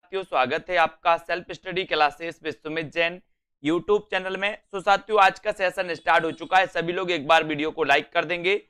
साथियों, स्वागत है आपका self study classes with Sumit Jain YouTube channel में। तो साथियों, आज का सेशन स्टार्ट हो चुका है। सभी लोग एक बार वीडियो को लाइक कर देंगे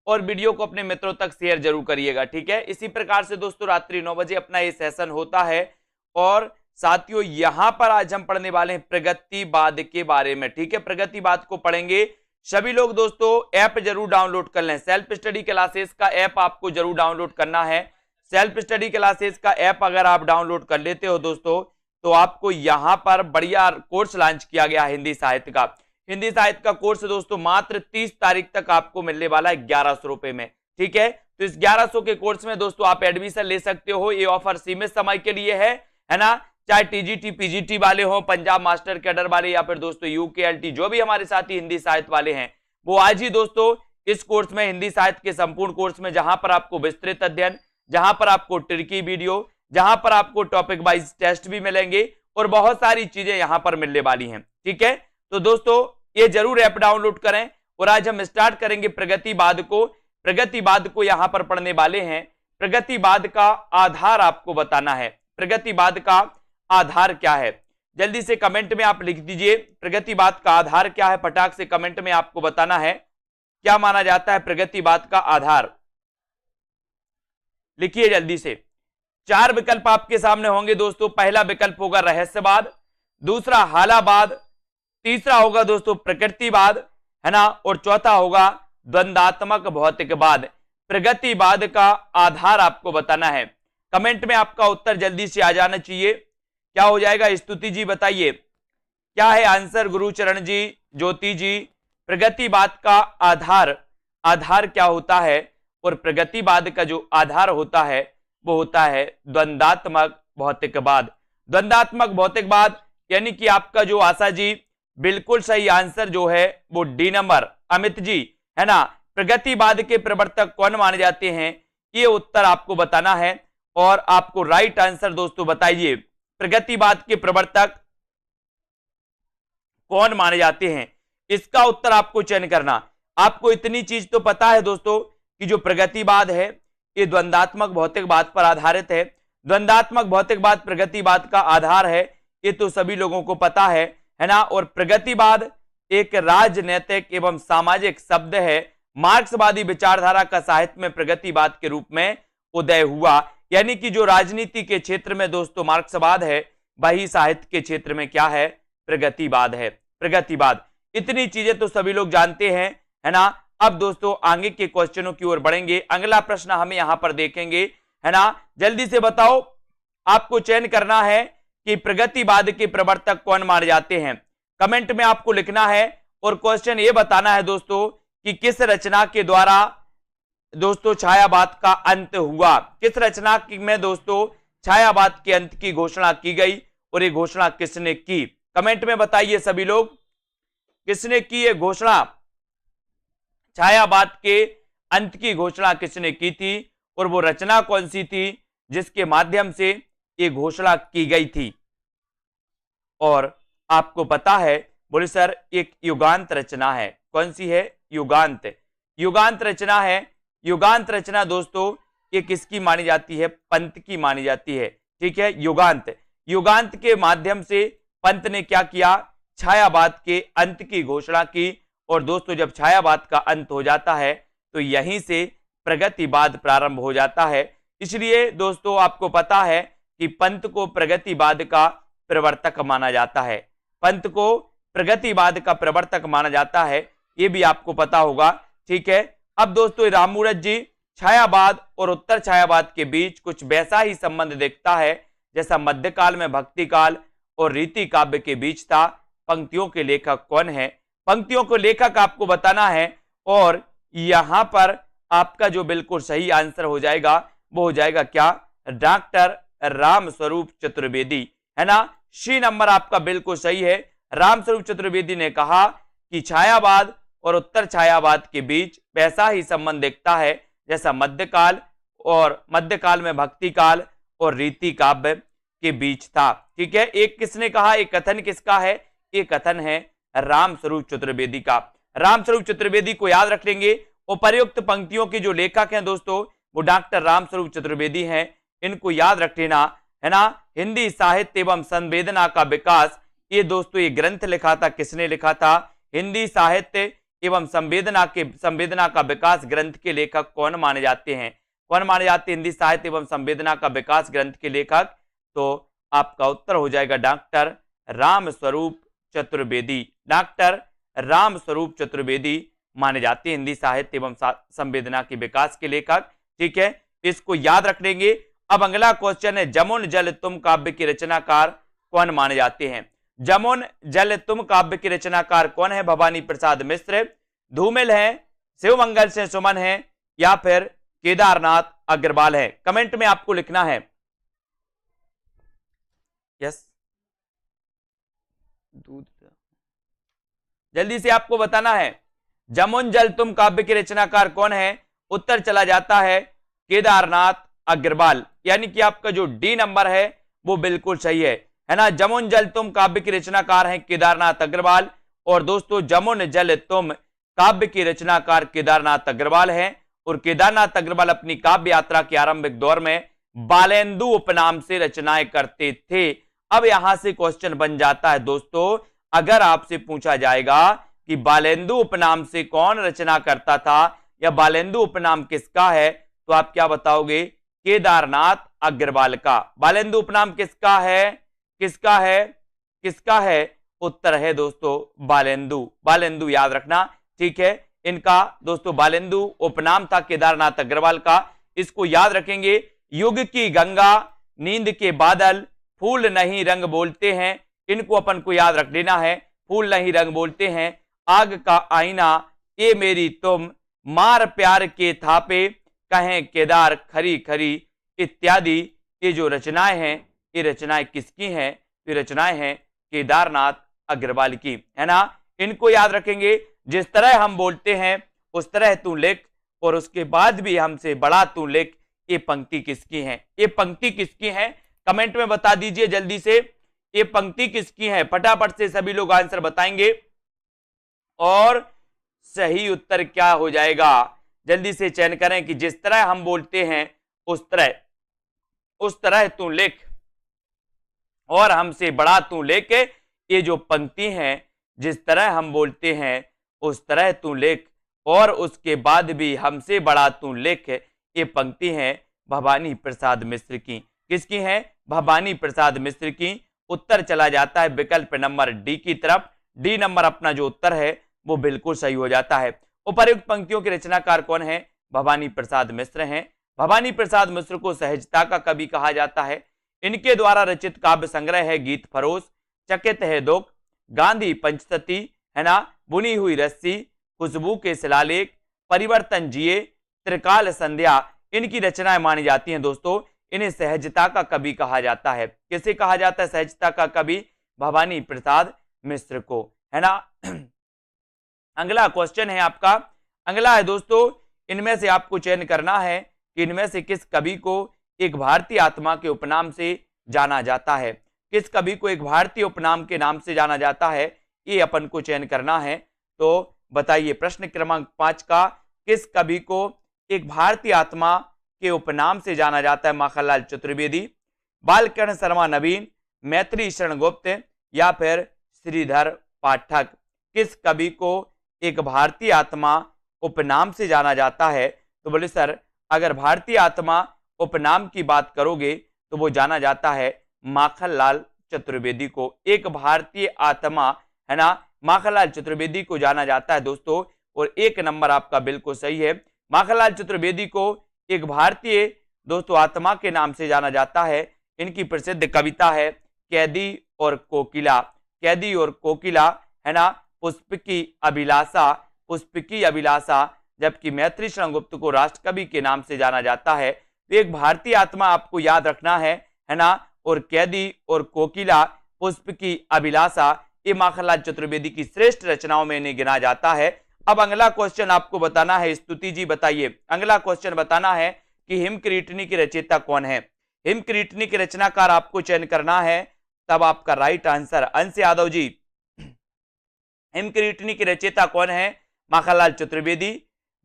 और वीडियो को अपने मित्रों तक शेयर जरूर करिएगा, ठीक है। इसी प्रकार से दोस्तों रात्रि 9 बजे अपना ये सेशन होता है। और साथियों, यहां पर आज हम पढ़ने वाले हैं प्रगतिवाद के बारे में, ठीक है। प्रगतिवाद को पढ़ेंगे सभी लोग। दोस्तों ऐप जरूर डाउनलोड कर लें, सेल्फ स्टडी क्लासेस का ऐप आपको जरूर डाउनलोड करना है। सेल्फ स्टडी क्लासेस का ऐप अगर आप डाउनलोड कर लेते हो दोस्तों, तो आपको यहां पर बढ़िया कोर्स लॉन्च किया गया हिंदी साहित्य का। हिंदी साहित्य का कोर्स दोस्तों मात्र 30 तारीख तक आपको मिलने वाला है 1100 रुपए में, ठीक है। तो इस 1100 के कोर्स में दोस्तों आप एडमिशन ले सकते हो। ये ऑफर सीमित समय के लिए है ना। चाहे टीजीटी पीजीटी वाले हो, पंजाब मास्टर कैडर वाले, या फिर दोस्तों यूकेएलटी जो भी हमारे साथी हिंदी साहित्य वाले हैं, वो आज ही दोस्तों इस कोर्स में, हिंदी साहित्य के संपूर्ण कोर्स में, जहां पर आपको विस्तृत अध्ययन, जहां पर आपको ट्रिकी वीडियो, जहां पर आपको टॉपिक वाइज टेस्ट भी मिलेंगे और बहुत सारी चीजें यहां पर मिलने वाली हैं, ठीक है। तो दोस्तों ये जरूर ऐप डाउनलोड करें। और आज हम स्टार्ट करेंगे प्रगतिवाद को। प्रगतिवाद को यहां पर पढ़ने वाले हैं। प्रगतिवाद का आधार आपको बताना है। प्रगतिवाद का आधार क्या है, जल्दी से कमेंट में आप लिख दीजिए। प्रगतिवाद का आधार क्या है, फटाक से कमेंट में आपको बताना है। क्या माना जाता है प्रगतिवाद का आधार, लिखिए जल्दी से। 4 विकल्प आपके सामने होंगे दोस्तों। पहला विकल्प होगा रहस्यवाद, दूसरा हालावाद, तीसरा होगा दोस्तों प्रकृतिवाद, है ना, और चौथा होगा द्वंद्वात्मक भौतिकवाद। प्रगतिवाद का आधार आपको बताना है। कमेंट में आपका उत्तर जल्दी से आ जाना चाहिए। क्या हो जाएगा, स्तुति जी बताइए क्या है आंसर। गुरुचरण जी, ज्योति जी, प्रगतिवाद का आधार क्या होता है। और प्रगतिवाद का जो आधार होता है वो होता है द्वंद्वात्मक भौतिकवाद। द्वंद्वात्मक भौतिकवाद यानी कि आपका जो आशा जी, बिल्कुल सही आंसर जो है वो डी नंबर। अमित जी, है ना। प्रगतिवाद के प्रवर्तक कौन माने जाते हैं, ये उत्तर आपको बताना है। और आपको राइट आंसर दोस्तों बताइए, प्रगतिवाद के प्रवर्तक कौन माने जाते हैं, इसका उत्तर आपको चयन करना। आपको इतनी चीज तो पता है दोस्तों कि जो प्रगतिवाद है ये द्वंद्वात्मक भौतिकवाद पर आधारित है। द्वंद्वात्मक भौतिकवाद प्रगतिवाद का आधार है, ये तो सभी लोगों को पता है ना। और प्रगतिवाद एक राजनैतिक एवं सामाजिक शब्द है। मार्क्सवादी विचारधारा का साहित्य में प्रगतिवाद के रूप में उदय हुआ। यानी कि जो राजनीति के क्षेत्र में दोस्तों मार्क्सवाद है, वही साहित्य के क्षेत्र में क्या है, प्रगतिवाद है। प्रगतिवाद, इतनी चीजें तो सभी लोग जानते हैं, है ना। अब दोस्तों आगे के क्वेश्चनों की ओर बढ़ेंगे। अगला प्रश्न हमें यहां पर देखेंगे, है ना। जल्दी से बताओ, आपको चयन करना है कि प्रगतिवाद के प्रवर्तक कौन माने जाते हैं। कमेंट में आपको लिखना है और क्वेश्चन ये बताना है दोस्तों कि किस रचना के द्वारा दोस्तों छायावाद का अंत हुआ। किस रचना में दोस्तों छायावाद के अंत की घोषणा की गई और ये घोषणा किसने की। कमेंट में बताइए सभी लोग, किसने की ये घोषणा, छायावाद के अंत की घोषणा किसने की थी और वो रचना कौन सी थी जिसके माध्यम से ये घोषणा की गई थी। और आपको पता है, बोले सर एक युगांत रचना है। कौन सी है, युगांत रचना है। युगांत रचना दोस्तों ये किसकी मानी जाती है, पंत की मानी जाती है, ठीक है। युगांत के माध्यम से पंत ने क्या किया, छायावाद के अंत की घोषणा की। और दोस्तों जब छायावाद का अंत हो जाता है तो यहीं से प्रगतिवाद प्रारंभ हो जाता है। इसलिए दोस्तों आपको पता है कि पंत को प्रगतिवाद का प्रवर्तक माना जाता है। पंत को प्रगतिवाद का प्रवर्तक माना जाता है, ये भी आपको पता होगा, ठीक है। अब दोस्तों राममूरत जी, छायावाद और उत्तर छायावाद के बीच कुछ वैसा ही संबंध देखता है जैसा मध्यकाल में भक्ति काल और रीति काव्य के बीच था। पंक्तियों के लेखक कौन है, पंक्तियों को लेखक आपको बताना है। और यहां पर आपका जो बिल्कुल सही आंसर हो जाएगा वो हो जाएगा क्या, डॉक्टर रामस्वरूप चतुर्वेदी, है ना। सी नंबर आपका बिल्कुल सही है। रामस्वरूप चतुर्वेदी ने कहा कि छायावाद और उत्तर छायावाद के बीच वैसा ही संबंध देखता है जैसा मध्यकाल में भक्ति काल और रीति काव्य के बीच था, ठीक है। एक किसने कहा, एक कथन किसका है, एक कथन है रामस्वरूप चतुर्वेदी का। रामस्वरूप चतुर्वेदी को याद रख लेंगे। उपर्युक्त पंक्तियों के जो लेखक हैं दोस्तों वो डॉक्टर रामस्वरूप चतुर्वेदी हैं, इनको याद रख लेना, है ना। हिंदी साहित्य एवं संवेदना का विकास, ये दोस्तों ये ग्रंथ लिखा था, किसने लिखा था? हिंदी साहित्य एवं संवेदना का विकास ग्रंथ के लेखक कौन माने जाते हैं? कौन माने जाते हैं हिंदी साहित्य एवं संवेदना का विकास ग्रंथ के लेखक? तो आपका उत्तर हो जाएगा डॉक्टर रामस्वरूप चतुर्वेदी। डॉक्टर रामस्वरूप चतुर्वेदी माने जाते हैं हिंदी साहित्य एवं संवेदना के विकास के लेखक। ठीक है, इसको याद रख लेंगे। अब अगला क्वेश्चन है, जमुन जल तुम काव्य के रचनाकार कौन माने जाते हैं? जमुन जल तुम काव्य के रचनाकार कौन है? भवानी प्रसाद मिश्र, धूमिल है, शिवमंगल से सुमन है, या फिर केदारनाथ अग्रवाल है? कमेंट में आपको लिखना है। यस, दूध जल्दी से आपको बताना है। जमुन जल तुम काव्य के रचनाकार कौन है? उत्तर चला जाता है केदारनाथ अग्रवाल, यानी कि आपका जो डी नंबर है वो बिल्कुल सही है ना। जमुन जल तुम काव्य के रचनाकार हैं केदारनाथ अग्रवाल। और दोस्तों जमुन जल तुम काव्य के रचनाकार केदारनाथ अग्रवाल हैं। और केदारनाथ अग्रवाल अपनी काव्य यात्रा के आरंभिक दौर में बालेंदु उपनाम से रचनाएं करते थे। अब यहां से क्वेश्चन बन जाता है दोस्तों, अगर आपसे पूछा जाएगा कि बालेंदु उपनाम से कौन रचना करता था या बालेंदु उपनाम किसका है, तो आप क्या बताओगे? केदारनाथ अग्रवाल का। बालेंदु उपनाम किसका है? किसका है? किसका है? उत्तर है दोस्तों बालेंदु। बालेंदु याद रखना। ठीक है, इनका दोस्तों बालेंदु उपनाम था केदारनाथ अग्रवाल का। इसको याद रखेंगे। युग की गंगा, नींद के बादल, फूल नहीं रंग बोलते हैं, इनको अपन को याद रख लेना है। फूल नहीं रंग बोलते हैं, आग का आईना, ये मेरी तुम, मार प्यार के थापे, कहें केदार खरी खरी इत्यादि। ये जो रचनाएं हैं, ये रचनाएं किसकी हैं? ये रचनाएं हैं केदारनाथ अग्रवाल की, है ना। इनको याद रखेंगे। जिस तरह हम बोलते हैं उस तरह तू लिख, और उसके बाद भी हमसे बड़ा तू लिख, ये पंक्ति किसकी है? ये पंक्ति किसकी है? कमेंट में बता दीजिए जल्दी से, ये पंक्ति किसकी है? फटाफट से सभी लोग आंसर बताएंगे। और सही उत्तर क्या हो जाएगा? जल्दी से चयन करें कि जिस तरह हम बोलते हैं उस तरह तू लिख, और हमसे बड़ा तू लिख। ये जो पंक्ति है, जिस तरह हम बोलते हैं उस तरह तू लिख, और उसके बाद भी हमसे बड़ा तू लिख, ये पंक्ति है भवानी प्रसाद मिश्र की। किसकी है? भवानी प्रसाद मिश्र की। उत्तर चला जाता है विकल्प नंबर डी की तरफ। डी नंबर अपना जो उत्तर है वो बिल्कुल सही हो जाता है। उपर्युक्त पंक्तियों के रचनाकार कौन है? भवानी प्रसाद मिश्र हैं। भवानी प्रसाद मिश्र को सहजता का कवि कहा जाता है। इनके द्वारा रचित काव्य संग्रह है गीत फरोश, चकित है दुख, गांधी पंचसती, है ना, बुनी हुई रस्सी, खुशबू के शिलालेख, परिवर्तन जिए, त्रिकाल संध्या। इनकी रचनाएं मानी जाती हैं दोस्तों। इन्हें सहजता का कवि कहा जाता है। किसे कहा जाता है सहजता का कवि? भवानी प्रसाद मिश्र को, है ना। अगला क्वेश्चन है आपका, अगला है दोस्तों, इनमें से आपको चयन करना है कि इनमें से किस कवि को एक भारतीय आत्मा के उपनाम से जाना जाता है। किस कवि को एक भारतीय उपनाम के नाम से जाना जाता है, ये अपन को चयन करना है। तो बताइए प्रश्न क्रमांक 5 का, किस कवि को एक भारतीय आत्मा के उपनाम से जाना जाता है? माखनलाल चतुर्वेदी, बालकर्ण शर्मा नवीन, मैत्री शरण गुप्त, या फिर श्रीधर पाठक। किस कवि को एक भारतीय आत्मा उपनाम से जाना जाता है? तो बोले सर अगर भारतीय आत्मा उपनाम की बात करोगे तो वो जाना जाता है माखनलाल चतुर्वेदी को। एक भारतीय आत्मा, है ना, माखनलाल चतुर्वेदी को जाना जाता है दोस्तों। और एक नंबर आपका बिल्कुल सही है। माखनलाल चतुर्वेदी को एक भारतीय दोस्तों आत्मा के नाम से जाना जाता है। इनकी प्रसिद्ध कविता है कैदी और कोकिला। कैदी और कोकिला, है ना, पुष्पकी अभिलाषा, पुष्पकी अभिलाषा। जबकि मैत्री शरण गुप्त को राष्ट्रकवि के नाम से जाना जाता है। तो एक भारतीय आत्मा आपको याद रखना है ना। और कैदी और कोकिला, पुष्पकी अभिलाषा, ये माखनलाल चतुर्वेदी की श्रेष्ठ रचनाओं में इन्हें गिना जाता है। अब अगला क्वेश्चन आपको बताना है, स्तुति जी बताइए, अगला क्वेश्चन बताना है कि हिमक्रीटनी की रचयिता कौन है। हिमक्रीटनी के रचनाकार आपको चयन करना है, तब आपका राइट आंसर। अंश यादव जी, हिमक्रीटनी की रचयिता कौन है? माखनलाल चतुर्वेदी,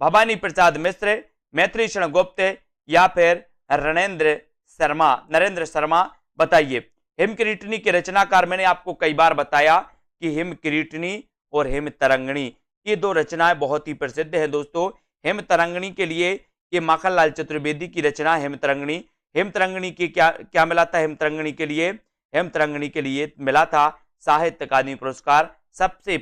भवानी प्रसाद मिश्र, मैत्री शरण गुप्त, या फिर नरेंद्र शर्मा। बताइए। हिमकिरीटनी के रचनाकार मैंने आपको कई बार बताया कि हिमकिरीटनी और हिमतरंगिणी ये दो रचनाएं बहुत ही प्रसिद्ध है दोस्तों। हिमतरंगिणी के लिए ये माखनलाल चतुर्वेदी की रचना हिमतरंगिणी। हिमतरंगिणी की क्या क्या मिला था? हिमतरंगिणी के लिए मिला था साहित्य अकादमी पुरस्कार। सबसे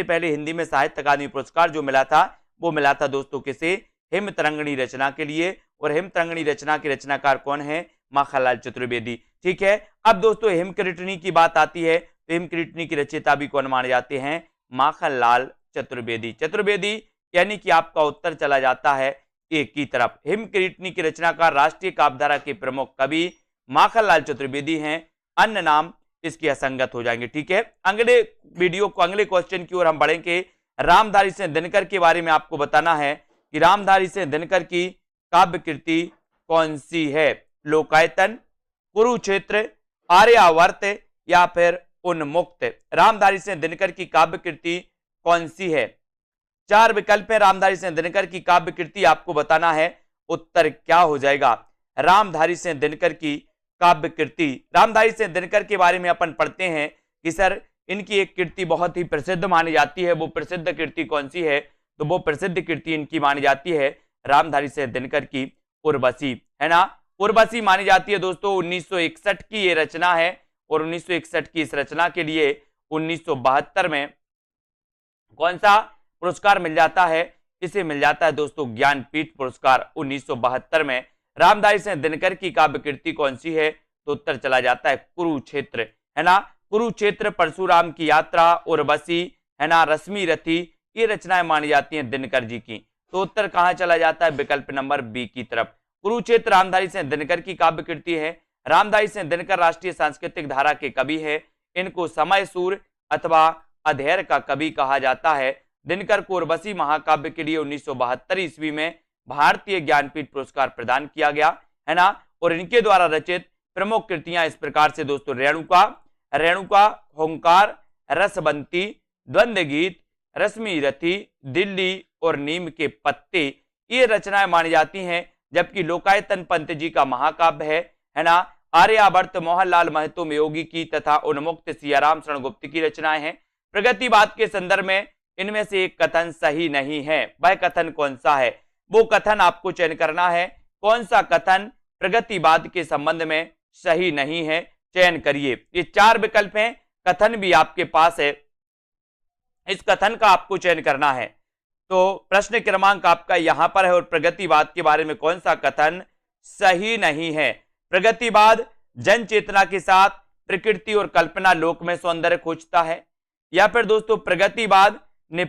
पहले हिंदी में साहित्य अकादमी पुरस्कार जो मिला था वो मिला था दोस्तों किसे? हिमतरंगिणी रचना के लिए। और हिमतरंगिणी रचना के रचनाकार कौन है? माखनलाल चतुर्वेदी। ठीक है, अब दोस्तों हिमकिरीटनी की बात आती है तो हिमकिरीटनी की रचयिता भी कौन माने जाते हैं? माखनलाल चतुर्वेदी यानी कि आपका उत्तर चला जाता है एक की तरफ। हिमकिरीटनी की रचनाकार राष्ट्रीय काव्यधारा के प्रमुख कवि माखनलाल चतुर्वेदी हैं, अन्य नाम इसके असंगत हो जाएंगे। ठीक है, अगले क्वेश्चन की ओर हम बढ़ेंगे। रामधारी सिंह दिनकर के बारे में आपको बताना है कि रामधारी सिंह दिनकर की काव्य कृति कौन सी है? लोकायतन, कुरुक्षेत्र, आर्यावर्त या फिर उन्मुक्त। रामधारी सिंह दिनकर की काव्य कृति कौन सी है? 4 विकल्प है रामधारी सिंह दिनकर की काव्य कृति, आपको बताना है उत्तर क्या हो जाएगा। रामधारी सिंह दिनकर की काव्य कृति, रामधारी सिंह दिनकर के बारे में अपन पढ़ते हैं कि सर इनकी एक कृति बहुत ही प्रसिद्ध मानी जाती है। वो प्रसिद्ध कृति कौन सी है? तो वो प्रसिद्ध कृति इनकी मानी जाती है रामधारी सिंह दिनकर की उर्वशी, है ना। उर्वशी मानी जाती है दोस्तों। 1961 की ये रचना है और 1961 की इस रचना के लिए 1972 में कौन सा पुरस्कार मिल जाता है? इसे मिल जाता है दोस्तों ज्ञानपीठ पुरस्कार 1972 में। रामधारी सिंह दिनकर की काव्य कृति कौन सी है? तो उत्तर चला जाता है कुरुक्षेत्र, है ना। कुरुक्षेत्र, परशुराम की यात्रा, उर्वशी, है ना, रश्मि रथी, ये रचनाएं मानी जाती हैं दिनकर जी की। तो उत्तर कहां चला जाता है? विकल्प नंबर बी की तरफ। कुरुक्षेत्र रामधारी सिंह दिनकर की काव्य कृति है। रामधारी सिंह दिनकर राष्ट्रीय सांस्कृतिक धारा के कवि है। इनको समय सूर अथवा अधेर का कवि कहा जाता है। दिनकर को उर्वशी महाकाव्य के लिए 1972 ईस्वी में भारतीय ज्ञानपीठ पुरस्कार प्रदान किया गया, है ना। और इनके द्वारा रचित प्रमुख कृतियां इस प्रकार से दोस्तों: रेणुका, होंकार, रसबंती, द्वंद्व गीत, रश्मि रथी, दिल्ली और नीम के पत्ते, ये रचनाएं मानी जाती हैं। जबकि लोकायतन पंत जी का महाकाव्य है ना। आर्यावर्त मोहनलाल महतो योगी की तथा उन्मुक्त सियाराम शरण गुप्त की रचनाएं हैं। प्रगतिवाद के संदर्भ में इनमें से एक कथन सही नहीं है। वह कथन कौन सा है? वो कथन आपको चयन करना है। कौन सा कथन प्रगतिवाद के संबंध में सही नहीं है? चयन करिए। ये 4 विकल्प हैं, कथन भी आपके पास है, इस कथन का आपको चयन करना है। तो प्रश्न क्रमांक आपका यहां पर है और प्रगतिवाद के बारे में कौन सा कथन सही नहीं है? प्रगतिवाद जन चेतना के साथ प्रकृति और कल्पना लोक में सौंदर्य खोजता है, या फिर दोस्तों प्रगतिवाद ने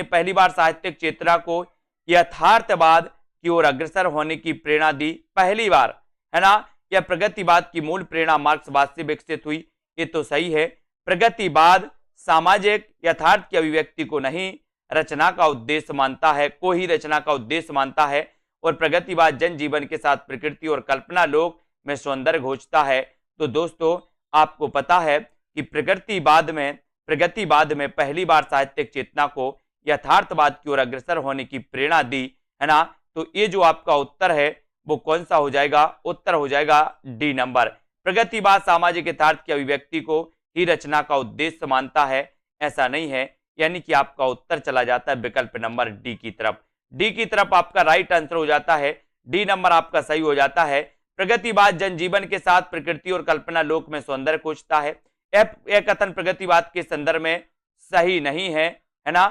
पहली बार साहित्यिक चेतना को यथार्थवाद की ओर अग्रसर होने की प्रेरणा दी, पहली बार, है ना। यह प्रगतिवाद की मूल प्रेरणा मार्क्सवाद से विकसित हुई, ये तो सही है। प्रगतिवाद सामाजिक यथार्थ की अभिव्यक्ति को नहीं रचना का उद्देश्य मानता है, को ही रचना का उद्देश्य मानता है। और प्रगतिवाद जन जीवन के साथ प्रकृति और कल्पना लोक में सौंदर्य खोजता है। तो दोस्तों आपको पता है कि प्रगतिवाद में पहली बार साहित्यिक चेतना को यथार्थवाद की ओर अग्रसर होने की प्रेरणा दी, है ना। तो ये जो आपका उत्तर है वो कौन सा हो जाएगा? उत्तर हो जाएगा डी नंबर। प्रगतिवाद सामाजिक यथार्थ की अभिव्यक्ति को ही रचना का उद्देश्य मानता है, ऐसा नहीं है। यानी कि आपका उत्तर चला जाता है विकल्प नंबर डी की तरफ। डी की तरफ आपका राइट आंसर हो जाता है, डी नंबर आपका सही हो जाता है। प्रगतिवाद जनजीवन के साथ प्रकृति और कल्पना लोक में सौंदर्य खोजता है। यह कथन प्रगतिवाद के संदर्भ में सही नहीं है ना।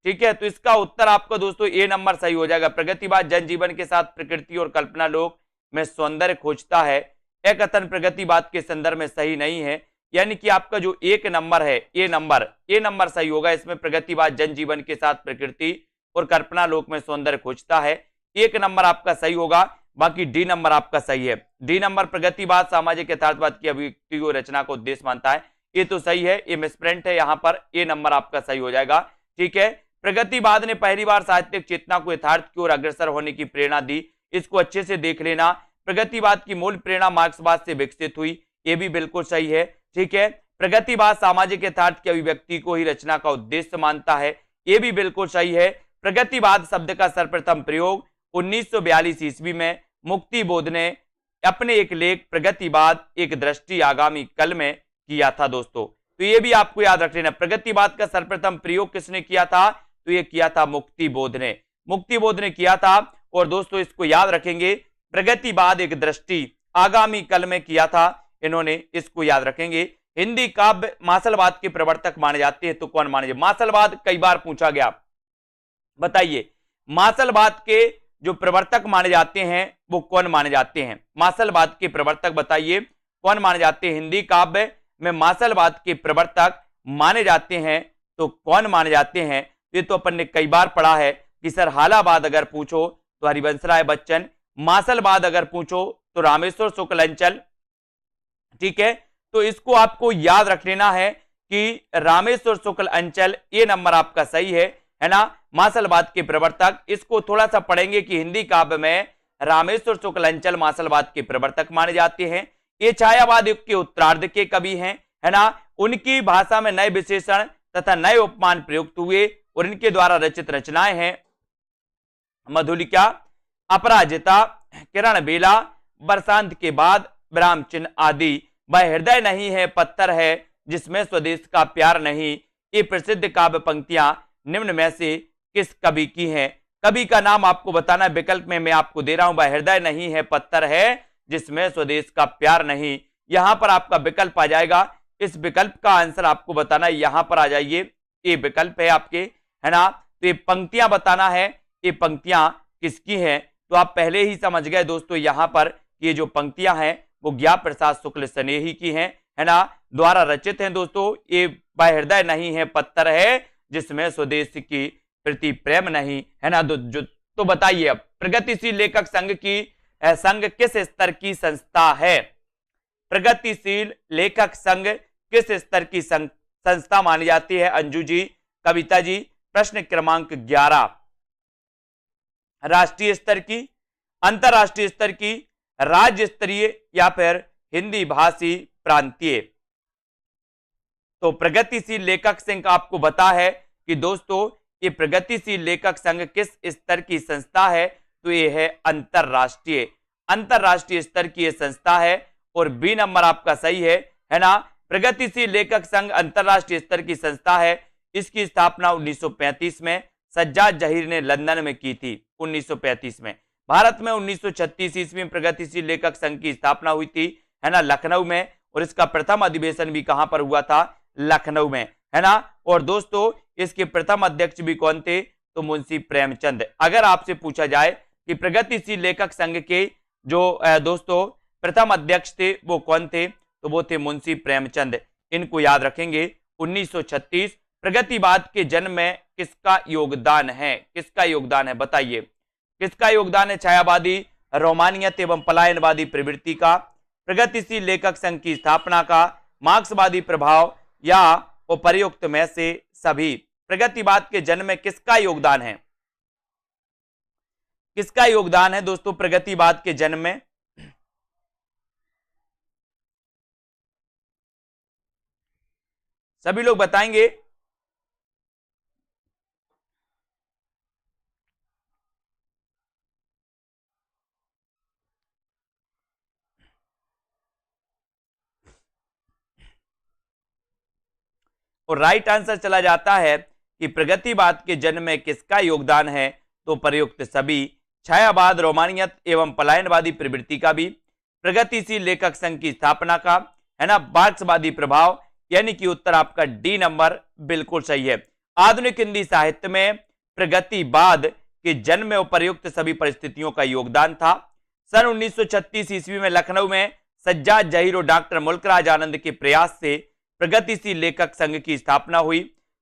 ठीक है, तो इसका उत्तर आपका दोस्तों ए नंबर सही हो जाएगा। प्रगतिवाद जनजीवन के साथ प्रकृति और कल्पना लोक में सौंदर्य खोजता है, यह कथन प्रगतिवाद के संदर्भ में सही नहीं है। यानी कि आपका जो एक नंबर है, ए नंबर सही होगा। इसमें प्रगतिवाद जनजीवन के साथ प्रकृति और कल्पना लोक में सौंदर्य खोजता है, एक नंबर आपका सही होगा। बाकी डी नंबर आपका सही है। डी नंबर प्रगतिवाद सामाजिक यथार्थवाद की अभिव्यक्ति को रचना को उद्देश्य मानता है, ये तो सही है। ये मिसप्रिंट है यहाँ पर, ए नंबर आपका सही हो जाएगा। ठीक है, प्रगतिवाद ने पहली बार साहित्यिक चेतना को यथार्थ की ओर अग्रसर होने की प्रेरणा दी, इसको अच्छे से देख लेना। प्रगतिवाद की मूल प्रेरणा मार्क्सवाद से विकसित हुई, ये भी बिल्कुल सही है। ठीक है, प्रगतिवाद सामाजिक यथार्थ की अभिव्यक्ति को ही रचना का उद्देश्य मानता है, ये भी बिल्कुल सही है। प्रगतिवाद शब्द का सर्वप्रथम प्रयोग 1942 ईस्वी में मुक्तिबोध ने अपने एक लेख प्रगतिवाद एक दृष्टि आगामी कल में किया था दोस्तों। तो ये भी आपको याद रख लेना, प्रगतिवाद का सर्वप्रथम प्रयोग किसने किया था? तो ये किया था मुक्तिबोध ने, मुक्तिबोध ने किया था। और दोस्तों इसको याद रखेंगे, प्रगतिवाद एक दृष्टि आगामी कल में किया था इन्होंने, इसको याद रखेंगे। हिंदी काव्य मासलवाद के प्रवर्तक माने जाते हैं तो कौन माने जाते? मासलवाद कई बार पूछा गया, बताइए मासलवाद के जो प्रवर्तक माने जाते हैं वो कौन माने जाते हैं? मासलवाद के प्रवर्तक बताइए कौन माने जाते हैं? हिंदी काव्य में मासलवाद के प्रवर्तक माने जाते हैं तो कौन माने जाते हैं? ये तो अपन ने कई बार पढ़ा है कि सर हालाबाद अगर पूछो तो हरिवंशराय बच्चन, मासलवाद अगर पूछो तो रामेश्वर शुक्ल अंचल, ठीक है। तो इसको आपको याद रख लेना है कि रामेश्वर शुक्ल अंचल, ये नंबर आपका सही है ना। मासलवाद के प्रवर्तक, इसको थोड़ा सा पढ़ेंगे कि हिंदी काव्य में रामेश्वर शुक्ल अंचल मासलवाद के प्रवर्तक माने जाते हैं। ये छायावाद युग के उत्तरार्ध के कवि हैं, है ना। उनकी भाषा में नए विशेषण तथा नए उपमान प्रयुक्त हुए और इनके द्वारा रचित रचनाएं हैं मधुलिका, अपराजिता, किरण बेला, बरसांत के बाद, विराम चिन्ह आदि। वह हृदय नहीं है पत्थर है जिसमें स्वदेश का प्यार नहीं, ये प्रसिद्ध काव्य पंक्तियां निम्न में से किस कवि की हैं? कवि का नाम आपको बताना है, विकल्प में मैं आपको दे रहा हूं, वह हृदय नहीं है पत्थर है जिसमें स्वदेश का प्यार नहीं। यहां पर आपका विकल्प आ जाएगा, इस विकल्प का आंसर आपको बताना है, यहां पर आ जाइए, ये विकल्प है आपके, है ना। तो ये पंक्तियां बताना है, ये पंक्तियां किसकी हैं? तो आप पहले ही समझ गए दोस्तों यहां पर, ये जो पंक्तियां हैं वो ज्ञा प्रसाद शुक्ल स्नेही की हैं, है ना, द्वारा रचित हैं दोस्तों। ये वह हृदय नहीं है पत्थर है जिसमें स्वदेश की प्रति प्रेम नहीं, है ना। तो बताइए अब प्रगतिशील लेखक संघ किस स्तर की संस्था है? प्रगतिशील लेखक संघ किस स्तर की संस्था मानी जाती है? अंजू जी, कविता जी, प्रश्न क्रमांक 11। राष्ट्रीय स्तर की, अंतरराष्ट्रीय स्तर की, राज्य स्तरीय या फिर हिंदी भाषी प्रांतीय? तो प्रगतिशील लेखक संघ आपको बता है कि दोस्तों ये प्रगतिशील लेखक संघ किस स्तर की संस्था है? तो ये है अंतरराष्ट्रीय, अंतरराष्ट्रीय स्तर की ये संस्था है। और बी नंबर आपका सही है ना। प्रगतिशील लेखक संघ अंतरराष्ट्रीय स्तर की संस्था है। इसकी स्थापना 1935 में सज्जाद जहीर ने लंदन में की थी, 1935 में। भारत में 1936 ईस्वी में प्रगतिशील लेखक संघ की स्थापना हुई थी, है ना, लखनऊ में। और इसका प्रथम अधिवेशन भी कहां पर हुआ था? लखनऊ में, है ना। और दोस्तों इसके प्रथम अध्यक्ष भी कौन थे? तो मुंशी प्रेमचंद। अगर आपसे पूछा जाए कि प्रगतिशील लेखक संघ के जो दोस्तों प्रथम अध्यक्ष थे वो कौन थे? तो वो थे मुंशी प्रेमचंद। इनको याद रखेंगे। 1936 प्रगतिवाद के जन्म में किसका योगदान है? किसका योगदान है बताइए, किसका योगदान है? छायावादी, रोमानियत एवं पलायनवादी प्रवृत्ति का, प्रगतिशील लेखक संघ की स्थापना का, मार्क्सवादी प्रभाव या उपर्युक्त में से सभी? प्रगतिवाद के जन्म में किसका योगदान है? किसका योगदान है दोस्तों प्रगतिवाद के जन्म में? सभी लोग बताएंगे। और राइट आंसर चला जाता है कि प्रगतिवाद के जन्म में किसका योगदान है? तो प्रयुक्त सभी। छायावाद, रोमानियत एवं पलायनवादी प्रवृत्ति का भी, प्रगतिशील लेखक संघ की स्थापना का, है ना, मार्क्सवादी प्रभाव, यानी कि उत्तर आपका डी नंबर बिल्कुल सही है। आधुनिक हिंदी साहित्य में प्रगतिवाद के जन्म में उपर्युक्त सभी परिस्थितियों का योगदान था। सन 1936 ईस्वी में लखनऊ में सज्जाद जहीर और डॉक्टर मुल्कराज आनंद के प्रयास से प्रगतिशील लेखक संघ की स्थापना हुई।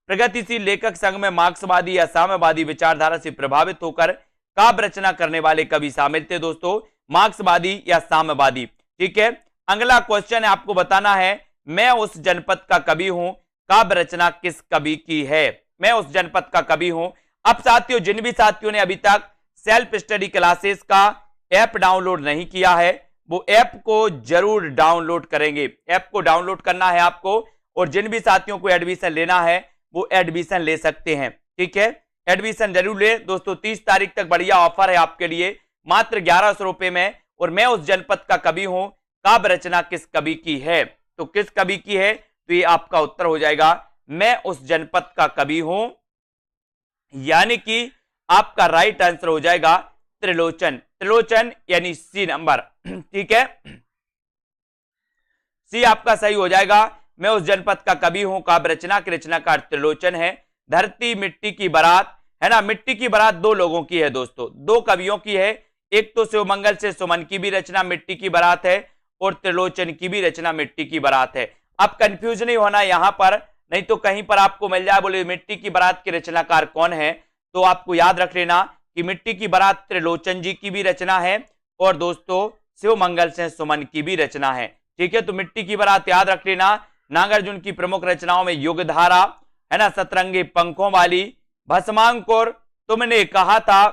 प्रगतिशील लेखक संघ में मार्क्सवादी या साम्यवादी विचारधारा से प्रभावित होकर काव्य रचना करने वाले कवि शामिल थे दोस्तों, मार्क्सवादी या साम्यवादी। ठीक है, अगला क्वेश्चन है, आपको बताना है मैं उस जनपद का कवि हूं, काव्य रचना किस कवि की है? मैं उस जनपद का कवि हूं। अब साथियों, जिन भी साथियों ने अभी तक सेल्फ स्टडी क्लासेस का ऐप डाउनलोड नहीं किया है वो ऐप को जरूर डाउनलोड करेंगे। ऐप को डाउनलोड करना है आपको, और जिन भी साथियों को एडमिशन लेना है वो एडमिशन ले सकते हैं। ठीक है, एडमिशन जरूर ले दोस्तों। 30 तारीख तक बढ़िया ऑफर है आपके लिए, मात्र 1100 रुपए में। और मैं उस जनपद का कवि हूं, काव्य रचना किस कवि की है? तो किस कवि की है? तो ये आपका उत्तर हो जाएगा, मैं उस जनपद का कवि हूं, यानी कि आपका राइट आंसर हो जाएगा त्रिलोचन। त्रिलोचन यानी सी नंबर, ठीक है, सी आपका सही हो जाएगा। मैं उस जनपद का कवि हूं, काव्य रचना के रचनाकार त्रिलोचन है। धरती मिट्टी की बारात है ना, मिट्टी की बारात दो लोगों की है दोस्तों, दो कवियों की है। एक तो शिवमंगल से सुमन की भी रचना मिट्टी की बारात है, और त्रिलोचन की भी रचना मिट्टी की बारात है। अब कंफ्यूज नहीं होना यहां पर, नहीं तो कहीं पर आपको मिल जाए बोले मिट्टी की बारात के रचनाकार कौन है, तो आपको याद रख लेना कि मिट्टी की बारात त्रिलोचन जी की भी रचना है, और दोस्तों शिवमंगल से सुमन की भी रचना है, ठीक है। तो मिट्टी की बारात याद रख लेना। नागार्जुन की प्रमुख रचनाओं में युगधारा है ना, सतरंगी पंखों वाली, भस्मांकुर, तुमने कहा था,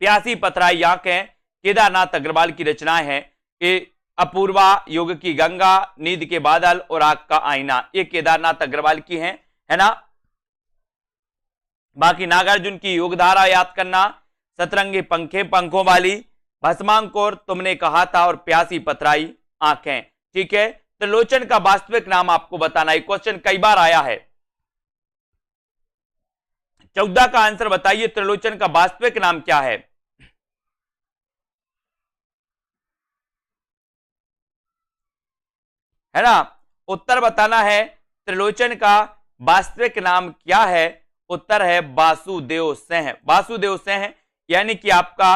प्यासी पथराई आंखें, केदारनाथ अग्रवाल की रचनाएं हैं। ये अपूर्वा, युग की गंगा, नींद के बादल और आग का आईना, ये केदारनाथ अग्रवाल की हैं, है ना। बाकी नागार्जुन की युगधारा याद करना, सतरंगी पंखों वाली, भस्मांकुर, तुमने कहा था, और प्यासी पथराई आंखें, ठीक है। त्रिलोचन का वास्तविक नाम आपको बताना है, क्वेश्चन कई बार आया है। 14 का आंसर बताइए, त्रिलोचन का वास्तविक नाम क्या है? है ना, उत्तर बताना है, त्रिलोचन का वास्तविक नाम क्या है? उत्तर है वासुदेव सिंह। वासुदेव सिंह यानी कि आपका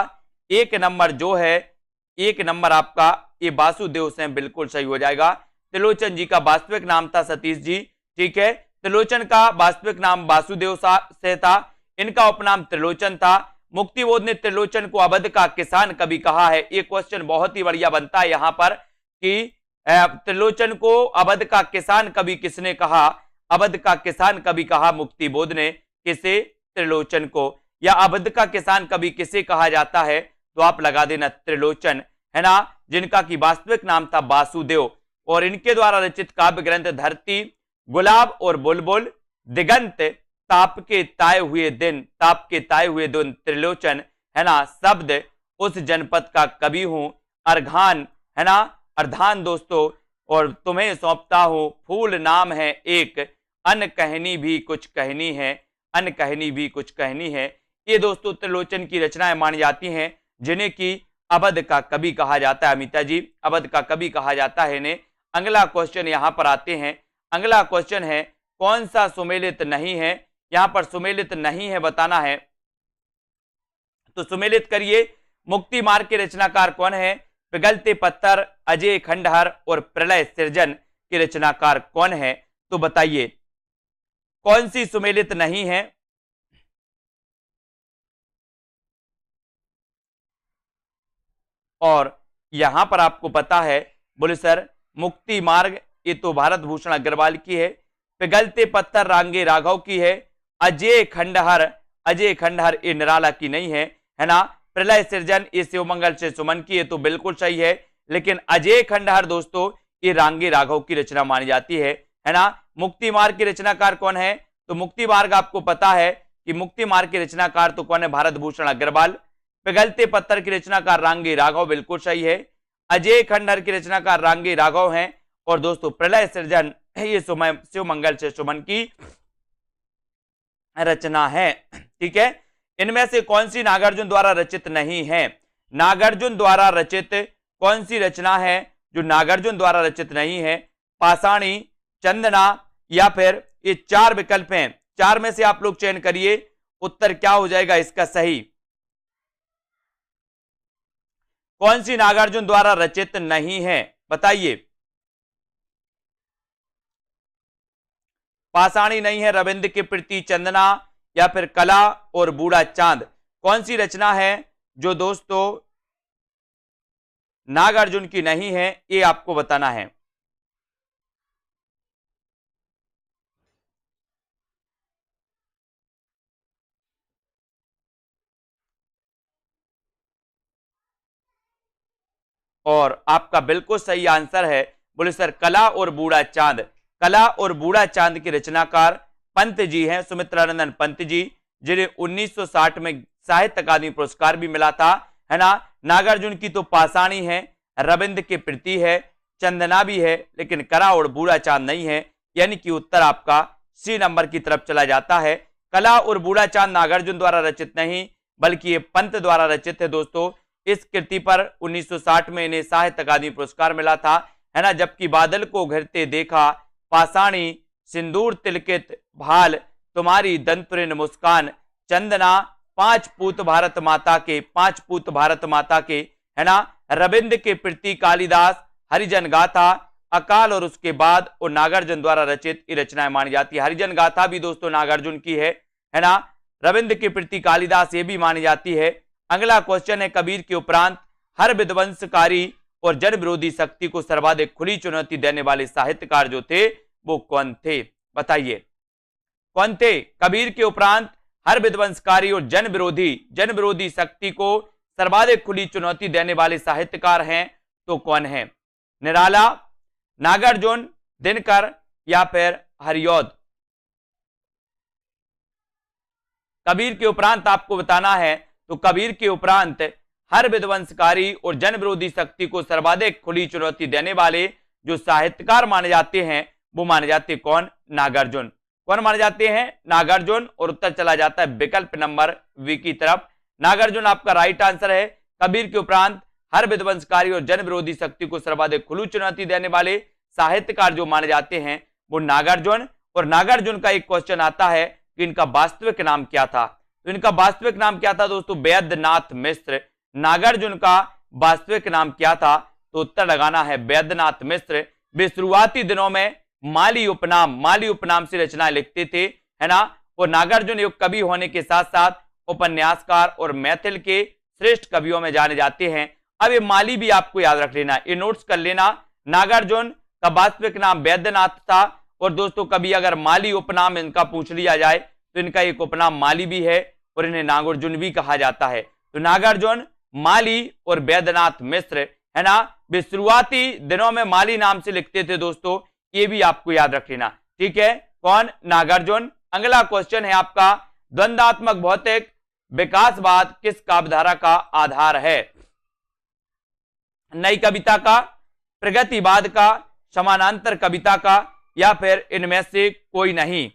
एक नंबर जो है, एक नंबर आपका ये वासुदेव सिंह बिल्कुल सही हो जाएगा। त्रिलोचन जी का वास्तविक नाम था सतीश जी, ठीक है। त्रिलोचन का वास्तविक नाम वासुदेव से था, इनका उपनाम त्रिलोचन था। मुक्तिबोध ने त्रिलोचन को अवध का किसान कवि कहा है। ये क्वेश्चन बहुत ही बढ़िया बनता है यहां पर कि त्रिलोचन को अवध का किसान कवि किसने कहा? अवध का किसान कवि कहा मुक्तिबोध ने, किसे? त्रिलोचन को। या अवध का किसान कवि किसे कहा जाता है? तो आप लगा देना त्रिलोचन, है ना, जिनका की वास्तविक नाम था वासुदेव। और इनके द्वारा रचित काव्य ग्रंथ धरती, गुलाब और बुलबुल, दिगंत, ताप के ताए हुए दिन, ताप के ताए हुए दिन, त्रिलोचन, है ना, शब्द, उस जनपद का कवि हूं, अर्घान, है ना, अर्धान दोस्तों, और तुम्हें सौंपता हूं, फूल नाम है एक, अन कहनी भी कुछ कहनी है, अन कहनी भी कुछ कहनी है। ये दोस्तों त्रिलोचन की रचनाएं मानी जाती हैं, जिन्हें की अवध का कवि कहा जाता है। अमिता जी, अवध का कवि कहा जाता है इन्हें। अगला क्वेश्चन यहां पर आते हैं। अगला क्वेश्चन है, कौन सा सुमेलित नहीं है? यहां पर सुमेलित नहीं है बताना है, तो सुमेलित करिए। मुक्ति मार्ग के रचनाकार कौन है? पिघलते पत्थर, अजय खंडहर और प्रलय सृजन के रचनाकार कौन है? तो बताइए कौन सी सुमेलित नहीं है? और यहां पर आपको पता है, बोले सर मुक्ति मार्ग ये तो भारत भूषण अग्रवाल की है, पिघलते पत्थर रांगे राघव की है, अजय खंडहर, अजय खंडहर ये निराला की नहीं है ना, प्रलय सृजन ये शिवमंगल से सुमन की है, तो बिल्कुल सही है। लेकिन अजय खंडहर दोस्तों ये रांगे राघव की रचना मानी जाती है ना। मुक्ति मार्ग के रचनाकार कौन है? तो मुक्ति मार्ग आपको पता है कि मुक्ति मार्ग के रचनाकार तो कौन है? भारत भूषण अग्रवाल। पिघलते पत्थर की रचनाकार रांगे राघव, बिल्कुल सही है। अजय खंडहर की रचनाकार रांगे राघव हैं। और दोस्तों प्रलय सृजन ये शिवमंगल से सुमन की रचना है, ठीक है। इनमें से कौन सी नागार्जुन द्वारा रचित नहीं है? नागार्जुन द्वारा रचित कौन सी रचना है जो नागार्जुन द्वारा रचित नहीं है? पाषाणी, चंदना, या फिर ये चार विकल्प हैं, चार में से आप लोग चयन करिए, उत्तर क्या हो जाएगा इसका सही? कौन सी नागार्जुन द्वारा रचित नहीं है बताइए। पाषाणी नहीं है, रविंद्र के प्रति, चंदना, या फिर कला और बूढ़ा चांद। कौन सी रचना है जो दोस्तों नागार्जुन की नहीं है, ये आपको बताना है। और आपका बिल्कुल सही आंसर है, बोले सर कला और बूढ़ा चांद। कला और बूढ़ा चांद के रचनाकार पंत जी हैं, सुमित्रानंदन पंत जी, जिन्हें 1960 में साहित्य अकादमी पुरस्कार भी मिला था, है ना। नागार्जुन की तो पाषाणी है, रविंद्र के प्रति है, चंदना भी है, लेकिन करा और बूढ़ा चांद नहीं है, यानी कि उत्तर आपका सी नंबर की तरफ चला जाता है। कला और बूढ़ा चांद नागार्जुन द्वारा रचित नहीं बल्कि ये पंत द्वारा रचित है दोस्तों। इस कृति पर 1960 में इन्हें साहित्य अकादमी पुरस्कार मिला था, है ना। जबकि बादल को घिरते देखा, पाषाणी, सिंदूर तिलकित भाल, तुम्हारी दंतुरिन मुस्कान, चंदना, पांच पूत भारत माता के, है ना। रविंद्र के प्रति कालिदास, हरिजन गाथा, अकाल और उसके बाद और नागार्जुन द्वारा रचित ये रचनाएं मानी जाती है। हरिजन गाथा भी दोस्तों नागार्जुन की है ना। रविंद्र के प्रति कालिदास ये भी मानी जाती है। अगला क्वेश्चन है, कबीर के उपरांत हर विध्वंसकारी और जन विरोधी शक्ति को सर्वाधिक खुली चुनौती देने वाले साहित्यकार जो थे वो कौन थे, बताइए कौन थे। कबीर के उपरांत हर विध्वंसकारी और जन विरोधी शक्ति को सर्वाधिक खुली चुनौती देने वाले साहित्यकार हैं तो कौन है। निराला, नागार्जुन, दिनकर या फिर हरिऔध। कबीर के उपरांत आपको बताना है तो कबीर के उपरांत हर विध्वंसकारी और जन विरोधी शक्ति को सर्वाधिक खुली चुनौती देने वाले जो साहित्यकार माने जाते हैं वो माने जाते हैं कौन, नागार्जुन। कौन माने जाते हैं, नागार्जुन। और उत्तर चला जाता है विकल्प नंबर वी की तरफ। नागार्जुन आपका राइट आंसर है। कबीर के उपरांत हर विध्वंसकारी और जन विरोधी शक्ति को सर्वाधिक खुली चुनौती देने वाले साहित्यकार जो माने जाते हैं वो नागार्जुन। और नागार्जुन का एक क्वेश्चन आता है कि इनका वास्तविक नाम क्या था। तो इनका वास्तविक नाम क्या था दोस्तों, वैद्यनाथ मिश्र। नागार्जुन का वास्तविक नाम क्या था, तो उत्तर लगाना है वैद्यनाथ मिश्र। वे शुरुआती दिनों में माली उपनाम से रचनाएं लिखते थे, है ना। और नागार्जुन एक कवि होने के साथ साथ उपन्यासकार और मैथिल के श्रेष्ठ कवियों में जाने जाते हैं। अब ये माली भी आपको याद रख लेना, ये नोट्स कर लेना। नागार्जुन का वास्तविक नाम वैद्यनाथ था। और दोस्तों कभी अगर माली उपनाम इनका पूछ लिया जाए तो इनका एक उपनाम माली भी है और इन्हें नागार्जुन भी कहा जाता है। तो नागार्जुन, माली और वैद्यनाथ मिश्र, है ना। वे शुरुआती दिनों में माली नाम से लिखते थे दोस्तों, ये भी आपको याद रख लेना, ठीक है। कौन, नागार्जुन। अगला क्वेश्चन है आपका, द्वंद्वात्मक भौतिक विकासवाद किस काव्यधारा का आधार है। नई कविता का, प्रगतिवाद का, समानांतर कविता का या फिर इनमें से कोई नहीं।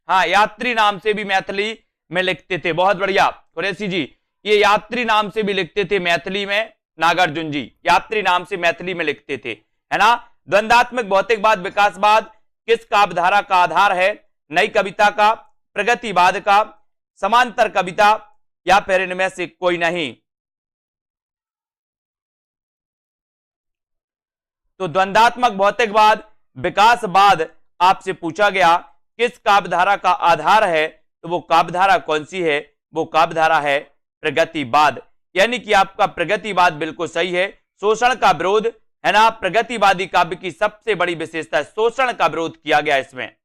हाँ, यात्री नाम से भी मैथिली में लिखते थे, बहुत बढ़िया कुरैशी जी, ये यात्री नाम से भी लिखते थे मैथिली में। नागार्जुन जी यात्री नाम से मैथिली में लिखते थे, है ना। द्वंद्वात्मक भौतिकवाद विकासवाद किस काव्यधारा का आधार है। नई कविता का, प्रगतिवाद का, समांतर कविता या फिर इनमें से कोई नहीं। तो द्वंद्वात्मक भौतिकवाद विकासवाद आपसे पूछा गया किस काव्यधारा का आधार है, तो वो काव्यधारा कौन सी है, वो काव्यधारा है प्रगतिवाद। यानी कि आपका प्रगतिवाद बिल्कुल सही है। शोषण का विरोध, है ना, प्रगतिवादी काव्य की सबसे बड़ी विशेषता है, शोषण का विरोध किया गया इसमें।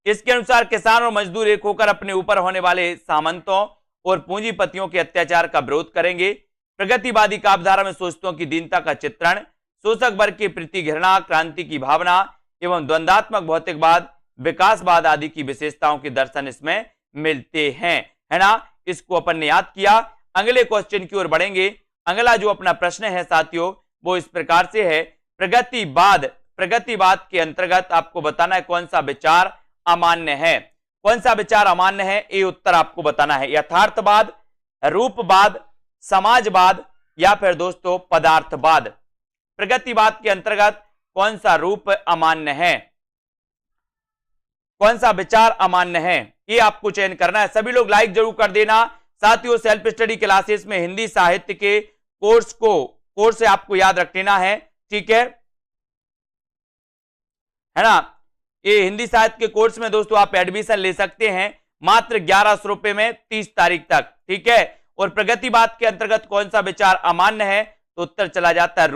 इसके अनुसार किसान और मजदूर एक होकर अपने ऊपर होने वाले सामंतों और पूंजीपतियों के अत्याचार का विरोध करेंगे। प्रगतिवादी काव्यधारा में शोषितों की दीनता का चित्रण, शोषक वर्ग के प्रति घृणा, क्रांति की भावना एवं द्वंद्वात्मक भौतिकवाद, विकासवाद आदि की विशेषताओं के दर्शन इसमें मिलते हैं, है ना। इसको अपन ने याद किया। अगले क्वेश्चन की ओर बढ़ेंगे। अगला जो अपना प्रश्न है साथियों वो इस प्रकार से है, प्रगतिवाद के अंतर्गत आपको बताना है कौन सा विचार अमान्य है। कौन सा विचार अमान्य है, ये उत्तर आपको बताना है। यथार्थवाद, रूपवाद, समाजवाद या फिर दोस्तों पदार्थवाद। प्रगतिवाद के अंतर्गत कौन सा रूप अमान्य है, कौन सा विचार अमान्य है, ये आपको चयन करना है। सभी लोग लाइक जरूर कर देना। साथियों सेल्फ स्टडी क्लासेस में हिंदी साहित्य के कोर्स से आपको याद रख लेना है, ठीक है ना। ये हिंदी साहित्य के कोर्स में दोस्तों आप एडमिशन ले सकते हैं मात्र 1100 रुपए में 30 तारीख तक, ठीक है। और प्रगतिवाद के अंतर्गत कौन सा विचार अमान्य है, तो उत्तर चला जाता है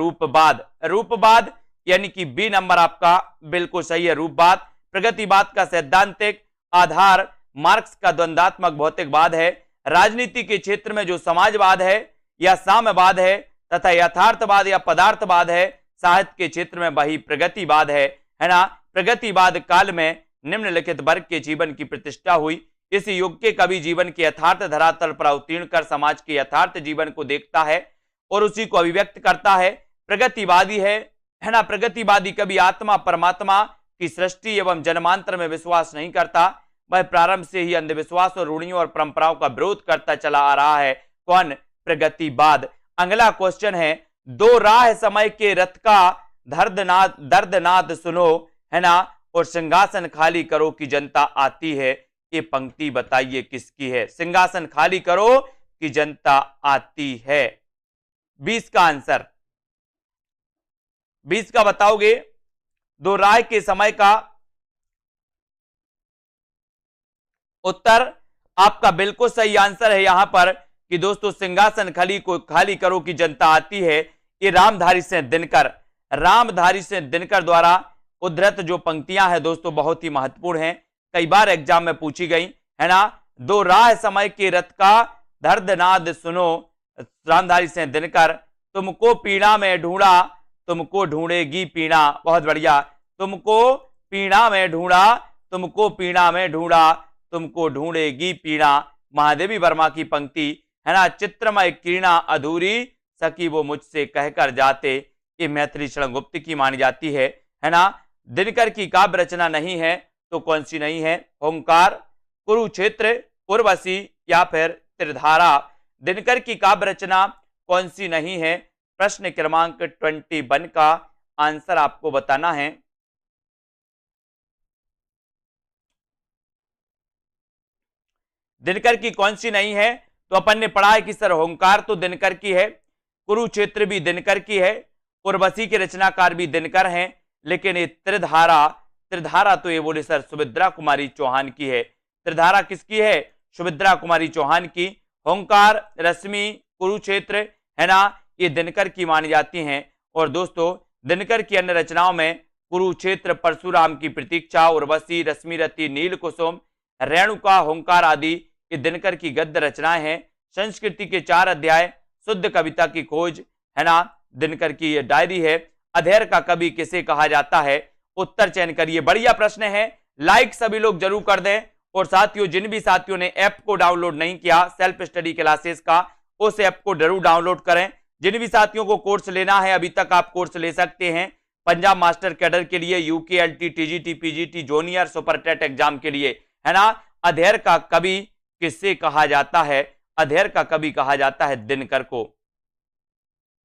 रूपवाद, यानी कि बी नंबर आपका बिल्कुल सही है, रूपवाद। प्रगतिवाद का सैद्धांतिक आधार मार्क्स का द्वंद्वात्मक भौतिकवाद है। राजनीति के क्षेत्र में जो समाजवाद है या साम्यवाद है तथा यथार्थवाद या पदार्थवाद है, साहित्य के क्षेत्र में वही प्रगतिवाद है ना। प्रगतिवाद काल में निम्नलिखित वर्ग के जीवन की प्रतिष्ठा हुई। इस युग के कवि जीवन के यथार्थ धरातल पर अवतीर्ण कर समाज के यथार्थ जीवन को देखता है और उसी को अभिव्यक्त करता है। प्रगतिवादी है ना। प्रगतिवादी कभी आत्मा परमात्मा की सृष्टि एवं जन्मांतर में विश्वास नहीं करता। वह प्रारंभ से ही अंधविश्वास और रूढ़ियों और परंपराओं का विरोध करता चला आ रहा है। कौन? प्रगतिवाद। अगला क्वेश्चन है, दो राह समय के रथ का दर्दनाद सुनो, है ना, और सिंहासन खाली करो कि जनता आती है। ये पंक्ति बताइए किसकी है? सिंहासन खाली करो कि जनता आती है। 20 का आंसर, 20 का बताओगे? दो राय के समय का उत्तर आपका बिल्कुल सही आंसर है यहां पर कि दोस्तों सिंहासन खाली करो कि जनता आती है। ये रामधारी सिंह दिनकर द्वारा उद्धृत जो पंक्तियां हैं दोस्तों बहुत ही महत्वपूर्ण हैं, कई बार एग्जाम में पूछी गई, है ना। दो राह समय के रथ का दर्दनाद सुनो, रामधारी सिंह दिनकर। तुमको पीड़ा में ढूंढा, तुमको ढूंढेगी पीड़ा। बहुत बढ़िया। तुमको पीड़ा में ढूंढा, तुमको पीड़ा में ढूंढा, तुमको ढूंढेगी पीड़ा। महादेवी वर्मा की पंक्ति, है ना। चित्रमय किरणा अधूरी सकी वो मुझसे कहकर जाते, ये मैथिली शरण गुप्त की मानी जाती है ना। दिनकर की काव्य रचना नहीं है तो कौन सी नहीं है? ओंकार, कुरुक्षेत्र, उर्वशी या फिर त्रिधारा। दिनकर की काव्य रचना कौन सी नहीं है? प्रश्न क्रमांक 21 का आंसर आपको बताना है। दिनकर की कौन सी नहीं है? तो अपन ने पढ़ा है कि सर ओंकार तो दिनकर की है, कुरुक्षेत्र भी दिनकर की है, उर्वशी के रचनाकार भी दिनकर हैं, लेकिन ये त्रिधारा तो ये बोले सर सुभद्रा कुमारी चौहान की है। त्रिधारा किसकी है? सुभद्रा कुमारी चौहान की। ओंकार, रश्मि, कुरुक्षेत्र, है ना, ये दिनकर की मानी जाती हैं। और दोस्तों दिनकर की अन्य रचनाओं में कुरुक्षेत्र, परशुराम की प्रतीक्षा, उर्वशी, रश्मिरति, नील कुसुम, रेणुका, होंकार आदि ये दिनकर की गद्य रचनाएं हैं। संस्कृति के 4 अध्याय, शुद्ध कविता की खोज, है ना, दिनकर की ये डायरी है। अधेर का कवि किसे कहा जाता है? उत्तर चयन करिए। बढ़िया प्रश्न है, लाइक सभी लोग जरूर कर दें। और साथियों जिन भी साथियों ने ऐप को डाउनलोड नहीं किया सेल्फ स्टडी क्लासेस का, उस ऐप को जरूर डाउनलोड करें। जिन भी साथियों को कोर्स लेना है अभी तक आप कोर्स ले सकते हैं पंजाब मास्टर कैडर के लिए, UKLT, TGT, PGT, junior, super TET exam के लिए, है ना। अधेर का कवि किससे कहा जाता है? अधेर का कवि कहा जाता है दिनकर को,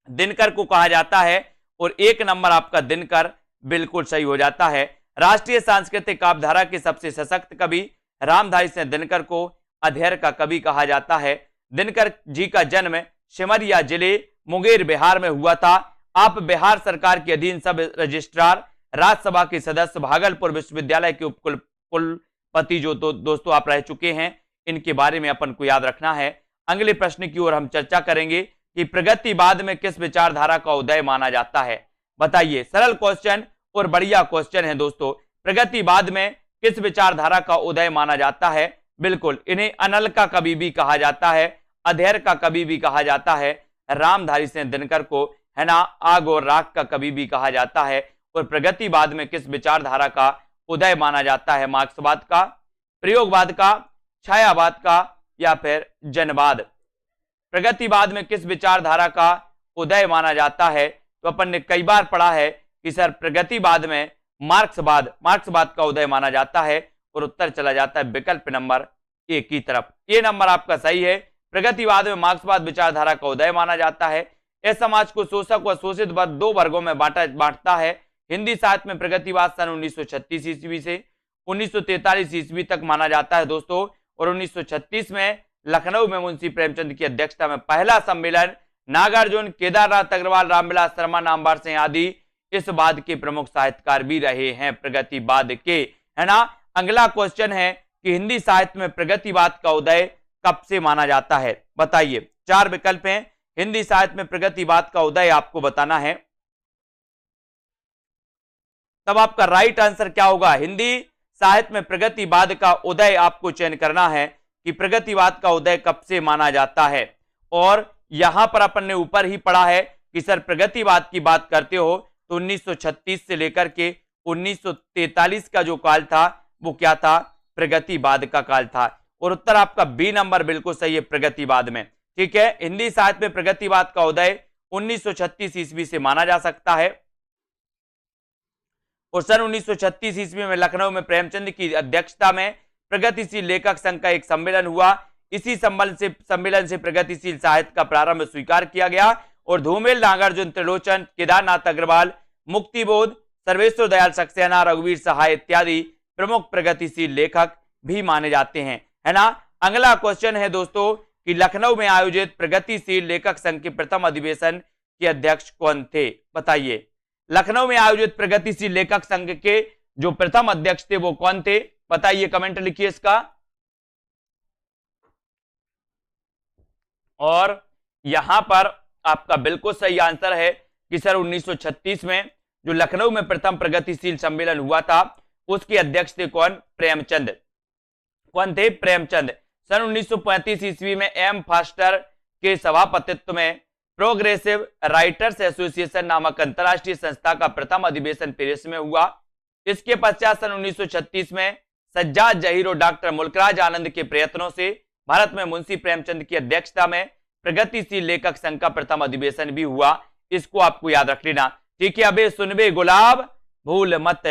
दिनकर को कहा जाता है। और 1 नंबर आपका दिनकर बिल्कुल सही हो जाता है। राष्ट्रीय सांस्कृतिक काव्यधारा के सबसे सशक्त कवि रामधारी सिंह दिनकर को अधेर का कवि कहा जाता है। दिनकर जी का जन्म सिमरिया जिले मुंगेर बिहार में हुआ था। आप बिहार सरकार के अधीन सब रजिस्ट्रार, राज्यसभा के सदस्य, भागलपुर विश्वविद्यालय के उपकुलपति जो दोस्तों आप रह चुके हैं, इनके बारे में अपन को याद रखना है। अगले प्रश्न की ओर हम चर्चा करेंगे कि प्रगतिवाद में किस विचारधारा का उदय माना जाता है? बताइए। सरल क्वेश्चन और बढ़िया क्वेश्चन है दोस्तों। प्रगतिवाद में किस विचारधारा का उदय माना जाता है? बिल्कुल इन्हें अनल का कवि भी कहा जाता है, अधेर का कवि भी कहा जाता है, रामधारी सिंह दिनकर को, है ना, आग और राख का कवि भी कहा जाता है। और प्रगतिवाद में किस विचारधारा का उदय माना जाता है? मार्क्सवाद का, प्रयोगवाद का, छायावाद का या फिर जनवाद? प्रगतिवाद में किस विचारधारा का उदय माना जाता है? तो अपन ने कई बार पढ़ा है कि सर प्रगतिवाद में मार्क्सवाद का उदय माना जाता है। और उत्तर चला जाता है विकल्प नंबर ए की तरफ। ये नंबर आपका सही है। प्रगतिवाद में मार्क्सवाद विचारधारा का उदय माना जाता है। इस समाज को शोषक व शोषित वर्ग 2 वर्गों में बांटता है। हिंदी साहित्य में प्रगतिवाद सन 1936 ईस्वी से 1943 ईस्वी तक माना जाता है दोस्तों। और 1936 में लखनऊ में मुंशी प्रेमचंद की अध्यक्षता में पहला सम्मेलन नागार्जुन, केदारनाथ अग्रवाल, रामविलास शर्मा, नामवर सिंह आदि इस वाद के प्रमुख साहित्यकार भी रहे हैं प्रगतिवाद के, है ना। अगला क्वेश्चन है कि हिंदी साहित्य में प्रगतिवाद का उदय कब से माना जाता है? बताइए। 4 विकल्प हैं। हिंदी साहित्य में प्रगतिवाद का उदय आपको बताना है, तब आपका राइट आंसर क्या होगा? हिंदी साहित्य में प्रगतिवाद का उदय आपको चयन करना है कि प्रगतिवाद का उदय कब से माना जाता है। और यहां पर अपन ने ऊपर ही पढ़ा है कि सर प्रगतिवाद की बात करते हो तो 1936 से लेकर के 1943 का जो काल था वो क्या था? प्रगतिवाद का काल था। और उत्तर आपका बी नंबर बिल्कुल सही है, प्रगतिवाद में। ठीक है, हिंदी साहित्य में प्रगतिवाद का उदय 1936 ईस्वी से माना जा सकता है। और सन 1936 ईस्वी में लखनऊ में प्रेमचंद की अध्यक्षता में प्रगतिशील लेखक संघ का एक सम्मेलन हुआ। इसी सम्मेलन से प्रगतिशील साहित्य का प्रारंभ स्वीकार किया गया और धूमेल, नागार्जुन, त्रिलोचन, केदारनाथ अग्रवाल, मुक्तिबोध, सर्वेश्वर दयाल सक्सेना, रघुवीर सहाय इत्यादि प्रमुख प्रगतिशील लेखक भी माने जाते हैं, है ना। अगला क्वेश्चन है दोस्तों कि लखनऊ में आयोजित प्रगतिशील लेखक संघ के प्रथम अधिवेशन के अध्यक्ष कौन थे? बताइए, लखनऊ में आयोजित प्रगतिशील लेखक संघ के जो प्रथम अध्यक्ष थे वो कौन थे? बताइए, कमेंट लिखिए इसका। और यहां पर आपका बिल्कुल सही आंसर है कि सर 1936 में जो लखनऊ में प्रथम प्रगतिशील सम्मेलन हुआ था उसके अध्यक्ष थे कौन? प्रेमचंद। कौन थे? प्रेमचंद। सन 1935 ईस्वी में एम फास्टर के सभापतित्व में प्रोग्रेसिव राइटर्स एसोसिएशन नामक अंतरराष्ट्रीय संस्था का प्रथम अधिवेशन पेरिस में हुआ। इसके पश्चात सन 1936 में सज्जाद जहीर और डॉक्टर मुल्कराज आनंद के प्रयत्नों से भारत में मुंशी प्रेमचंद की अध्यक्षता में प्रगतिशील लेखक संघ का प्रथम अधिवेशन भी हुआ। इसको आपको याद रख लेना। ठीक है, अबे सुनबे गुलाब भूल मत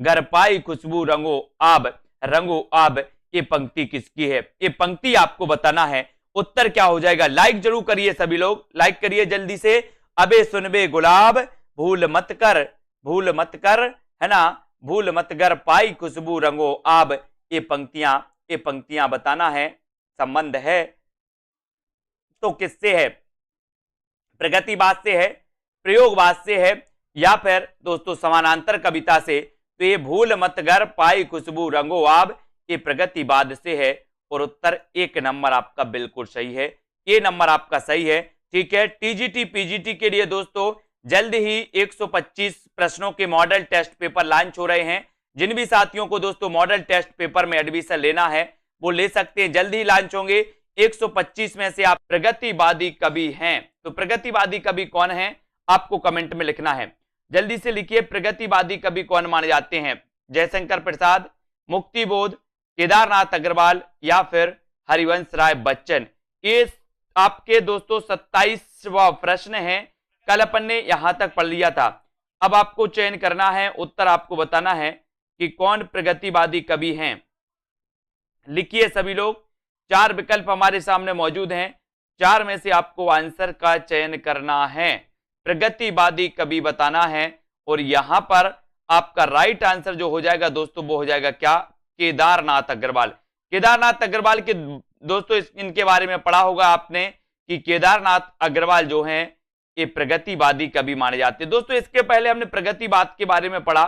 गर पाई खुशबू रंगो आब, ये पंक्ति किसकी है? ये पंक्ति आपको बताना है। उत्तर क्या हो जाएगा? लाइक जरूर करिए सभी लोग, लाइक करिए जल्दी से। अबे सुनबे गुलाब भूल मत कर, है ना, भूल मत गर पाई खुशबू रंगो आब, ये पंक्तियां बताना है। संबंध है तो किससे है? प्रगतिवाद से है, प्रयोगवाद से है, या फिर दोस्तों समानांतर कविता से? तो ये भूल मत गर पाई खुशबू रंगो आब, ये प्रगतिवाद से है। और उत्तर एक नंबर आपका बिल्कुल सही है, ये नंबर आपका सही है। ठीक है, टीजीटी पीजीटी के लिए दोस्तों जल्द ही 125 प्रश्नों के मॉडल टेस्ट पेपर लॉन्च हो रहे हैं। जिन भी साथियों को दोस्तों मॉडल टेस्ट पेपर में एडमिशन लेना है वो ले सकते हैं, जल्द ही लॉन्च होंगे। 125 में से आप प्रगतिवादी कवि हैं, तो प्रगतिवादी कवि कौन है आपको कमेंट में लिखना है। जल्दी से लिखिए, प्रगतिवादी कवि कौन माने जाते हैं? जयशंकर प्रसाद, मुक्तिबोध, केदारनाथ अग्रवाल या फिर हरिवंश राय बच्चन। ये आपके दोस्तों 27वां प्रश्न है। कल अपन ने यहां तक पढ़ लिया था। अब आपको चयन करना है, उत्तर आपको बताना है कि कौन प्रगतिवादी कवि हैं। लिखिए सभी लोग, 4 विकल्प हमारे सामने मौजूद हैं, 4 में से आपको आंसर का चयन करना है, प्रगतिवादी कवि बताना है। और यहां पर आपका राइट आंसर जो हो जाएगा दोस्तों वो हो जाएगा क्या? केदारनाथ अग्रवाल। केदारनाथ अग्रवाल के दोस्तों इनके बारे में पढ़ा होगा आपने कि केदारनाथ अग्रवाल जो हैं ये प्रगतिवादी कवि माने जाते हैं। दोस्तों इसके पहले हमने प्रगतिवाद के बारे में पढ़ा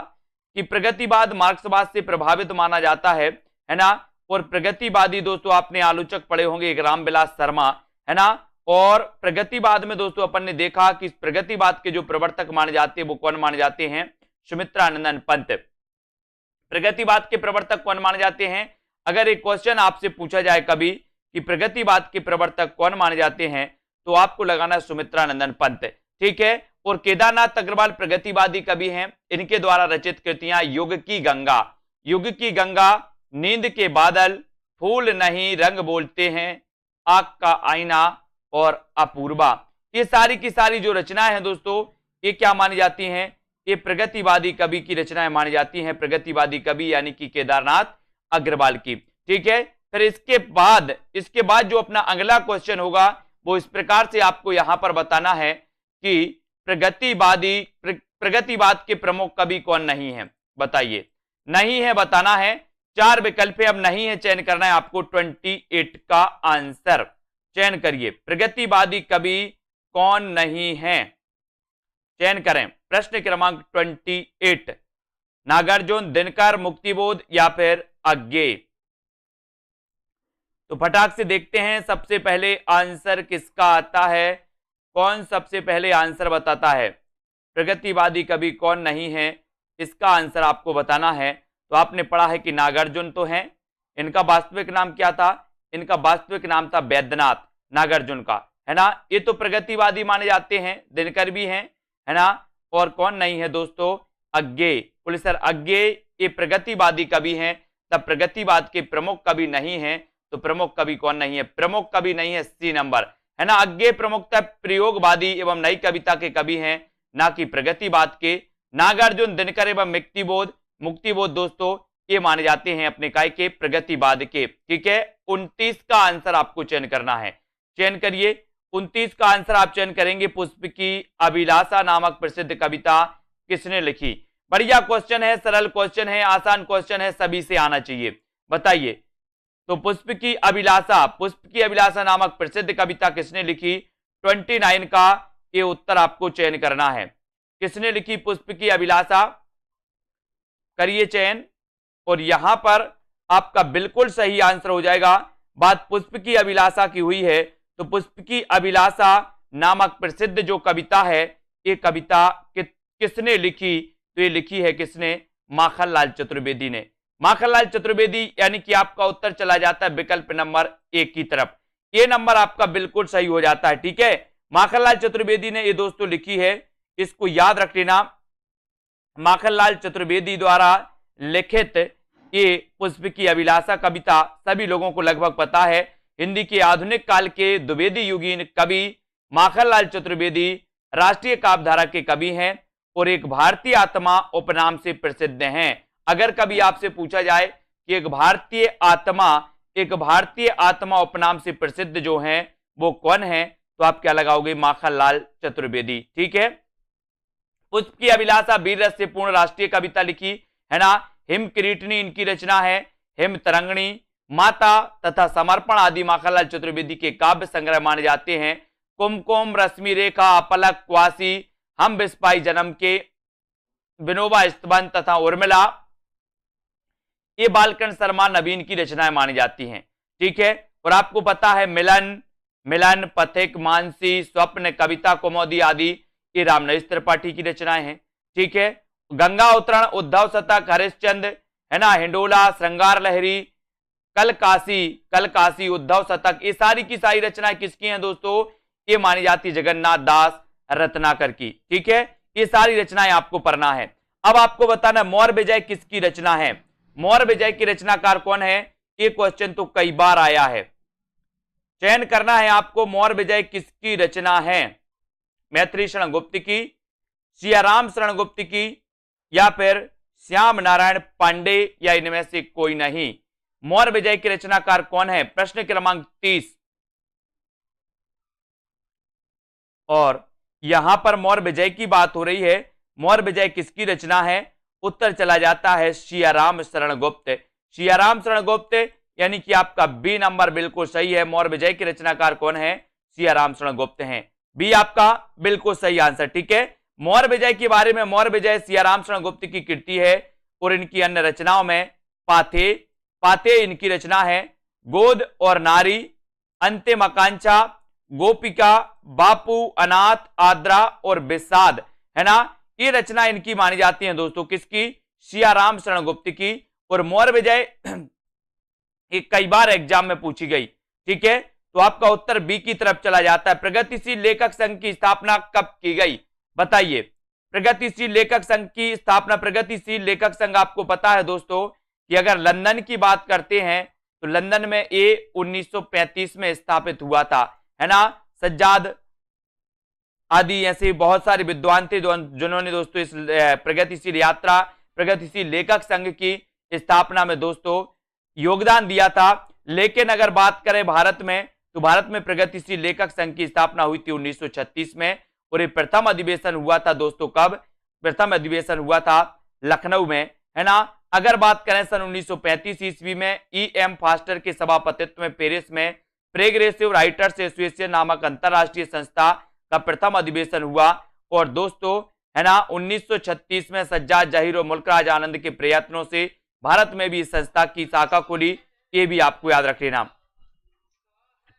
कि प्रगतिवाद मार्क्सवाद से प्रभावित माना जाता है ना। और प्रगतिवादी दोस्तों आपने आलोचक पढ़े होंगे एक रामविलास शर्मा, है ना। और प्रगतिवाद में दोस्तों अपन ने देखा कि प्रगतिवाद के जो प्रवर्तक माने जाते हैं वो कौन माने जाते हैं? सुमित्रानंदन पंत। प्रगतिवाद के प्रवर्तक कौन माने जाते हैं? अगर एक क्वेश्चन आपसे पूछा जाए कभी कि प्रगतिवाद के प्रवर्तक कौन माने जाते हैं तो आपको लगाना सुमित्रानंदन पंत। ठीक है, और केदारनाथ अग्रवाल प्रगतिवादी कवि हैं। इनके द्वारा रचित कृतियां युग की गंगा, नींद के बादल, फूल नहीं रंग बोलते हैं, आग का आईना और अपूर्वा, ये सारी की सारी जो रचनाएं हैं दोस्तों ये क्या मानी जाती हैं? ये प्रगतिवादी कवि की रचनाएं मानी जाती हैं, प्रगतिवादी कवि यानी कि केदारनाथ अग्रवाल की। ठीक है, फिर इसके बाद जो अपना अगला क्वेश्चन होगा वो इस प्रकार से आपको यहां पर बताना है कि प्रगतिवाद के प्रमुख कवि कौन नहीं है? बताइए, नहीं है बताना है। 4 विकल्प है, अब नहीं है चयन करना है आपको। 28 का आंसर चयन करिए, प्रगतिवादी कवि कौन नहीं है? चयन करें। प्रश्न क्रमांक 28, नागार्जुन, दिनकर, मुक्तिबोध या फिर अज्ञेय। तो फटाक से देखते हैं सबसे पहले आंसर किसका आता है, कौन सबसे पहले आंसर बताता है। प्रगतिवादी कवि कौन नहीं है इसका आंसर आपको बताना है। तो आपने पढ़ा है कि नागार्जुन तो हैं, इनका वास्तविक नाम क्या था? इनका वास्तविक नाम था वैद्यनाथ, नागार्जुन का, है ना। ये तो प्रगतिवादी माने जाते हैं, दिनकर भी हैं, है ना। और कौन नहीं है दोस्तों? अज्ञेय, प्रोफेसर अज्ञेय, ये प्रगतिवादी कवि हैं तब प्रगतिवाद के प्रमुख कवि नहीं है, तो प्रमुख कवि कौन नहीं है? प्रमुख कवि नहीं है, सी नंबर, है ना। अज्ञेय प्रमुखता प्रयोगवादी एवं नई कविता के कवि हैं, ना कि प्रगतिवाद के। नागार्जुन, दिनकर एवं मुक्तिबोध दोस्तों ये माने जाते हैं अपने काय के प्रगतिवाद के। ठीक है, 29 का आंसर आपको चयन करना है, चयन करिए। 29 का आंसर आप चयन करेंगे। पुष्प की अभिलाषा नामक प्रसिद्ध कविता किसने लिखी? बढ़िया क्वेश्चन है, सरल क्वेश्चन है, आसान क्वेश्चन है, सभी से आना चाहिए। बताइए, तो पुष्प की अभिलाषा नामक प्रसिद्ध कविता किसने लिखी? 29 का ये उत्तर आपको चयन करना है। किसने लिखी पुष्प की अभिलाषा? करिए चयन, और यहां पर आपका बिल्कुल सही आंसर हो जाएगा। बात पुष्प की अभिलाषा की हुई है, तो पुष्प की अभिलाषा नामक प्रसिद्ध जो कविता है, ये कविता किसने लिखी? तो ये लिखी है किसने? माखनलाल चतुर्वेदी ने। माखनलाल चतुर्वेदी, यानी कि आपका उत्तर चला जाता है विकल्प नंबर 1 की तरफ। ये नंबर आपका बिल्कुल सही हो जाता है। ठीक है, माखनलाल चतुर्वेदी ने ये दोस्तों लिखी है, इसको याद रख लेना। माखनलाल चतुर्वेदी द्वारा लिखित ये पुष्प की अभिलाषा कविता सभी लोगों को लगभग पता है। हिंदी के आधुनिक काल के द्विवेदी युगीन कवि माखनलाल चतुर्वेदी राष्ट्रीय काव्यधारा के कवि हैं और एक भारतीय आत्मा उपनाम से प्रसिद्ध हैं। अगर कभी आपसे पूछा जाए कि एक भारतीय आत्मा उपनाम से प्रसिद्ध जो हैं वो कौन है, तो आप क्या लगाओगे? माखनलाल चतुर्वेदी। ठीक है, पुष्प की अभिलाषा वीर रस से पूर्ण राष्ट्रीय कविता लिखी, है ना। हिम किरीटनी इनकी रचना है, हिम तरंगणी, माता तथा समर्पण आदि माखनलाल चतुर्वेदी के काव्य संग्रह माने जाते हैं। कुमकुम, रश्मि रेखा, अपलक, क्वासी, हम बिस्पाई जन्म के, विनोबा स्तबंध तथा उर्मिला, ये बालकृष्ण शर्मा नवीन की रचनाएं मानी जाती हैं। ठीक है, और आपको पता है मिलन, पथिक, मानसी, स्वप्न, कविता कौमुदी आदि ये रामनरेश त्रिपाठी की रचनाएं हैं। ठीक है, गंगा अवतरण, उद्धव शतक, हरिश्चंद्र, है ना, हिंडोला, श्रृंगार लहरी, कल काशी, उद्धव शतक, ये सारी की सारी रचनाएं किसकी हैं दोस्तों? ये मानी जाती जगन्नाथ दास रत्नाकर की। ठीक है, ये सारी रचनाएं आपको पढ़ना है। अब आपको बताना मौर्य विजय किसकी रचना है? मौर्य विजय की रचनाकार कौन है? ये क्वेश्चन तो कई बार आया है, चयन करना है आपको। मौर्य विजय किसकी रचना है? मैत्री शरण गुप्त की, सियाराम शरण गुप्त की, या फिर श्याम नारायण पांडे, या इनमें से कोई नहीं। मौर्य विजय के रचनाकार कौन है? प्रश्न क्रमांक 30। और यहां पर मौर्य विजय की बात हो रही है। मौर्य विजय किसकी रचना है? उत्तर चला जाता है सियाराम शरण गुप्त। सियाराम शरण गुप्त, यानी कि आपका बी नंबर बिल्कुल सही है। मौर्य विजय के रचनाकार कौन है? सियाराम शरण गुप्त हैं। बी आपका बिल्कुल सही आंसर। ठीक है, मौर्य विजय के बारे में, मौर्य विजय सियाराम शरण गुप्त की कृति है और इनकी अन्य रचनाओं में पाथे इनकी रचना है, गोद और नारी, अंतिम आकांक्षा, गोपिका, बापू, अनाथ, आद्रा और विषाद, है ना, ये रचना इनकी मानी जाती है दोस्तों। किसकी? सियाराम शरण गुप्त की। और मौर्य विजय ये कई बार एग्जाम में पूछी गई। ठीक है, तो आपका उत्तर बी की तरफ चला जाता है। प्रगतिशील लेखक संघ की स्थापना कब की गई? बताइए। प्रगतिशील लेखक संघ की स्थापना, प्रगतिशील लेखक संघ आपको पता है दोस्तों कि अगर लंदन की बात करते हैं तो लंदन में ये 1935 में स्थापित हुआ था, है ना। सज्जाद आदि ऐसे बहुत सारे विद्वान थे जिन्होंने दोस्तों इस प्रगतिशील लेखक संघ की स्थापना में दोस्तों योगदान दिया था। लेकिन अगर बात करें भारत में, तो भारत में प्रगतिशील लेखक संघ की स्थापना हुई थी 1936 में और ये प्रथम अधिवेशन हुआ था दोस्तों। कब? प्रथम अधिवेशन हुआ था लखनऊ में, है ना। अगर बात करें सन 1935 ईस्वी में E.M. फास्टर के सभापतित्व में पेरिस में प्रोग्रेसिव राइटर्स एसोसिएशन नामक अंतरराष्ट्रीय संस्था का प्रथम अधिवेशन हुआ। और दोस्तों, है ना, 1936 में सज्जाद जहीर और मुल्कराज आनंद के प्रयत्नों से भारत में भी इस संस्था की शाखा खुली। ये भी आपको याद रख लेना।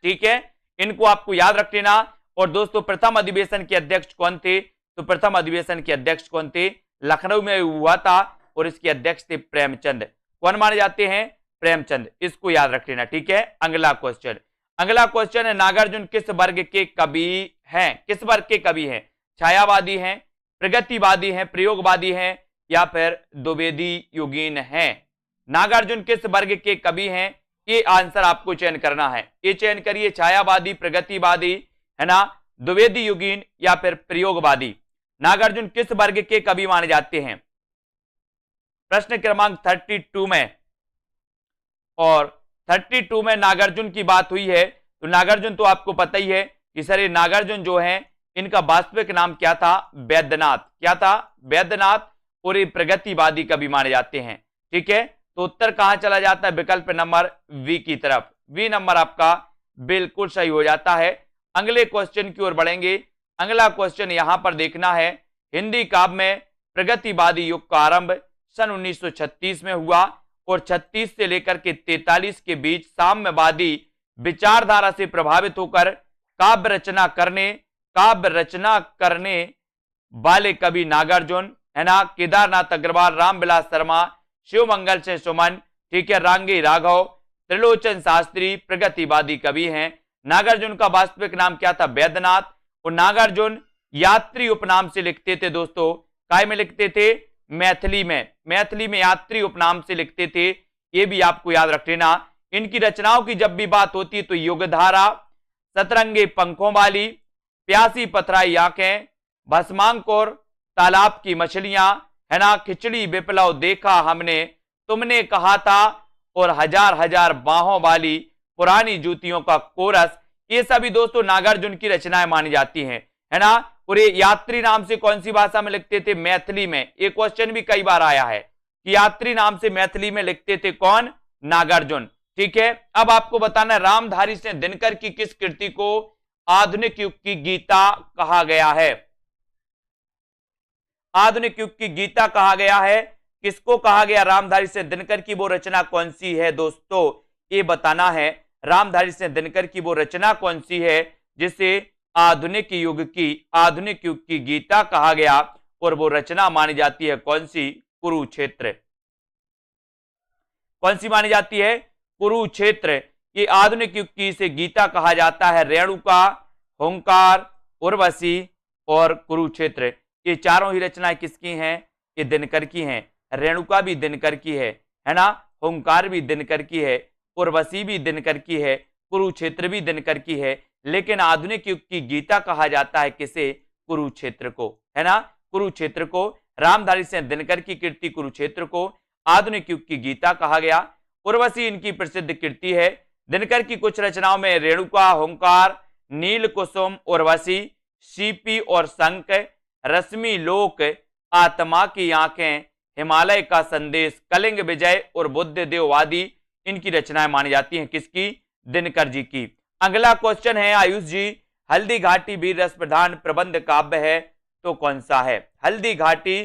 ठीक है, इनको आपको याद रख लेना। और दोस्तों, प्रथम अधिवेशन के अध्यक्ष कौन थे? तो प्रथम अधिवेशन के अध्यक्ष कौन थे? लखनऊ में हुआ था और इसके अध्यक्ष थे प्रेमचंद। कौन माने जाते हैं? प्रेमचंद। इसको याद रख लेना। ठीक है, अगला क्वेश्चन है, नागार्जुन किस वर्ग के कवि हैं? किस वर्ग के कवि हैं? छायावादी हैं, प्रगतिवादी हैं, प्रयोगवादी हैं, या फिर द्विवेदी युगीन हैं? नागार्जुन किस वर्ग के कवि हैं? ये आंसर आपको चयन करना है। ये चयन करिए, छायावादी, प्रगतिवादी, है ना, द्विवेदी युगीन या फिर प्रयोगवादी। नागार्जुन किस वर्ग के कवि माने जाते हैं? प्रश्न क्रमांक 32 में, और 32 में नागार्जुन की बात हुई है। तो नागार्जुन तो आपको पता ही है कि सर ये नागार्जुन जो है इनका वास्तविक नाम क्या था? वैद्यनाथ। क्या था? वैद्यनाथ। और ये प्रगतिवादी कवि माने जाते हैं। ठीक है, तो उत्तर कहां चला जाता है? विकल्प नंबर वी की तरफ। वी नंबर आपका बिल्कुल सही हो जाता है। अगले क्वेश्चन की ओर बढ़ेंगे। अगला क्वेश्चन यहां पर देखना है, हिंदी काव्य में प्रगतिवादी युग का आरंभ सन 1936 में हुआ और 36 से लेकर के 43 के बीच साम्यवादी विचारधारा से प्रभावित होकर काव्य रचना करने वाले कवि नागार्जुन, है ना, केदारनाथ अग्रवाल, रामविलास शर्मा, शिवमंगल से सुमन, ठीक है, रांगी राघव, त्रिलोचन शास्त्री प्रगतिवादी कवि हैं। नागार्जुन का वास्तविक नाम क्या था? वैद्यनाथ। और नागार्जुन यात्री उपनाम से लिखते थे दोस्तों। काय में लिखते थे? मैथिली में। मैथिली में यात्री उपनाम से लिखते थे, ये भी आपको याद रख लेना। इनकी रचनाओं की जब भी बात होती है तो युगधारा, सतरंगे पंखों वाली, प्यासी पथराई आंखें, भस्मांकुर, तालाब की मछलियां, है ना, खिचड़ी विप्लव देखा हमने, तुमने कहा था, और हजार हजार बाहों वाली, पुरानी जूतियों का कोरस, ये सभी दोस्तों नागार्जुन की रचनाएं मानी जाती हैं, है ना। और ये यात्री नाम से कौन सी भाषा में लिखते थे? मैथिली में। ये क्वेश्चन भी कई बार आया है कि यात्री नाम से मैथिली में लिखते थे कौन? नागार्जुन। ठीक है, अब आपको बताना है रामधारी सिंह दिनकर की किस कृति को आधुनिक युग की गीता कहा गया है? आधुनिक युग की गीता कहा गया है। किसको कहा गया? रामधारी सिंह दिनकर की वो रचना कौन सी है दोस्तों? ये बताना है रामधारी सिंह दिनकर की वो रचना कौन सी है जिसे आधुनिक युग की गीता कहा गया, और वो रचना मानी जाती है कौन सी? कुरुक्षेत्र। कौन सी मानी जाती है? कुरुक्षेत्र। ये आधुनिक युग की इसे गीता कहा जाता है। रेणुका, हुंकार, उर्वशी और कुरुक्षेत्र, ये चारों ही रचनाएं किसकी हैं? ये दिनकर की हैं। रेणुका भी दिनकर की है ना, हुंकार भी दिनकर की है, उर्वशी भी दिनकर की है, कुरुक्षेत्र भी दिनकर की है। लेकिन आधुनिक युग की गीता कहा जाता है किसे? कुरुक्षेत्र को, है ना, कुरुक्षेत्र को। रामधारी सिंह दिनकर की कृति कुरुक्षेत्र को आधुनिक युग की गीता कहा गया। उर्वशी इनकी प्रसिद्ध कृति है। दिनकर की कुछ रचनाओं में रेणुका, हुंकार, नील कुसुम, उर्वशी, सीपी और शंख, रश्मि लोक, आत्मा की आंखें, हिमालय का संदेश, कलिंग विजय और बुद्ध देववादी इनकी रचनाएं मानी जाती हैं किसकी? दिनकर जी की। अगला क्वेश्चन है आयुष जी, हल्दी घाटी वीर रस प्रधान प्रबंध काव्य है तो कौन सा है? हल्दी घाटी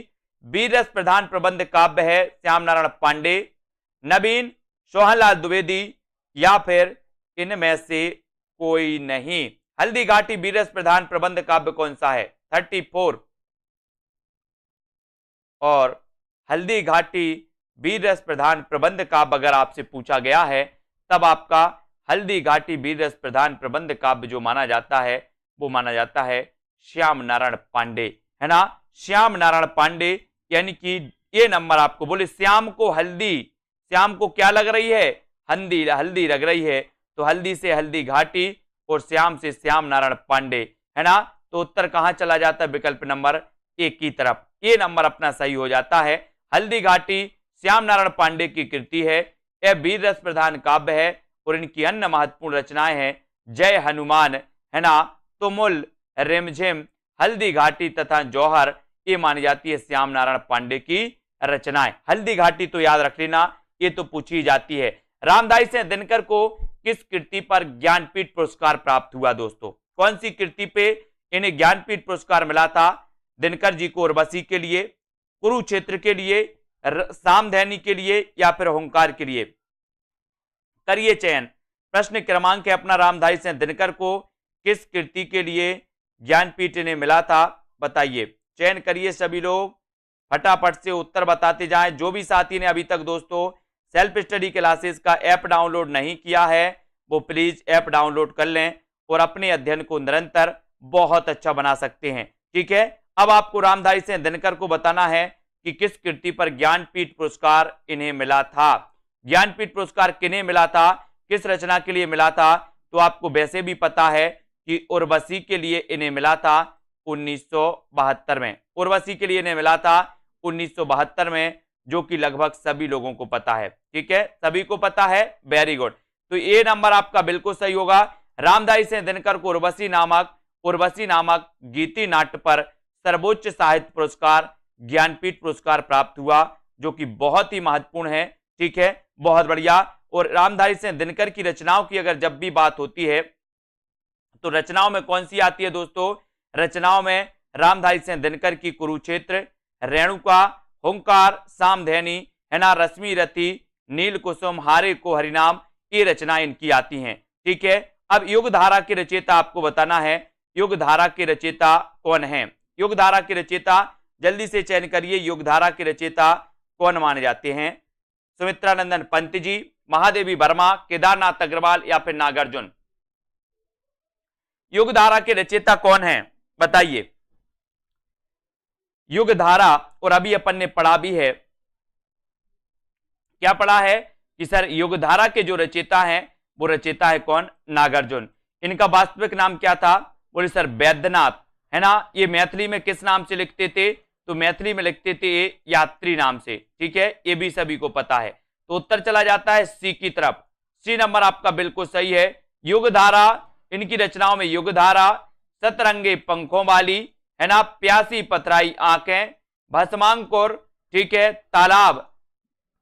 वीर रस प्रधान प्रबंध काव्य है श्याम नारायण पांडे, नवीन, सोहनलाल द्विवेदी या फिर इनमें से कोई नहीं। हल्दी घाटी वीर रस प्रधान प्रबंध काव्य कौन सा है? 34। और हल्दी घाटी वीर रस प्रधान प्रबंध काव्य अगर आपसे पूछा गया है तब आपका हल्दी घाटी वीर रस प्रधान प्रबंध काव्य जो माना जाता है वो माना जाता है श्याम नारायण पांडे, है ना, श्याम नारायण पांडे। यानी कि ये नंबर आपको बोले श्याम को क्या लग रही है? हल्दी लग रही है, तो हल्दी से हल्दी घाटी और श्याम से श्याम नारायण पांडे, है ना। तो उत्तर कहां चला जाता है? विकल्प नंबर एक की तरफ। ये नंबर अपना सही हो जाता है। हल्दी घाटी श्याम नारायण पांडे की कृति है, यह वीर रस प्रधान काव्य है और इनकी अन्य महत्वपूर्ण रचनाएं हैं जय हनुमान, है ना, तुमुल, रिमझिम, हल्दी घाटी तथा जौहर। ये मानी जाती है श्याम नारायण पांडे की रचनाएं। हल्दी घाटी तो याद रख लेना, ये तो पूछी जाती है। रामधारी सिंह दिनकर को किस कृति पर ज्ञानपीठ पुरस्कार प्राप्त हुआ दोस्तों? कौन सी कृति पे इन्हें ज्ञानपीठ पुरस्कार मिला था? दिनकर जी को उर्वशी के लिए, कुरुक्षेत्र के लिए, सामधैनी के लिए या फिर हुंकार के लिए? करिए चयन। प्रश्न क्रमांक है अपना, रामधारी सिंह दिनकर को किस कृति के लिए ज्ञानपीठ इन्हें मिला था? बताइए, चयन करिए सभी लोग, फटाफट से उत्तर बताते जाएं। जो भी साथी ने अभी तक दोस्तों सेल्फ स्टडी क्लासेस का ऐप डाउनलोड नहीं किया है वो प्लीज ऐप डाउनलोड कर लें और अपने अध्ययन को निरंतर बहुत अच्छा बना सकते हैं। ठीक है, अब आपको रामधारी सिंह दिनकर को बताना है कि किस कृति पर ज्ञानपीठ पुरस्कार इन्हें मिला था। ज्ञानपीठ पुरस्कार किन्हें मिला था, किस रचना के लिए मिला था? तो आपको वैसे भी पता है कि उर्वशी के लिए इन्हें मिला था 1972 में। उर्वशी के लिए इन्हें मिला था 1972 में, जो कि लगभग सभी लोगों को पता है। ठीक है, सभी को पता है, वेरी गुड। तो ये नंबर आपका बिल्कुल सही होगा। रामधारी सिंह दिनकर को उर्वशी नामक गीति नाट्य पर सर्वोच्च साहित्य पुरस्कार ज्ञानपीठ पुरस्कार प्राप्त हुआ, जो कि बहुत ही महत्वपूर्ण है। ठीक है, बहुत बढ़िया। और रामधारी सिंह दिनकर की रचनाओं की अगर जब भी बात होती है तो रचनाओं में कौन सी आती है दोस्तों? रचनाओं में रामधारी सिंह दिनकर की कुरुक्षेत्र, रेणुका, हुंकार, सामधेनी, है ना, रश्मि रति, नील कुसुम, हारे को हरिनाम, ये रचनाएं इनकी आती हैं। ठीक है, अब युगधारा के रचयिता आपको बताना है, युगधारा के रचयिता कौन है? युगधारा के रचयिता जल्दी से चयन करिए, युगधारा के रचयिता कौन माने जाते हैं? सुमित्रानंदन पंत जी, महादेवी वर्मा, केदारनाथ अग्रवाल या फिर नागार्जुन? युगधारा के रचयिता कौन है, बताइए। युगधारा, और अभी अपन ने पढ़ा भी है, क्या पढ़ा है कि सर युगधारा के जो रचयिता हैं वो रचयिता है कौन? नागार्जुन। इनका वास्तविक नाम क्या था? बोले सर वैद्यनाथ, है ना। ये मैथिली में किस नाम से लिखते थे? तो मैथिली में लिखते थे ये यात्री नाम से। ठीक है, ये भी सभी को पता है। तो उत्तर चला जाता है सी की तरफ। सी नंबर आपका बिल्कुल सही है। युगधारा, इनकी रचनाओं में युगधारा, सतरंगे पंखों वाली, है ना, प्यासी पथराई आंखें, भस्मांकुर, ठीक है, तालाब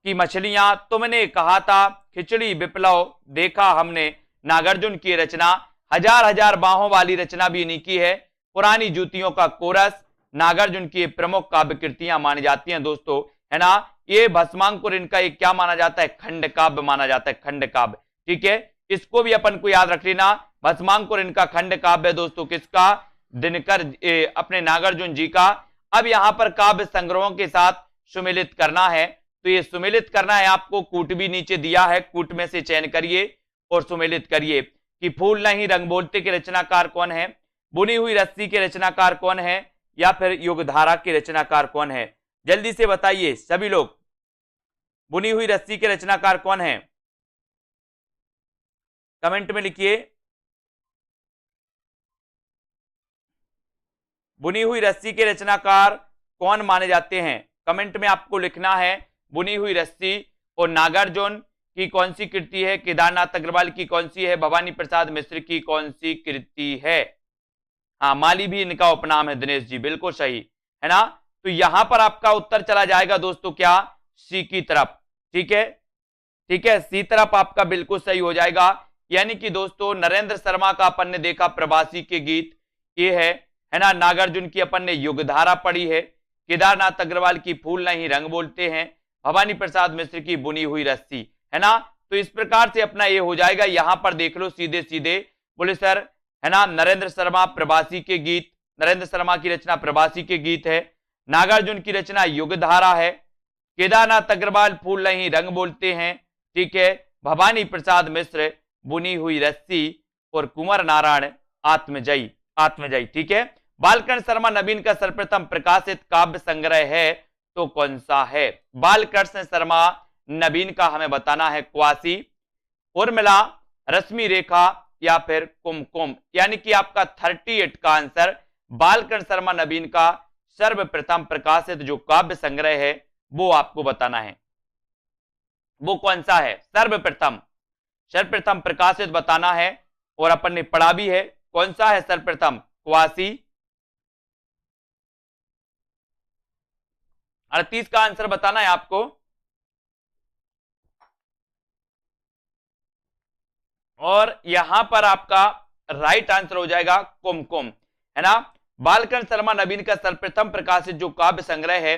की मछलियां, तुमने कहा था, खिचड़ी विप्लव, देखा हमने, नागार्जुन की रचना, हजार हजार बाहों वाली रचना भी इन्हीं की है, पुरानी जूतियों का कोरस, नागार्जुन की प्रमुख काव्य कृतियां मानी जाती हैं दोस्तों, है ना। ये भस्मांकुर इनका एक क्या माना जाता है? खंड काव्य माना जाता है, खंड काव्य। ठीक है, इसको भी अपन को याद रख लेना, भस्मांकुर इनका खंड काव्य है दोस्तों। किसका? दिनकर, अपने नागार्जुन जी का। अब यहां पर काव्य संग्रहों के साथ सुमेलित करना है, तो ये सुमेलित करना है आपको, कूट भी नीचे दिया है, कूट में से चयन करिए और सुमेलित करिए कि फूल नहीं रंग बोलते के रचनाकार कौन है, बुनी हुई रस्सी के रचनाकार कौन है, या फिर युगधारा के रचनाकार कौन है? जल्दी से बताइए सभी लोग, बुनी हुई रस्सी के रचनाकार कौन है? कमेंट में लिखिए। बुनी हुई रस्सी के रचनाकार कौन माने जाते हैं? कमेंट में आपको लिखना है बुनी हुई रस्सी। और नागार्जुन की कौन सी कृति है, केदारनाथ अग्रवाल की कौन सी है, भवानी प्रसाद मिश्र की कौन सी कृति है? हाँ, माली भी इनका उपनाम है, दिनेश जी बिल्कुल सही, है ना। तो यहां पर आपका उत्तर चला जाएगा दोस्तों क्या? सी की तरफ। ठीक है, ठीक है, सी तरफ आपका बिल्कुल सही हो जाएगा। यानी कि दोस्तों नरेंद्र शर्मा का अपन ने देखा प्रवासी के गीत, ये है ना। नागार्जुन की अपन ने युगधारा पढ़ी है, केदारनाथ अग्रवाल की फूल नहीं रंग बोलते हैं, भवानी प्रसाद मिश्र की बुनी हुई रस्सी, है ना। तो इस प्रकार से अपना ये हो जाएगा। यहां पर देख लो सीधे सीधे, बोले सर, है ना, नरेंद्र शर्मा प्रवासी के गीत, नरेंद्र शर्मा की रचना प्रवासी के गीत है, नागार्जुन की रचना युगधारा है, केदारनाथ अग्रवाल फूल नहीं रंग बोलते हैं, ठीक है, भवानी प्रसाद मिश्र बुनी हुई रस्सी, और कुंवर नारायण आत्मजयी, आत्मजयी। ठीक है, बालकृष्ण शर्मा नवीन का सर्वप्रथम प्रकाशित काव्य संग्रह है तो कौन सा है? बालकृष्ण शर्मा नवीन का हमें बताना है क्वासी, उर्मिला, रश्मि रेखा या फिर कुमकुम। यानी कि आपका 38 का आंसर बालकृष्ण शर्मा नवीन का सर्वप्रथम प्रकाशित जो काव्य संग्रह है वो आपको बताना है, वो कौन सा है? सर्वप्रथम प्रकाशित बताना है। और अपन ने पढ़ा भी है, कौन सा है सर्वप्रथम? क्वासी। 38 का आंसर बताना है आपको। और यहां पर आपका राइट आंसर हो जाएगा कुमकुम, है ना। बालकृष्ण शर्मा नवीन का सर्वप्रथम प्रकाशित जो काव्य संग्रह है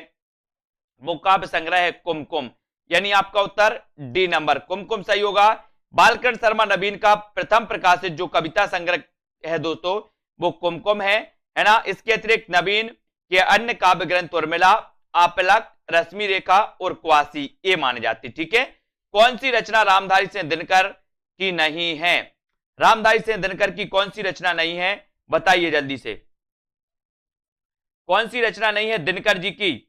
वो काव्य संग्रह है कुमकुम। यानी आपका उत्तर डी नंबर, कुमकुम सही होगा। बालकृष्ण शर्मा नवीन का प्रथम प्रकाशित जो कविता संग्रह है दोस्तों वो कुमकुम है ना। इसके अतिरिक्त नवीन के अन्य काव्य ग्रंथ उर्मिला, आपलक, रश्मि रेखा और क्वासी ये माने जाते। ठीक है, कौन सी रचना रामधारी सिंह दिनकर की नहीं है? रामधारी सिंह दिनकर की कौन सी रचना नहीं है, बताइए जल्दी से। कौन सी रचना नहीं है दिनकर जी की?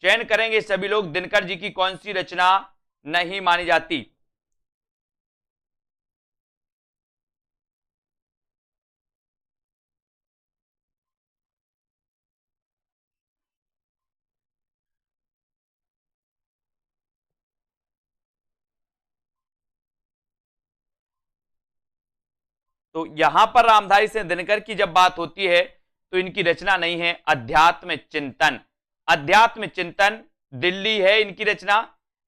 चयन करेंगे सभी लोग, दिनकर जी की कौन सी रचना नहीं मानी जाती? तो यहां पर रामधारी सिंह दिनकर की जब बात होती है तो इनकी रचना नहीं है अध्यात्म चिंतन। अध्यात्म चिंतन दिल्ली है इनकी रचना,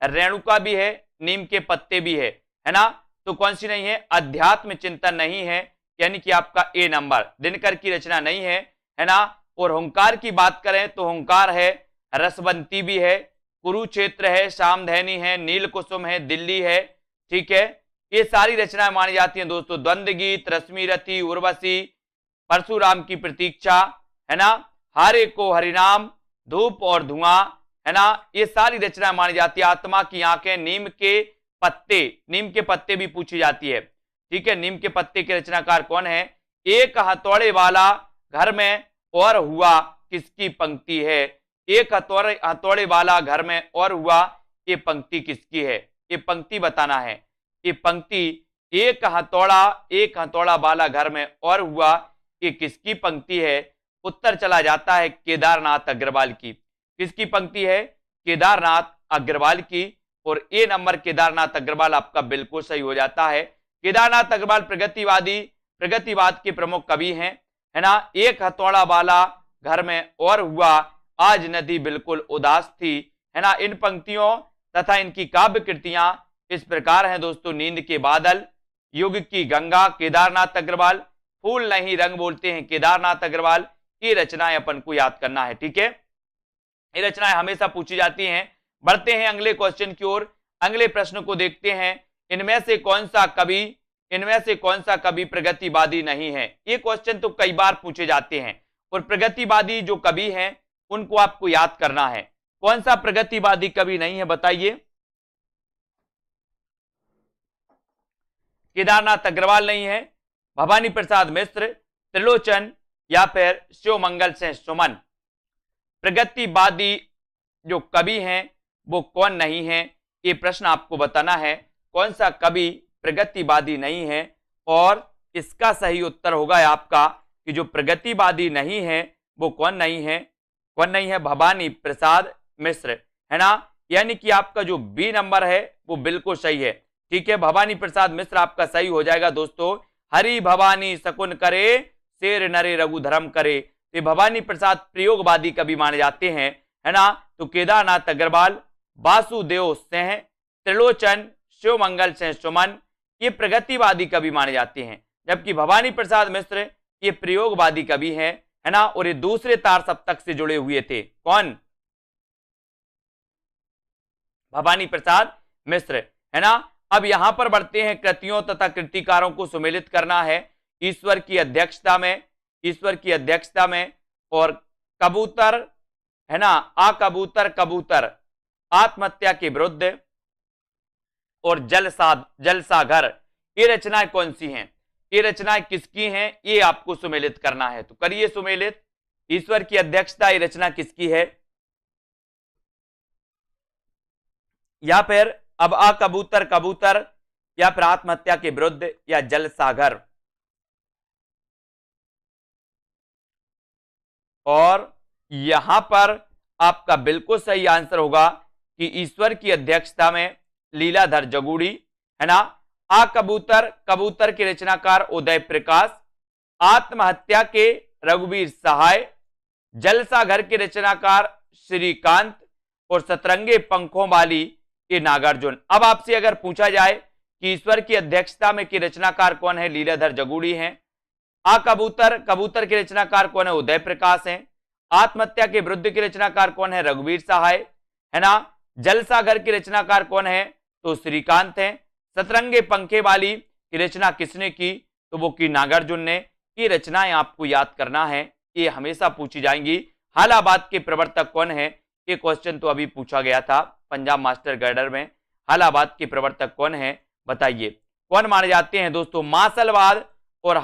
रेणुका भी है, नीम के पत्ते भी है ना। तो कौन सी नहीं है? अध्यात्म चिंतन नहीं है, यानी कि आपका ए नंबर दिनकर की रचना नहीं है ना। और हुंकार की बात करें तो हुंकार है, रसवंती भी है, कुरुक्षेत्र है, सामधैनी है, नील कुसुम है, दिल्ली है, ठीक है। ये सारी रचनाएं मानी जाती हैं दोस्तों। द्वंद्व गीत, रश्मि रथी, उर्वशी, परशुराम की प्रतीक्षा, है ना, हारे को हरिनाम, धूप और धुआं, है ना, ये सारी रचनाएं मानी जाती है। आत्मा की आंखें, नीम के पत्ते, नीम के पत्ते भी पूछी जाती है, ठीक है। नीम के पत्ते के रचनाकार कौन है? एक हथौड़े वाला घर में और हुआ किसकी पंक्ति है? एक हथौड़े वाला घर में और हुआ, ये पंक्ति किसकी है? ये पंक्ति बताना है। ये पंक्ति एक हथौड़ा वाला घर में और हुआ, ये किसकी पंक्ति है? उत्तर चला जाता है केदारनाथ अग्रवाल की। किसकी पंक्ति है? केदारनाथ अग्रवाल की। और ए नंबर केदारनाथ अग्रवाल आपका बिल्कुल सही हो जाता है। केदारनाथ अग्रवाल प्रगतिवाद के प्रमुख कवि हैं, है ना। एक हथौड़ा वाला घर में और हुआ, आज नदी बिल्कुल उदास थी, है ना। इन पंक्तियों तथा इनकी काव्य कृतियां इस प्रकार हैं दोस्तों। नींद के बादल, युग की गंगा केदारनाथ अग्रवाल, फूल नहीं रंग बोलते हैं केदारनाथ अग्रवाल। ये रचनाएं अपन को याद करना है, ठीक है। ये रचनाएं हमेशा पूछी जाती हैं। बढ़ते हैं अगले क्वेश्चन की ओर, अगले प्रश्न को देखते हैं। इनमें से कौन सा कवि प्रगतिवादी नहीं है? ये क्वेश्चन तो कई बार पूछे जाते हैं। और प्रगतिवादी जो कवि हैं उनको आपको याद करना है। कौन सा प्रगतिवादी कवि नहीं है बताइए? केदारनाथ अग्रवाल नहीं है, भवानी प्रसाद मिश्र, त्रिलोचन या फिर शिवमंगल सिंह सुमन। प्रगतिवादी जो कवि हैं वो कौन नहीं है? ये प्रश्न आपको बताना है। कौन सा कवि प्रगतिवादी नहीं है? और इसका सही उत्तर होगा आपका कि जो प्रगतिवादी नहीं है वो कौन नहीं है? भवानी प्रसाद मिश्र, है ना। यानी कि आपका जो बी नंबर है वो बिल्कुल सही है, ठीक है। भवानी प्रसाद मिश्र आपका सही हो जाएगा दोस्तों। हरि भवानी शकुन करे, शेर नरे रघुधर्म करे। ये भवानी प्रसाद प्रयोगवादी कवि माने जाते हैं, है ना। तो केदारनाथ अग्रवाल, वासुदेव सिंह, त्रिलोचन, शिवमंगल सिंह सुमन ये प्रगतिवादी कवि माने जाते हैं, जबकि भवानी प्रसाद मिश्र ये प्रयोगवादी कवि हैं, है ना। और ये दूसरे तार सप्तक से जुड़े हुए थे। कौन? भवानी प्रसाद मिश्र, है ना। अब यहां पर बढ़ते हैं, कृतियों तथा कृतिकारों को सुमेलित करना है ईश्वर की अध्यक्षता में। और कबूतर, है ना, कबूतर आत्महत्या के विरुद्ध और जलसाघर, ये रचनाएं कौन सी हैं? ये रचनाएं किसकी हैं? ये आपको सुमेलित करना है। तो करिए सुमेलित। ईश्वर की अध्यक्षता, ये रचना किसकी है? या फिर अब कबूतर या फिर आत्महत्या के विरुद्ध या जलसाघर। और यहां पर आपका बिल्कुल सही आंसर होगा कि ईश्वर की अध्यक्षता में लीलाधर जगूड़ी, है ना। कबूतर के रचनाकार उदय प्रकाश, आत्महत्या के रघुवीर सहाय, जलसाघर के रचनाकार श्रीकांत और सतरंगे पंखों वाली ये नागार्जुन। अब आपसे अगर पूछा जाए कि ईश्वर की अध्यक्षता में की रचनाकार कौन है? लीलाधर जगूड़ी हैं। कबूतर के रचनाकार कौन है? उदय प्रकाश हैं। आत्महत्या के विरुद्ध के रचनाकार कौन है? रघुवीर सहाय, है ना। जलसाघर के रचनाकार कौन है? तो श्रीकांत हैं। सतरंगे पंखे वाली की रचना किसने की? तो वो की नागार्जुन ने। ये रचनाएं आपको याद करना है, ये हमेशा पूछी जाएंगी। हालाबाद के प्रवर्तक कौन है? ये क्वेश्चन तो अभी पूछा गया था पंजाब मास्टर गाइडर में। हालाबाद के प्रवर्तक कौन है बताइए? कौन माने जाते हैं दोस्तों? मासलवाद और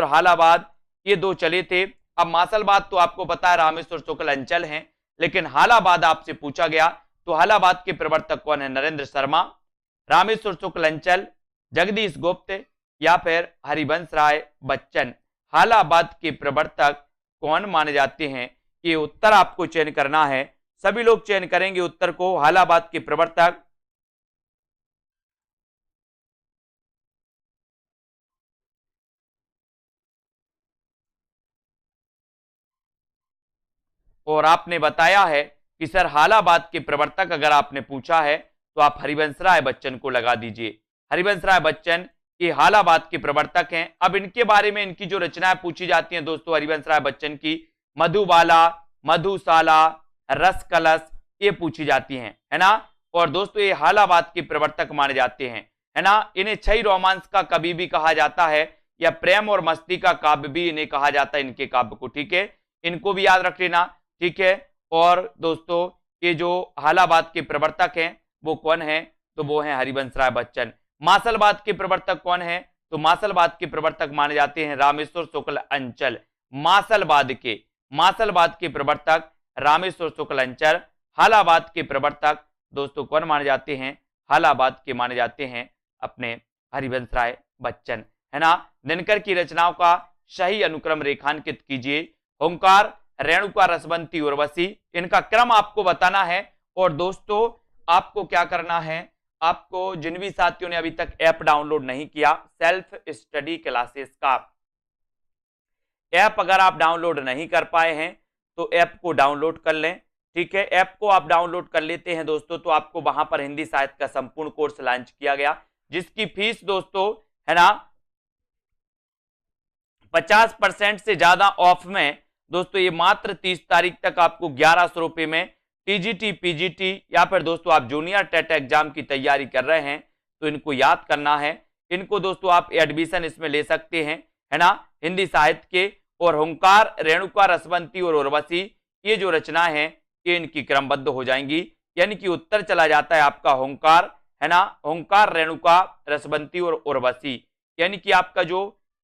हालाबाद ये दो चले थे। अब मासलवाद तो आपको पता है रामेश्वर शुक्ल अंचल हैं, लेकिन हालाबाद आपसे पूछा गया तो हालाबाद के प्रवर्तक कौन है? नरेंद्र शर्मा, रामेश्वर शुक्ल अंचल, जगदीश गुप्त या फिर हरिवंश राय बच्चन। हालाबाद के प्रवर्तक कौन माने जाते हैं? ये उत्तर आपको चयन करना है, सभी लोग चयन करेंगे उत्तर को। हालाबाद के प्रवर्तक और आपने बताया है कि सर हालाबाद के प्रवर्तक अगर आपने पूछा है तो आप हरिवंश राय बच्चन को लगा दीजिए। हरिवंश राय बच्चन ये हालाबाद के प्रवर्तक हैं। अब इनके बारे में इनकी जो रचनाएं पूछी जाती हैं दोस्तों हरिवंश राय बच्चन की, मधुबाला, मधुशाला, रस कलश, ये पूछी जाती हैं, है ना। और दोस्तों ये हालाबाद के प्रवर्तक माने जाते हैं, है ना। इन्हें छई रोमांस का कवि भी कहा जाता है या प्रेम और मस्ती का काव्य भी इन्हें कहा जाता है, इनके काव्य को, ठीक है। इनको भी याद रख लेना, ठीक है। और दोस्तों ये जो हालाबाद के प्रवर्तक हैं वो कौन है? तो वो हैं हरिवंश राय बच्चन। मासलबाद के प्रवर्तक कौन है? तो मासलबाद के प्रवर्तक माने जाते हैं रामेश्वर शुक्ल अंचल। मासलबाद के प्रवर्तक रामेश्वर शुक्ल अंचल। हालाबाद के प्रवर्तक दोस्तों कौन माने जाते हैं? हालाबाद के माने जाते हैं अपने हरिवंश राय बच्चन, है ना। दिनकर की रचनाओं का सही अनुक्रम रेखांकित कीजिए। ओंकार, रेणुका, रसवंती, उर्वशी, इनका क्रम आपको बताना है। और दोस्तों आपको क्या करना है, आपको जिन भी साथियों ने अभी तक ऐप डाउनलोड नहीं किया सेल्फ स्टडी क्लासेस का ऐप, अगर आप डाउनलोड नहीं कर पाए हैं तो ऐप को डाउनलोड कर लें, ठीक है। ऐप को आप डाउनलोड कर लेते हैं दोस्तों तो आपको वहां पर हिंदी साहित्य का संपूर्ण कोर्स लॉन्च किया गया, जिसकी फीस दोस्तों, है ना, 50% से ज्यादा ऑफ में दोस्तों ये मात्र 30 तारीख तक आपको 1100 रुपए में टीजीटी, पीजीटी या फिर दोस्तों आप जूनियर टेट एग्जाम की तैयारी कर रहे हैं तो इनको याद करना है। इनको दोस्तों आप एडमिशन इसमें ले सकते हैं, है ना, हिंदी साहित्य के। और ओंकार, रेणुका, रसवंती और उर्वशी ये जो रचना है ये इनकी क्रमबद्ध हो जाएंगी, यानी कि उत्तर चला जाता है आपका ओंकार, है ना। ओंकार, रेणुका, रसवंती और उर्वशी, यानी कि आपका जो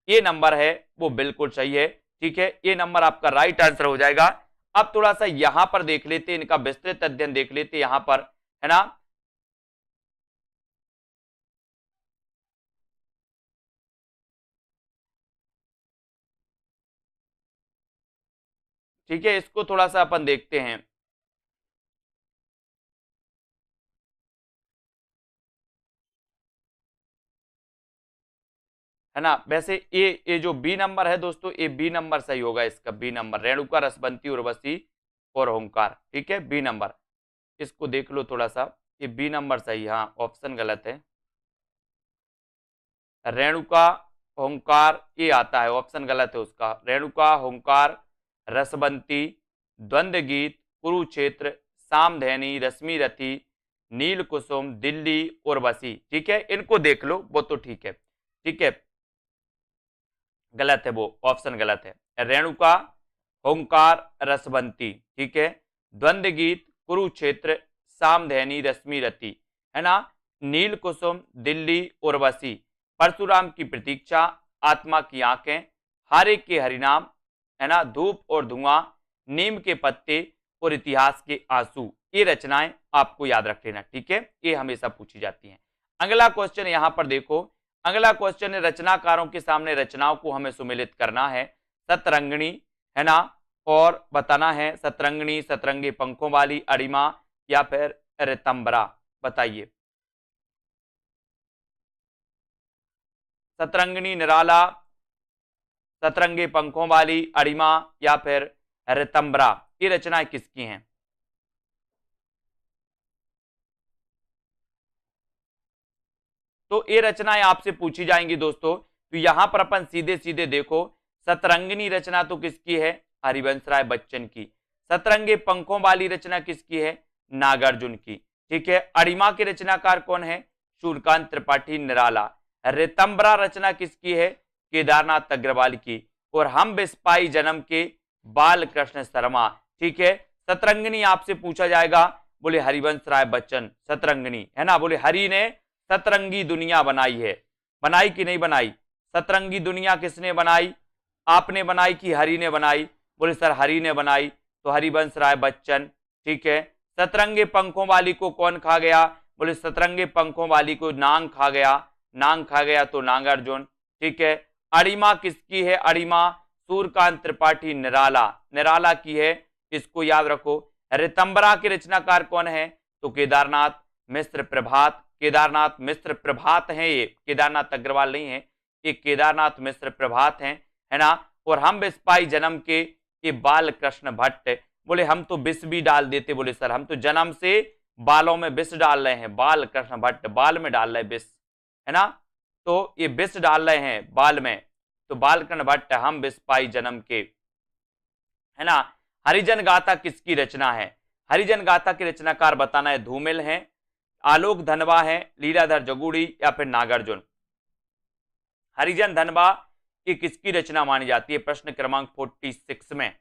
ये नंबर है वो बिल्कुल सही है, ठीक है। ये नंबर आपका राइट आंसर हो जाएगा। अब थोड़ा सा यहां पर देख लेते, इनका विस्तृत अध्ययन देख लेते यहां पर, है ना। ठीक है, इसको थोड़ा सा अपन देखते हैं, है ना। वैसे ये जो बी नंबर है दोस्तों, ये बी नंबर सही होगा, इसका बी नंबर, रेणुका, रसवंती, उर्वशी और ओंकार, ठीक है, बी नंबर। इसको देख लो थोड़ा सा, ये बी नंबर सही, हाँ ऑप्शन गलत है। रेणुका, ओंकार ये आता है, ऑप्शन गलत है उसका। रेणुका, ओंकार, रसवंती, द्वंद्व गीत, कुरुक्षेत्र, सामधेनी, रश्मि रथी, नील कुसुम, दिल्ली, उर्वशी, ठीक है। इनको देख लो, वो तो ठीक है, ठीक है। गलत है, वो ऑप्शन गलत है। रेणुका, ओंकार, रसवंती, ठीक है, द्वंद्व गीत, कुरुक्षेत्र, सामधेनी, रश्मि रति, है ना, नील कुसुम, दिल्ली, उर्वशी, परशुराम की प्रतीक्षा, आत्मा की आंखें, हारे के हरिनाम, है ना, धूप और धुआं, नीम के पत्ते और इतिहास के आंसू, ये रचनाएं आपको याद रख लेना, ठीक है। ये हमेशा पूछी जाती हैं। अगला क्वेश्चन यहां पर देखो, अगला क्वेश्चन है रचनाकारों के सामने रचनाओं को हमें सुमेलित करना है। सतरंगिणी, है ना, और बताना है सतरंगिणी, सतरंगी पंखों वाली, अरिमा या फिर ऋतंबरा, बताइए। सतरंगिणी, निराला, सतरंगी पंखों वाली, अरिमा या फिर ऋतंबरा, ये रचनाएं किसकी हैं? तो ये रचनाएं आपसे पूछी जाएंगी दोस्तों। तो यहां पर अपन सीधे सीधे देखो, सतरंगिनी रचना तो किसकी है? हरिवंश राय बच्चन की। सतरंगे पंखों वाली रचना किसकी है? नागार्जुन की, ठीक है। अरिमा के रचनाकार कौन है? सूर्यकांत त्रिपाठी, निराला। ऋतंबरा रचना किसकी है? केदारनाथ अग्रवाल की। और हम बिस्पाई जन्म के बाल कृष्ण शर्मा, ठीक है। सतरंगिनी आपसे पूछा जाएगा, बोले हरिवंश राय बच्चन सतरंगिनी, है ना। बोले हरि ने सतरंगी दुनिया बनाई है, बनाई कि नहीं बनाई? सतरंगी दुनिया किसने बनाई? आपने बनाई कि हरि ने बनाई? बोले सर हरि ने बनाई। तो हरिवंश राय बच्चन ठीक है। सतरंगे पंखों वाली को कौन खा गया? बोले सतरंगे पंखों वाली को नांग खा गया, नांग खा गया तो नागार्जुन। ठीक है। अरिमा किसकी है? अरिमा सूर्यकांत त्रिपाठी निराला, निराला की है, इसको याद रखो। ऋतंबरा के रचनाकार कौन है? तो केदारनाथ मिश्र प्रभात, केदारनाथ मिश्र प्रभात हैं ये, केदारनाथ अग्रवाल नहीं है, ये केदारनाथ मिश्र प्रभात हैं, है ना। और हम बिस्पाई जन्म के ये बाल कृष्ण भट्ट। बोले हम तो विष भी डाल देते, बोले सर हम तो जन्म से बालों में विष डाल रहे हैं, बाल कृष्ण भट्ट बाल में डाल रहे विष, है ना, तो ये विष डाल रहे हैं बाल में, तो बालकृष्ण भट्ट हम बिस्पाई जन्म के, है ना। हरिजन गाथा किसकी रचना है? हरिजन गाथा के रचनाकार बताना है। धूमिल है, आलोक धनवा है, लीलाधर जगुड़ी या फिर नागार्जुन। हरिजन धनवा की किसकी रचना मानी जाती है? प्रश्न क्रमांक 46 में।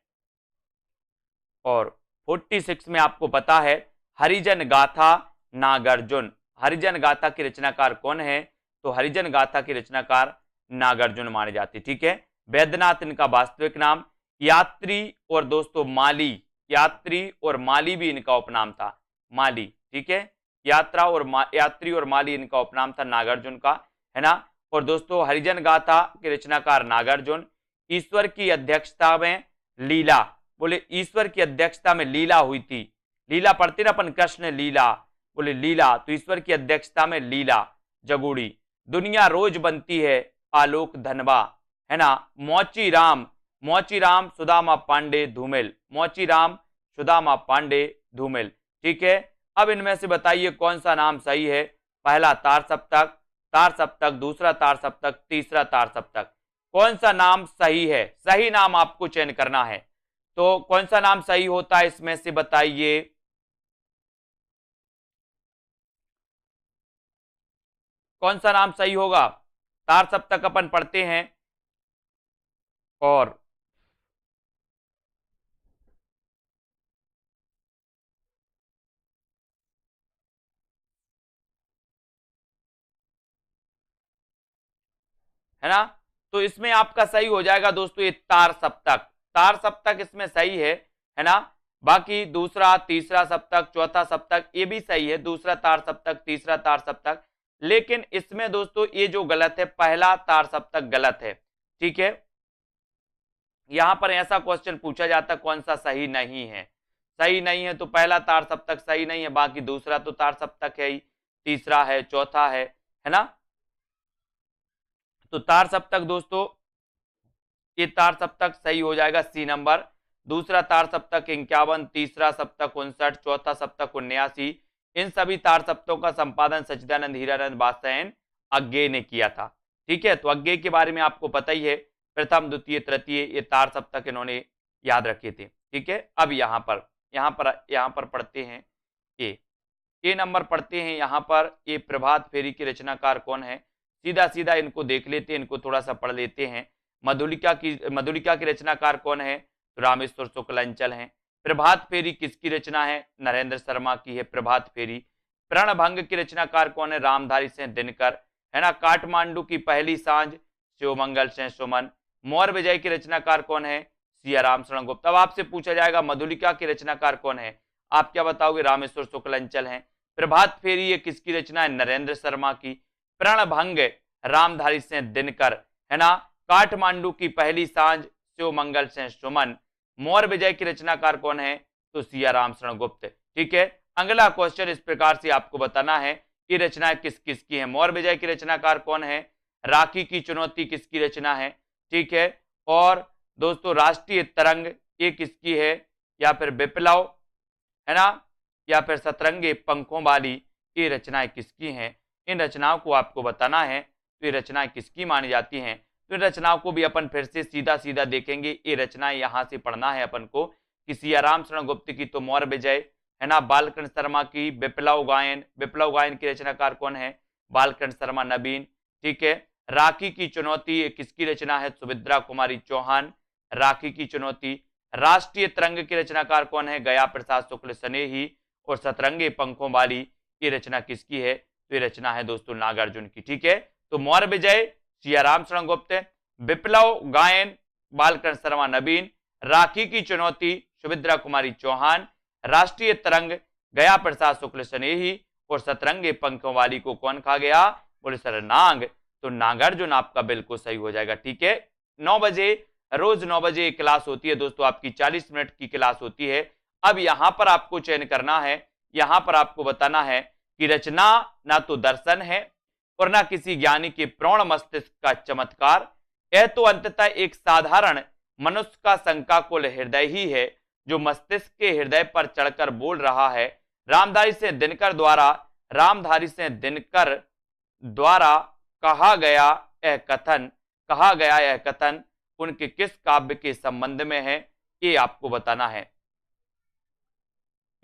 और 46 में आपको पता है हरिजन गाथा नागार्जुन। हरिजन गाथा के रचनाकार कौन है? तो हरिजन गाथा के रचनाकार नागार्जुन माने जाते। ठीक है। वैद्यनाथ इनका वास्तविक नाम। यात्री और दोस्तों माली, यात्री और माली भी इनका उपनाम था, माली। ठीक है। यात्री और माली इनका उपनाम था नागार्जुन का, है ना। और दोस्तों हरिजन गाथा के रचनाकार नागार्जुन। ईश्वर की अध्यक्षता में लीला, बोले ईश्वर की अध्यक्षता में लीला हुई थी, लीला पढ़ते ना अपन, कृष्ण लीला, बोले लीला, तो ईश्वर की अध्यक्षता में लीला जगुड़ी। दुनिया रोज बनती है, आलोक धनवा, है ना। मौची राम, मौची राम सुदामा पांडे धूमिल, मौची राम सुदामा पांडे धूमिल। ठीक है। अब इनमें से बताइए कौन सा नाम सही है? पहला तार सप्तक, तार सप्तक, दूसरा तार सप्तक, तीसरा तार सप्तक, कौन सा नाम सही है? सही नाम आपको चयन करना है, तो कौन सा नाम सही होता है इसमें से बताइए। कौन सा नाम सही होगा? तार सप्तक अपन पढ़ते हैं और है ना, तो इसमें आपका सही हो जाएगा दोस्तों ये तार सप्तक, तार सप्तक इसमें सही है ना। बाकी दूसरा तीसरा सप्तक चौथा सप्तक ये भी सही है, दूसरा तार सप्तक तीसरा तार सप्तक, लेकिन इसमें दोस्तों ये जो गलत है पहला तार सप्तक गलत है। ठीक है। यहां पर ऐसा क्वेश्चन पूछा जाता कौन सा सही नहीं है, सही नहीं है तो पहला तार सप्तक सही नहीं है, बाकी दूसरा तो तार सप्तक है ही, तीसरा है, चौथा है ना। तो तार सप्तक दोस्तों ये तार सप्तक सही हो जाएगा सी नंबर। दूसरा तार सप्तक 51, तीसरा सप्तक 59, चौथा सप्तक 79। इन सभी तार सप्तकों का संपादन सच्चिदानंद हीरानंद वात्स्यायन अज्ञे ने किया था। ठीक है। तो अज्ञे के बारे में आपको पता ही है, प्रथम द्वितीय तृतीय ये तार सप्तक इन्होंने याद रखे थे। ठीक है। अब यहाँ पर पढ़ते हैं ए नंबर पढ़ते हैं। यहाँ पर ये प्रभात फेरी के रचनाकार कौन है? सीधा सीधा इनको देख लेते हैं, इनको थोड़ा सा पढ़ लेते हैं। मधुलिका की रचनाकार कौन है? तो रामेश्वर शुक्ल अंचल है। प्रभात फेरी किसकी रचना है? नरेंद्र शर्मा की है प्रभात फेरी। प्रणभंग की रचनाकार कौन है? रामधारी सिंह दिनकर, है ना। काठमांडू की पहली सांझ शिवमंगल सिंह सुमन। मौर्य विजय की रचनाकार कौन है? सियाराम शरण गुप्त। अब आपसे पूछा जाएगा मधुलिका के रचनाकार कौन है? आप क्या बताओगे? रामेश्वर शुक्ल अंचल है। प्रभात फेरी ये किसकी रचना है? नरेंद्र शर्मा की। प्रणभंग रामधारी सिंह दिनकर, है ना। काठमांडू की पहली सांझ शिवमंगल सिंह सुमन। मौर्य विजय की रचनाकार कौन है? तो सियाराम शरण गुप्त। ठीक है। अगला क्वेश्चन इस प्रकार से आपको बताना है कि रचना किस किस की है। मौर्य विजय की रचनाकार कौन है? राखी की चुनौती किसकी रचना है? ठीक है। और दोस्तों राष्ट्रीय तरंग ये किसकी है? या फिर विप्लव, है ना, या फिर सतरंगे पंखों वाली ये रचनाएं किसकी हैं? इन रचनाओं को आपको बताना है तो ये रचनाएं किसकी मानी जाती हैं। तो इन रचनाओं को भी अपन फिर से सीधा सीधा देखेंगे। ये रचनाएं यहाँ से पढ़ना है अपन को कि सियाराम शरण गुप्त की तो मौर्य विजय, है ना। बालकृष्ण शर्मा की विप्लव गायन की रचनाकार कौन है? बालकृष्ण शर्मा नवीन। ठीक है। राखी की चुनौती किसकी रचना है? सुभद्रा कुमारी चौहान। राखी की चुनौती। राष्ट्रीय तरंग की रचनाकार कौन है? गया प्रसाद शुक्ल स्नेही। और सतरंगे पंखों वाली ये रचना किसकी है? तो ये रचना है दोस्तों नागार्जुन की। ठीक है। तो मौर्य विजय सियाराम शरण गुप्त, विप्लव गायन बालकृष्ण शर्मा नवीन, राखी की चुनौती सुभद्रा कुमारी चौहान, राष्ट्रीय तरंग गया प्रसाद शुक्ल स्नेही और सतरंगे पंखों वाली को कौन खा गया? बोले सर नाग। तो नागार्जुन आपका बिल्कुल सही हो जाएगा। ठीक है, 9 बजे रोज 9 बजे क्लास होती है दोस्तों, आपकी 40 मिनट की क्लास होती है। अब यहां पर आपको चयन करना है, यहां पर आपको बताना है कि रचना ना तो दर्शन है और ना किसी ज्ञानी के प्रौढ़ मस्तिष्क का चमत्कार, यह तो अंततः एक साधारण मनुष्य का शंकाकुल हृदय ही है जो मस्तिष्क के हृदय पर चढ़कर बोल रहा है। रामधारी से दिनकर द्वारा कहा गया यह कथन उनके किस काव्य के संबंध में है? ये आपको बताना है,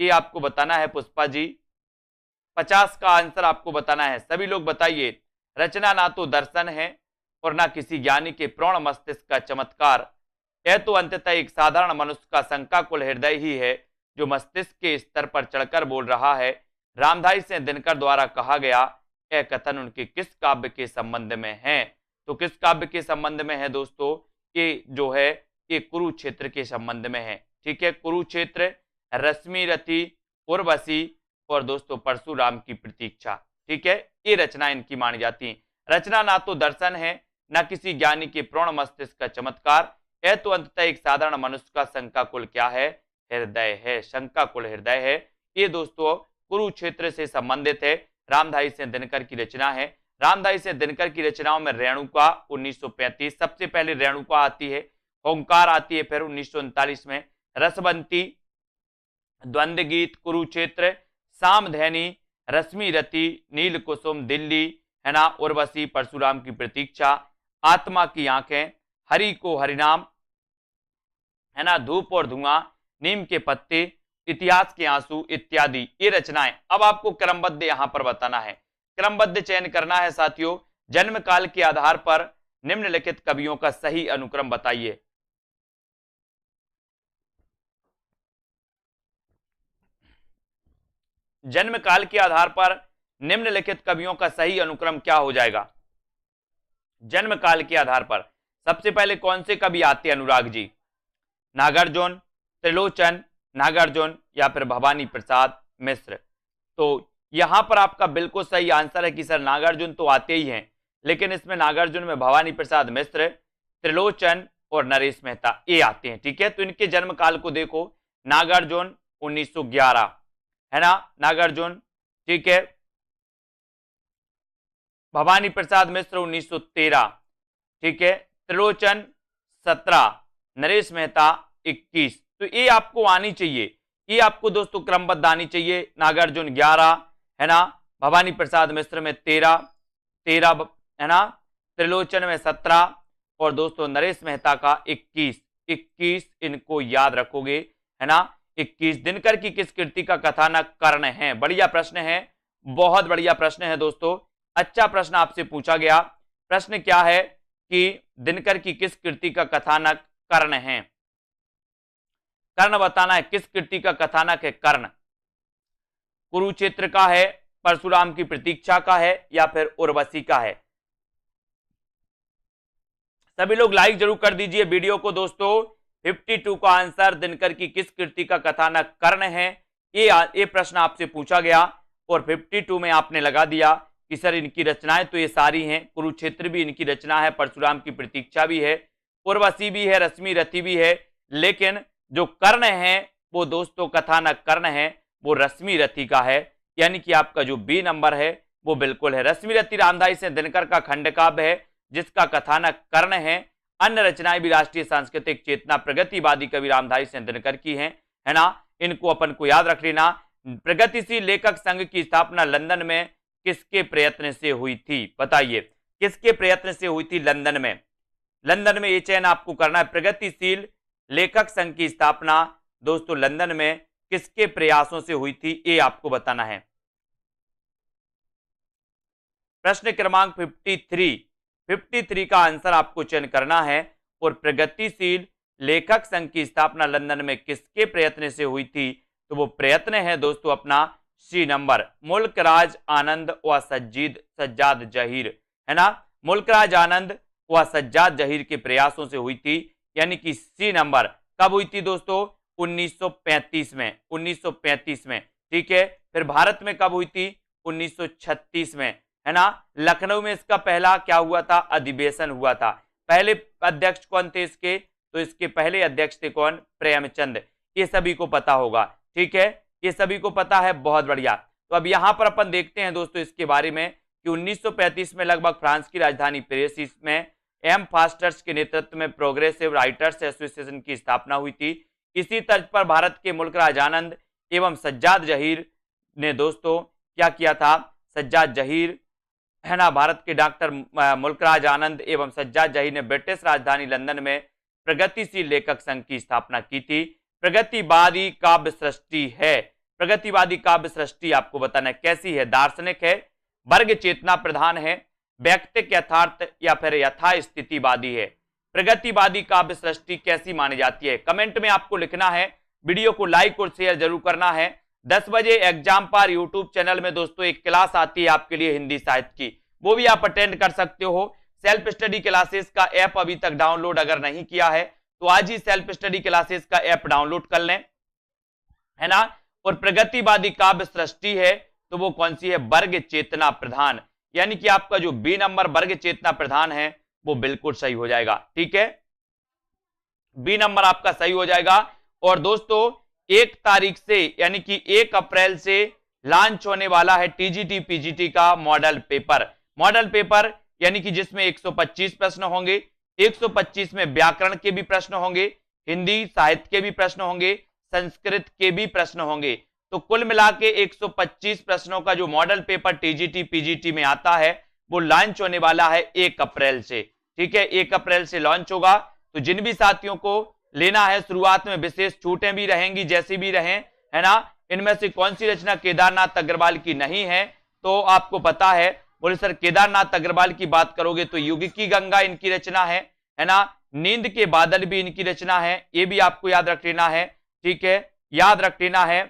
ये आपको बताना है पुष्पा जी। 50 का आंसर आपको बताना है, सभी लोग बताइए। रचना ना तो दर्शन है और ना किसी ज्ञानी के प्रौढ़ मस्तिष्क का चमत्कार, यह तो अंततः एक साधारण मनुष्य का शंकाकुल हृदय ही है जो मस्तिष्क के स्तर पर चढ़कर बोल रहा है। रामधारी से दिनकर द्वारा कहा गया यह कथन उनके किस काव्य के संबंध में है? तो किस काव्य के संबंध में है दोस्तों? ये जो है ये कुरुक्षेत्र के संबंध में है। ठीक है, कुरुक्षेत्र, रश्मि रथी, उर्वशी और दोस्तों परशुराम की प्रतीक्षा। ठीक है, ये रचना इनकी मानी जाती है। रचना ना तो दर्शन है ना किसी ज्ञानी के प्रौढ़ मस्तिष्क का चमत्कार, यह तो अंततः एक साधारण मनुष्य का शंकाकुल क्या है? हृदय है, शंकाकुल हृदय है। ये दोस्तों कुरुक्षेत्र से संबंधित है, रामधारी से दिनकर की रचना है। रामधारी से दिनकर की रचनाओं में रेणुका 1935 सबसे पहले रेणुका आती है, ओंकार आती है, फिर 1939 में रसवंती, द्वंद्व गीत, कुरुक्षेत्र, सामधैनी, रश्मि रति, नील कुसुम, दिल्ली है ना, उर्वशी, परशुराम की प्रतीक्षा, आत्मा की आंखें, हरि को हरिनाम है ना, धूप और धुआं, नीम के पत्ते, इतिहास के आंसू इत्यादि ये रचनाएं। अब आपको क्रमबद्ध यहां पर बताना है, क्रमबद्ध चयन करना है साथियों। जन्म काल के आधार पर निम्नलिखित कवियों का सही अनुक्रम बताइए। जन्म काल के आधार पर निम्नलिखित कवियों का सही अनुक्रम क्या हो जाएगा? जन्म काल के आधार पर सबसे पहले कौन से कवि आते हैं? अनुराग जी, नागार्जुन, त्रिलोचन, नागार्जुन या फिर भवानी प्रसाद मिश्र। तो यहां पर आपका बिल्कुल सही आंसर है कि सर नागार्जुन तो आते ही हैं, लेकिन इसमें नागार्जुन में भवानी प्रसाद मिश्र, त्रिलोचन और नरेश मेहता ये आते हैं। ठीक है, तो इनके जन्म काल को देखो, नागार्जुन 1911 है ना, नागार्जुन। ठीक है, भवानी प्रसाद मिश्र 1913, ठीक है, त्रिलोचन 17, नरेश मेहता 21। तो ये आपको आनी चाहिए, ये आपको दोस्तों क्रमबद्ध आनी चाहिए। नागार्जुन 11 है ना, भवानी प्रसाद मिश्र में 13 है ना, त्रिलोचन में 17 और दोस्तों नरेश मेहता का 21 इनको याद रखोगे है ना। 21 दिनकर की किस कृति का कथानक कर्ण है? बढ़िया प्रश्न है, बहुत बढ़िया प्रश्न है दोस्तों, अच्छा प्रश्न आपसे पूछा गया। प्रश्न क्या है कि दिनकर की किस कृति का कथानक कर्ण है? कर्ण बताना है, किस कृति का कथानक है कर्ण? कुरुक्षेत्र का है, परशुराम की प्रतीक्षा का है या फिर उर्वशी का है? सभी लोग लाइक जरूर कर दीजिए वीडियो को दोस्तों। 52 का आंसर दिनकर की किस कृति का कथानक कर्ण है, ये प्रश्न आपसे पूछा गया और 52 में आपने लगा दिया कि सर इनकी रचनाएं तो ये सारी हैं, कुरुक्षेत्र भी इनकी रचना है, परशुराम की प्रतीक्षा भी है, उर्वशी भी है, रश्मि रथी भी है, लेकिन जो कर्ण है वो दोस्तों कथानक कर्ण है वो रश्मि रथी का है, यानी कि आपका जो बी नंबर है वो बिल्कुल है। रश्मि रथी रामधारी से दिनकर का खंड काव्य है जिसका कथानक कर्ण है। अन्य रचनाएं भी राष्ट्रीय सांस्कृतिक चेतना प्रगतिवादी कवि रामधारी से दिनकर की हैं, है ना, इनको अपन को याद रख लेना। प्रगतिशील लेखक संघ की स्थापना लंदन में किसके प्रयत्न से हुई थी? बताइए किसके प्रयत्न से हुई थी लंदन में? लंदन में ये चयन आपको करना है। प्रगतिशील लेखक संघ की स्थापना दोस्तों लंदन में किसके प्रयासों से हुई थी, ये आपको बताना है। प्रश्न क्रमांक 53 का आंसर आपको चयन करना है। और प्रगतिशील लेखक संघ की स्थापना लंदन में किसके प्रयत्न से हुई थी? तो वो प्रयत्न है दोस्तों अपना सी नंबर, मुल्कराज आनंद व सज्जाद जहीर, है ना, मुल्कराज आनंद व सज्जाद जहीर के प्रयासों से हुई थी, यानी कि सी नंबर। कब हुई थी दोस्तों? 1935 में, 1935 में, ठीक है। फिर भारत में कब हुई थी? 1936 में, है ना। लखनऊ में इसका पहला क्या हुआ था? अधिवेशन हुआ था। पहले अध्यक्ष कौन थे इसके? तो इसके पहले अध्यक्ष थे कौन? प्रेमचंद। ये सभी को पता होगा, ठीक है, ये सभी को पता है, बहुत बढ़िया। तो अब यहां पर अपन देखते हैं दोस्तों इसके बारे में कि 1935 में लगभग फ्रांस की राजधानी पेरिस में एम फास्टर्स के नेतृत्व में प्रोग्रेसिव राइटर्स एसोसिएशन की स्थापना हुई थी। इसी तर्ज पर भारत के मुल्कराज आनंद एवं सज्जाद जहीर ने दोस्तों क्या किया था? सज्जाद जहीर, है ना, भारत के डॉक्टर मुल्कराज आनंद एवं सज्जाद जहीर ने ब्रिटिश राजधानी लंदन में प्रगतिशील लेखक संघ की स्थापना की थी। प्रगतिवादी काव्य सृष्टि है। प्रगतिवादी काव्य सृष्टि आपको बताना है कैसी है? दार्शनिक है, वर्ग चेतना प्रधान है, व्यक्तिक यथार्थ या फिर यथा स्थितिवादी है। प्रगतिवादी काव्य सृष्टि कैसी मानी जाती है? कमेंट में आपको लिखना है। वीडियो को लाइक और शेयर जरूर करना है। 10 बजे एग्जाम पर यूट्यूब चैनल में दोस्तों एक क्लास आती है आपके लिए हिंदी साहित्य की, वो भी आप अटेंड कर सकते हो। सेल्फ स्टडी क्लासेस का ऐप अभी तक डाउनलोड अगर नहीं किया है तो आज ही सेल्फ स्टडी क्लासेस का ऐप डाउनलोड कर लें, है ना। और प्रगतिवादी काव्य सृष्टि है तो वो कौन सी है? वर्ग चेतना प्रधान, यानी कि आपका जो बी नंबर वर्ग चेतना प्रधान है वो बिल्कुल सही हो जाएगा, ठीक है, बी नंबर आपका सही हो जाएगा। और दोस्तों 1 तारीख से यानी कि 1 अप्रैल से लॉन्च होने वाला है टीजीटी पीजीटी का मॉडल पेपर। मॉडल पेपर यानी कि जिसमें 125 प्रश्न होंगे। 125 में व्याकरण के भी प्रश्न होंगे, हिंदी साहित्य के भी प्रश्न होंगे, संस्कृत के भी प्रश्न होंगे। तो कुल मिला के 125 प्रश्नों का जो मॉडल पेपर टीजीटी पीजीटी में आता है वो लॉन्च होने वाला है 1 अप्रैल से, ठीक है, 1 अप्रैल से लॉन्च होगा। तो जिन भी साथियों को लेना है, शुरुआत में विशेष छूटें भी रहेंगी जैसी भी रहें, है ना। इनमें से कौन सी रचना केदारनाथ अग्रवाल की नहीं है? तो आपको पता है, बोले सर केदारनाथ अग्रवाल की बात करोगे तो युग की गंगा इनकी रचना है ना। नींद के बादल भी इनकी रचना है, ये भी आपको याद रख लेना है, ठीक है, याद रख लेना है,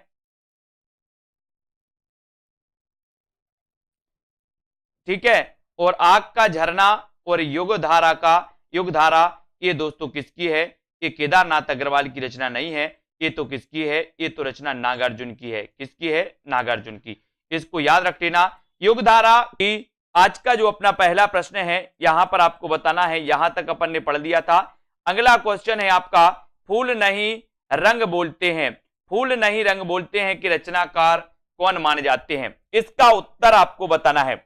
ठीक है। और आग का झरना और युगधारा ये दोस्तों किसकी है? ये केदारनाथ अग्रवाल की रचना नहीं है, ये तो किसकी है? ये तो रचना नागार्जुन की है। किसकी है? नागार्जुन की। इसको याद रख लेना। युगधारा की आज का जो अपना पहला प्रश्न है यहां पर आपको बताना है, यहां तक अपन ने पढ़ लिया था। अगला क्वेश्चन है आपका, फूल नहीं रंग बोलते हैं, फूल नहीं रंग बोलते हैं कि रचनाकार कौन माने जाते हैं? इसका उत्तर आपको बताना है।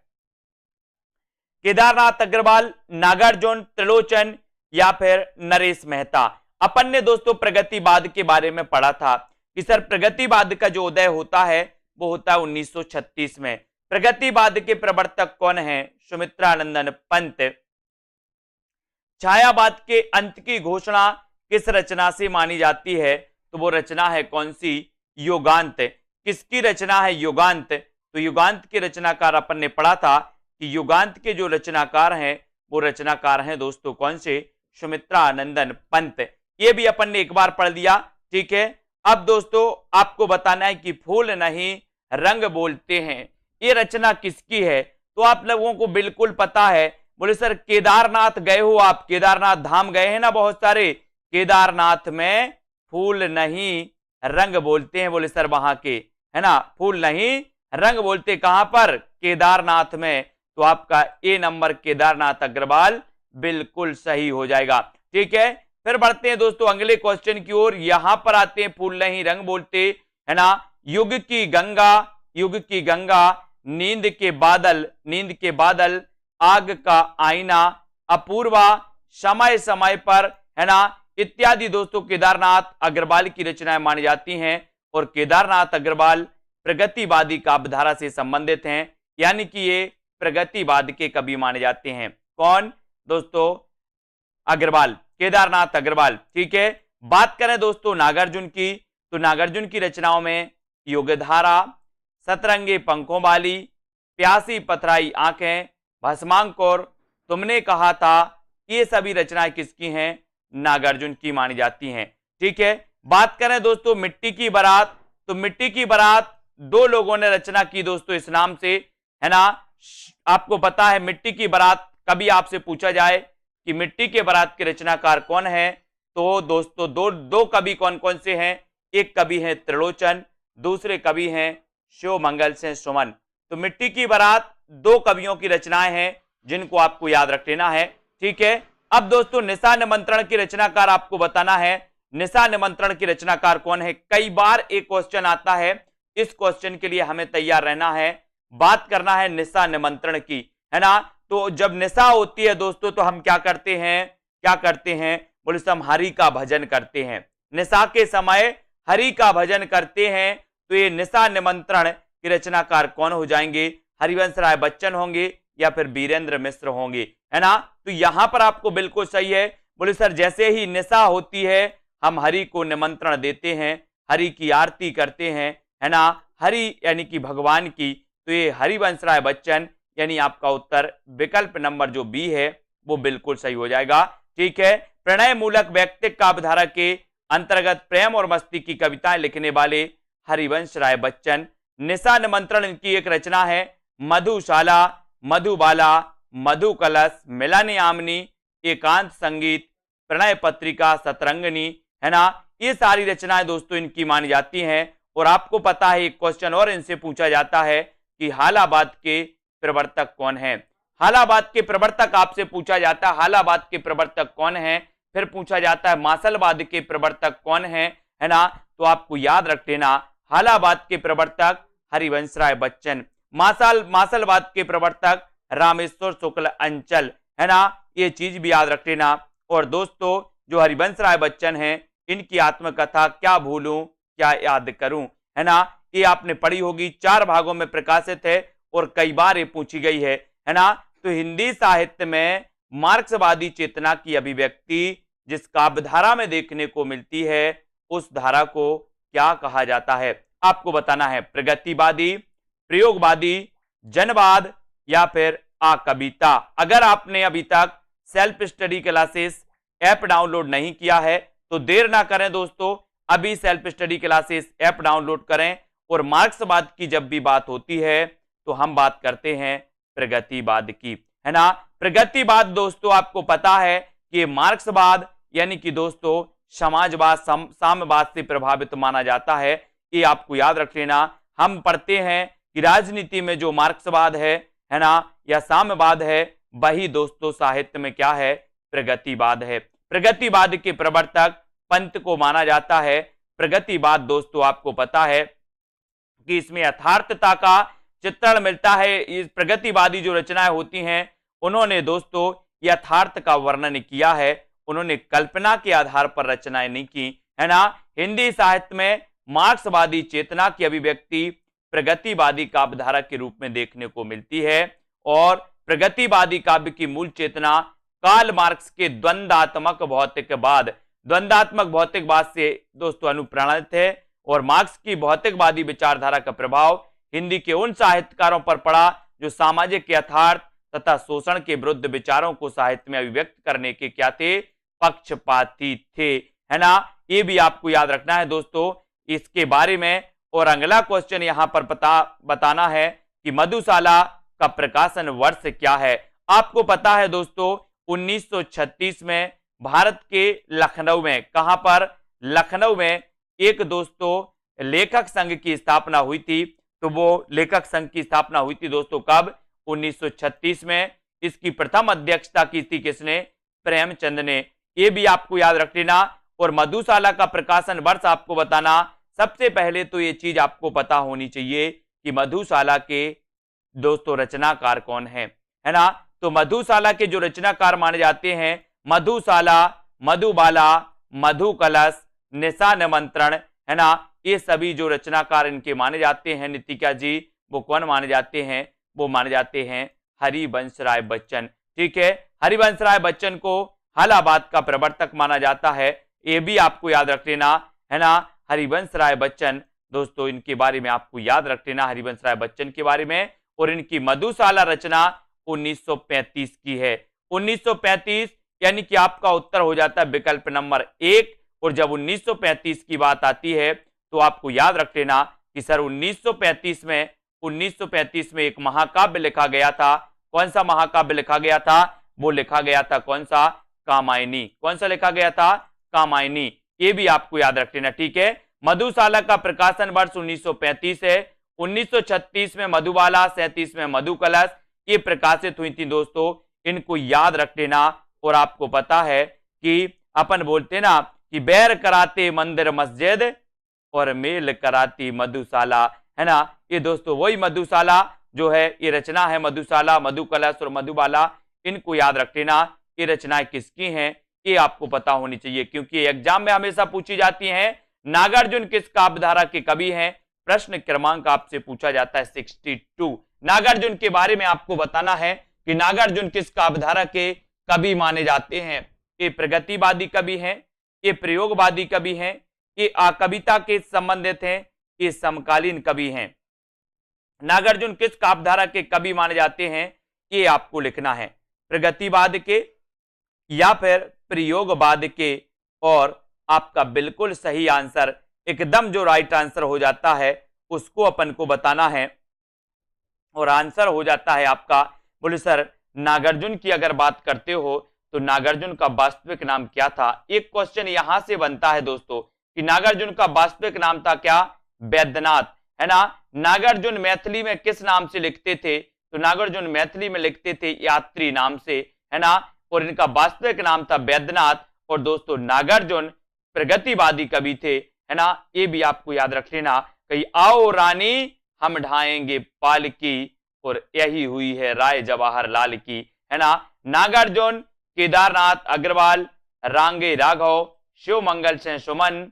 केदारनाथ अग्रवाल, नागार्जुन, त्रिलोचन या फिर नरेश मेहता। अपन ने दोस्तों प्रगतिवाद के बारे में पढ़ा था कि सर प्रगतिवाद का जो उदय होता है वो होता है 1936 में। प्रगतिवाद के प्रवर्तक कौन है? सुमित्रानंदन पंत। छायावाद के अंत की घोषणा किस रचना से मानी जाती है? तो वो रचना है कौन सी? युगांत। किसकी रचना है? युगांत। तो युगांत के रचनाकार अपन ने पढ़ा था कि युगांत के जो रचनाकार हैं वो रचनाकार हैं दोस्तों कौन से? सुमित्रानंदन पंत। ये भी अपन ने एक बार पढ़ लिया, ठीक है। अब दोस्तों आपको बताना है कि फूल नहीं रंग बोलते हैं, ये रचना किसकी है? तो आप लोगों को बिल्कुल पता है। बोले सर केदारनाथ गए हो आप, केदारनाथ धाम गए हैं ना बहुत सारे, केदारनाथ में फूल नहीं रंग बोलते हैं। बोले सर वहां के, है ना, फूल नहीं रंग बोलते कहां पर? केदारनाथ में। तो आपका ए नंबर केदारनाथ अग्रवाल बिल्कुल सही हो जाएगा, ठीक है। फिर बढ़ते हैं दोस्तों अगले क्वेश्चन की ओर। यहां पर आते हैं, फूल नहीं रंग बोलते, है ना, युग की गंगा, युग की गंगा, नींद के बादल, आग का आईना, अपूर्वा, समय समय पर, है ना, इत्यादि दोस्तों केदारनाथ अग्रवाल की रचनाएं मानी जाती हैं। और केदारनाथ अग्रवाल प्रगतिवादी काव्यधारा से संबंधित हैं, यानी कि ये प्रगतिवाद के कवि माने जाते हैं। कौन दोस्तों? अग्रवाल, केदारनाथ अग्रवाल, ठीक है। बात करें दोस्तों नागार्जुन की, तो नागार्जुन की रचनाओं में युगधारा, सतरंगे पंखों वाली, प्यासी पथराई आंखें, भस्मांकुर, तुमने कहा था, ये सभी रचनाएं किसकी हैं? नागार्जुन की मानी जाती हैं, ठीक है। बात करें दोस्तों मिट्टी की बारात, तो मिट्टी की बारात 2 लोगों ने रचना की दोस्तों इस नाम से, है ना। आपको पता है मिट्टी की बारात, कभी आपसे पूछा जाए कि मिट्टी के बारात के रचनाकार कौन है, तो दोस्तों दो कवि कौन कौन से हैं? एक कवि हैं त्रिलोचन, दूसरे कवि हैं शिवमंगल सिंह सुमन। तो मिट्टी की बारात दो कवियों की रचनाएं हैं जिनको आपको याद रख लेना है, ठीक है। अब दोस्तों निशा निमंत्रण की रचनाकार आपको बताना है, निशा निमंत्रण की रचनाकार कौन है। कई बार एक क्वेश्चन आता है, इस क्वेश्चन के लिए हमें तैयार रहना है, बात करना है निशा निमंत्रण की, है ना। तो जब निशा होती है दोस्तों तो हम क्या करते हैं, बोले हम हरि का भजन करते हैं, निशा के समय हरि का भजन करते हैं। तो ये निशा निमंत्रण की रचनाकार कौन हो जाएंगे, हरिवंश राय बच्चन होंगे या फिर वीरेंद्र मिश्र होंगे, है ना। तो यहां पर आपको बिल्कुल सही है, बोले सर जैसे ही निशा होती है हम हरि को निमंत्रण देते हैं, हरि की आरती करते हैं, है ना, हरि यानी कि भगवान की। तो ये हरिवंश राय बच्चन, यानी आपका उत्तर विकल्प नंबर जो बी है वो बिल्कुल सही हो जाएगा, ठीक है। प्रणय मूलक व्यक्तिक काव्यधारा के अंतर्गत प्रेम और मस्ती की कविताएं लिखने वाले हरिवंश राय बच्चन। निशा निमंत्रण इनकी एक रचना है। मधुशाला, मधुबाला, मधु कलश, मिलन यामिनी, एकांत संगीत, प्रणय पत्रिका, सतरंगिनी, है ना। ये सारी रचनाएं दोस्तों इनकी मानी जाती हैं। और आपको पता है एक क्वेश्चन और इनसे पूछा जाता है कि हालाबाद के प्रवर्तक कौन है। हालाबाद के प्रवर्तक आपसे पूछा जाता है, हालाबाद के प्रवर्तक कौन है। फिर पूछा जाता है मासलवाद के प्रवर्तक कौन है ना। तो आपको याद रख लेना, हालाबाद के प्रवर्तक हरिवंश राय बच्चन, मासलवाद के प्रवर्तक रामेश्वर शुक्ल अंचल, है ना। ये चीज भी याद रख लेना। और दोस्तों जो हरिवंश राय बच्चन हैं इनकी आत्मकथा क्या भूलूं क्या याद करूं, है ना, ये आपने पढ़ी होगी, 4 भागों में प्रकाशित है और कई बार ये पूछी गई है ना। तो हिंदी साहित्य में मार्क्सवादी चेतना की अभिव्यक्ति जिस काव्यधारा में देखने को मिलती है उस धारा को क्या कहा जाता है, आपको बताना है। प्रगतिवादी, प्रयोगवादी, जनवाद या फिर कविता। अगर आपने अभी तक self study classes app download नहीं किया है तो देर ना करें दोस्तों, अभी self study classes app download करें। और मार्क्सवाद की जब भी बात होती है तो हम बात करते हैं प्रगतिवाद की, है ना। प्रगतिवाद दोस्तों आपको पता है कि मार्क्सवाद यानी कि दोस्तों समाजवाद, साम्यवाद से प्रभावित माना जाता है, ये आपको याद रख लेना। हम पढ़ते हैं कि राजनीति में जो मार्क्सवाद है ना, या साम्यवाद है, वही दोस्तों साहित्य में क्या है, प्रगतिवाद है। प्रगतिवाद के प्रवर्तक पंत को माना जाता है। प्रगतिवाद दोस्तों आपको पता है कि इसमें यथार्थता का चित्रण मिलता है। इस प्रगतिवादी जो रचनाएं होती हैं उन्होंने दोस्तों यथार्थ का वर्णन किया है, उन्होंने कल्पना के आधार पर रचनाएं नहीं की, है ना। हिंदी साहित्य में मार्क्सवादी चेतना की अभिव्यक्ति प्रगतिवादी काव्यधारा के रूप में देखने को मिलती है। और प्रगतिवादी काव्य की मूल चेतना कार्ल मार्क्स के द्वंद्वात्मक भौतिकवाद से दोस्तों अनुप्राणित है। और मार्क्स की भौतिकवादी विचारधारा का प्रभाव हिंदी के उन साहित्यकारों पर पड़ा जो सामाजिक यथार्थ तथा शोषण के विरुद्ध विचारों को साहित्य में अभिव्यक्त करने के क्या थे, पक्षपाती थे, है ना। ये भी आपको याद रखना है दोस्तों इसके बारे में। और अगला क्वेश्चन यहां पर बताना है कि मधुशाला का प्रकाशन वर्ष क्या है। आपको पता है दोस्तों 1936 में भारत के लखनऊ में, कहां पर, लखनऊ में एक दोस्तों लेखक संघ की स्थापना हुई थी। तो वो लेखक संघ की स्थापना हुई थी दोस्तों कब, 1936 में। इसकी प्रथम अध्यक्षता की थी किसने, प्रेमचंद ने, ये भी आपको याद रख लेना। और मधुशाला का प्रकाशन वर्ष आपको बताना। सबसे पहले तो ये चीज आपको पता होनी चाहिए कि मधुशाला के दोस्तों रचनाकार कौन है ना। तो मधुशाला के जो रचनाकार माने जाते हैं, मधुशाला, मधुबाला, मधु कलश, निशा निमंत्रण, है ना, ये सभी जो रचनाकार इनके माने जाते हैं नितिका जी, वो कौन माने जाते हैं, वो माने जाते हैं हरिवंश राय बच्चन, ठीक है। हरिवंश राय बच्चन को हालाबाद का प्रवर्तक माना जाता है, ये भी आपको याद रख लेना, है ना। हरिवंश राय बच्चन दोस्तों इनके बारे में आपको याद रख लेना, हरिवंश राय बच्चन के बारे में। और इनकी मधुशाला रचना 1935 की है, 1935, यानी कि आपका उत्तर हो जाता है विकल्प नंबर 1। और जब 1935 की बात आती है तो आपको याद रख लेना कि सर 1935 में एक महाकाव्य लिखा गया था। कौन सा महाकाव्य लिखा गया था, वो लिखा गया था कौन सा, कामायनी। कौन सा लिखा गया था, कामायनी। ये भी आपको याद रख लेना, ठीक है। मधुशाला का प्रकाशन वर्ष 1935 है। 1936 में मधुबाला, 37 में मधुकलश ये प्रकाशित हुई थी दोस्तों, इनको याद रख लेना। और आपको पता है कि अपन बोलते ना कि बैर कराते मंदिर मस्जिद और मेल कराती मधुशाला, है ना। ये दोस्तों वही मधुशाला जो है, ये रचना है मधुशाला, मधुकलश और मधुबाला, इनको याद रख लेना। ये रचनाएं किसकी हैं ये आपको पता होनी चाहिए, क्योंकि एग्जाम में हमेशा पूछी जाती हैं। नागार्जुन किस काव्यधारा के कवि हैं? प्रश्न क्रमांक आपसे पूछा जाता है 62। नागार्जुन के बारे में आपको बताना है कि नागार्जुन किस काव्यधारा के कवि माने जाते हैं। ये प्रगतिवादी कवि हैं, ये प्रयोगवादी कवि हैं, ये कविता के संबंधित हैं, ये समकालीन कवि हैं। नागार्जुन किस काव्यधारा के कवि माने जाते हैं ये आपको लिखना है, प्रगतिवाद के या फिर प्रयोगवाद के। और आपका बिल्कुल सही आंसर, एकदम जो राइट आंसर हो जाता है उसको अपन को बताना है। और आंसर हो जाता है आपका, बोले सर नागार्जुन की अगर बात करते हो तो नागार्जुन का वास्तविक नाम क्या था? एक क्वेश्चन यहां से बनता है दोस्तों कि नागार्जुन का वास्तविक नाम था क्या? वैद्यनाथ, है ना। नागार्जुन मैथिली में किस नाम से लिखते थे? तो नागार्जुन मैथिली में लिखते थे यात्री नाम से, है ना। और इनका वास्तविक नाम था वैद्यनाथ। और दोस्तों नागार्जुन प्रगतिवादी कवि थे, है ना। ये भी आपको याद रख लेना। कहीं आओ रानी हम ढाएंगे पालकी, और यही हुई है राय जवाहरलाल की, है ना। नागार्जुन, केदारनाथ अग्रवाल, रांगे राघव, शिव मंगल सिंह सुमन,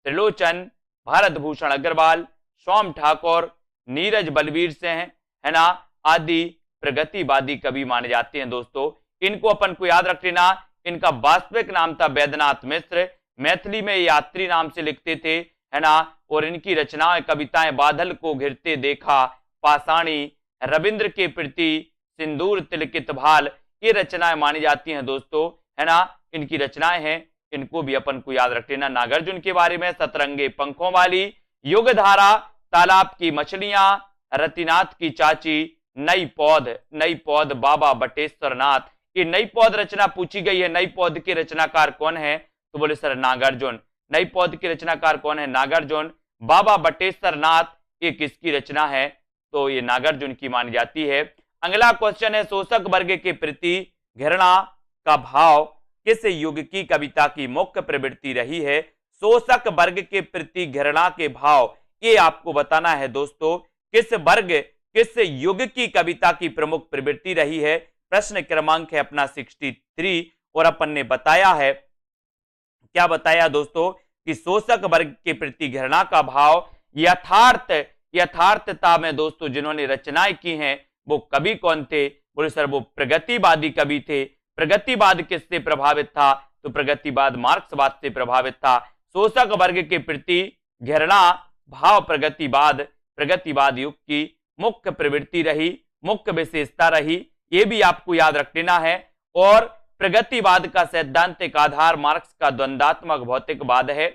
त्रिलोचन, भारत भूषण अग्रवाल, सोम ठाकुर, नीरज बलबीर सिंह, है ना, आदि प्रगतिवादी कवि माने जाते हैं दोस्तों। इनको अपन को याद रख लेना। इनका वास्तविक नाम था वैद्यनाथ मिश्र, मैथिली में यात्री नाम से लिखते थे, है ना। और इनकी रचनाएं कविताएं बादल को घिरते देखा, पाषाणी, रविंद्र के प्रति, सिंदूर तिलकित भाल, ये रचनाएं मानी जाती हैं दोस्तों, है ना। इनकी रचनाएं हैं, इनको भी अपन को याद रख लेना। नागार्जुन के बारे में सतरंगे पंखों वाली, युगधारा, तालाब की मछलियां, रतिनाथ की चाची, नई पौध बाबा बटेश्वर नाथ। ये नई पौध रचना पूछी गई है, नई पौध के रचनाकार कौन है? तो बोले सर नागार्जुन। नई पौध के रचनाकार कौन है? नागार्जुन। बाबा बटेश्वर नाथ ये किसकी रचना है? तो ये नागार्जुन की मानी जाती है। अगला क्वेश्चन है, शोषक वर्ग के प्रति घृणा का भाव किस युग की कविता की मुख्य प्रवृत्ति रही है? शोषक वर्ग के प्रति घृणा के भाव, ये आपको बताना है दोस्तों, किस वर्ग, किस युग की कविता की प्रमुख प्रवृत्ति रही है। प्रश्न क्रमांक है अपना 63। और अपन ने बताया है, क्या बताया दोस्तों, कि शोषक वर्ग के प्रति घृणा का भाव यथार्थता में दोस्तों जिन्होंने रचनाएं की हैं वो कवि कौन थे? बोले सर वो प्रगतिवादी कवि थे। प्रगतिवाद किससे प्रभावित था? तो प्रगतिवाद मार्क्सवाद से प्रभावित था। शोषक वर्ग के प्रति घृणा भाव प्रगतिवाद युग की मुख्य प्रवृत्ति रही, मुख्य विशेषता रही, ये भी आपको याद रख लेना है। और प्रगतिवाद का सैद्धांतिक आधार मार्क्स का द्वंद्वात्मक भौतिकवाद है।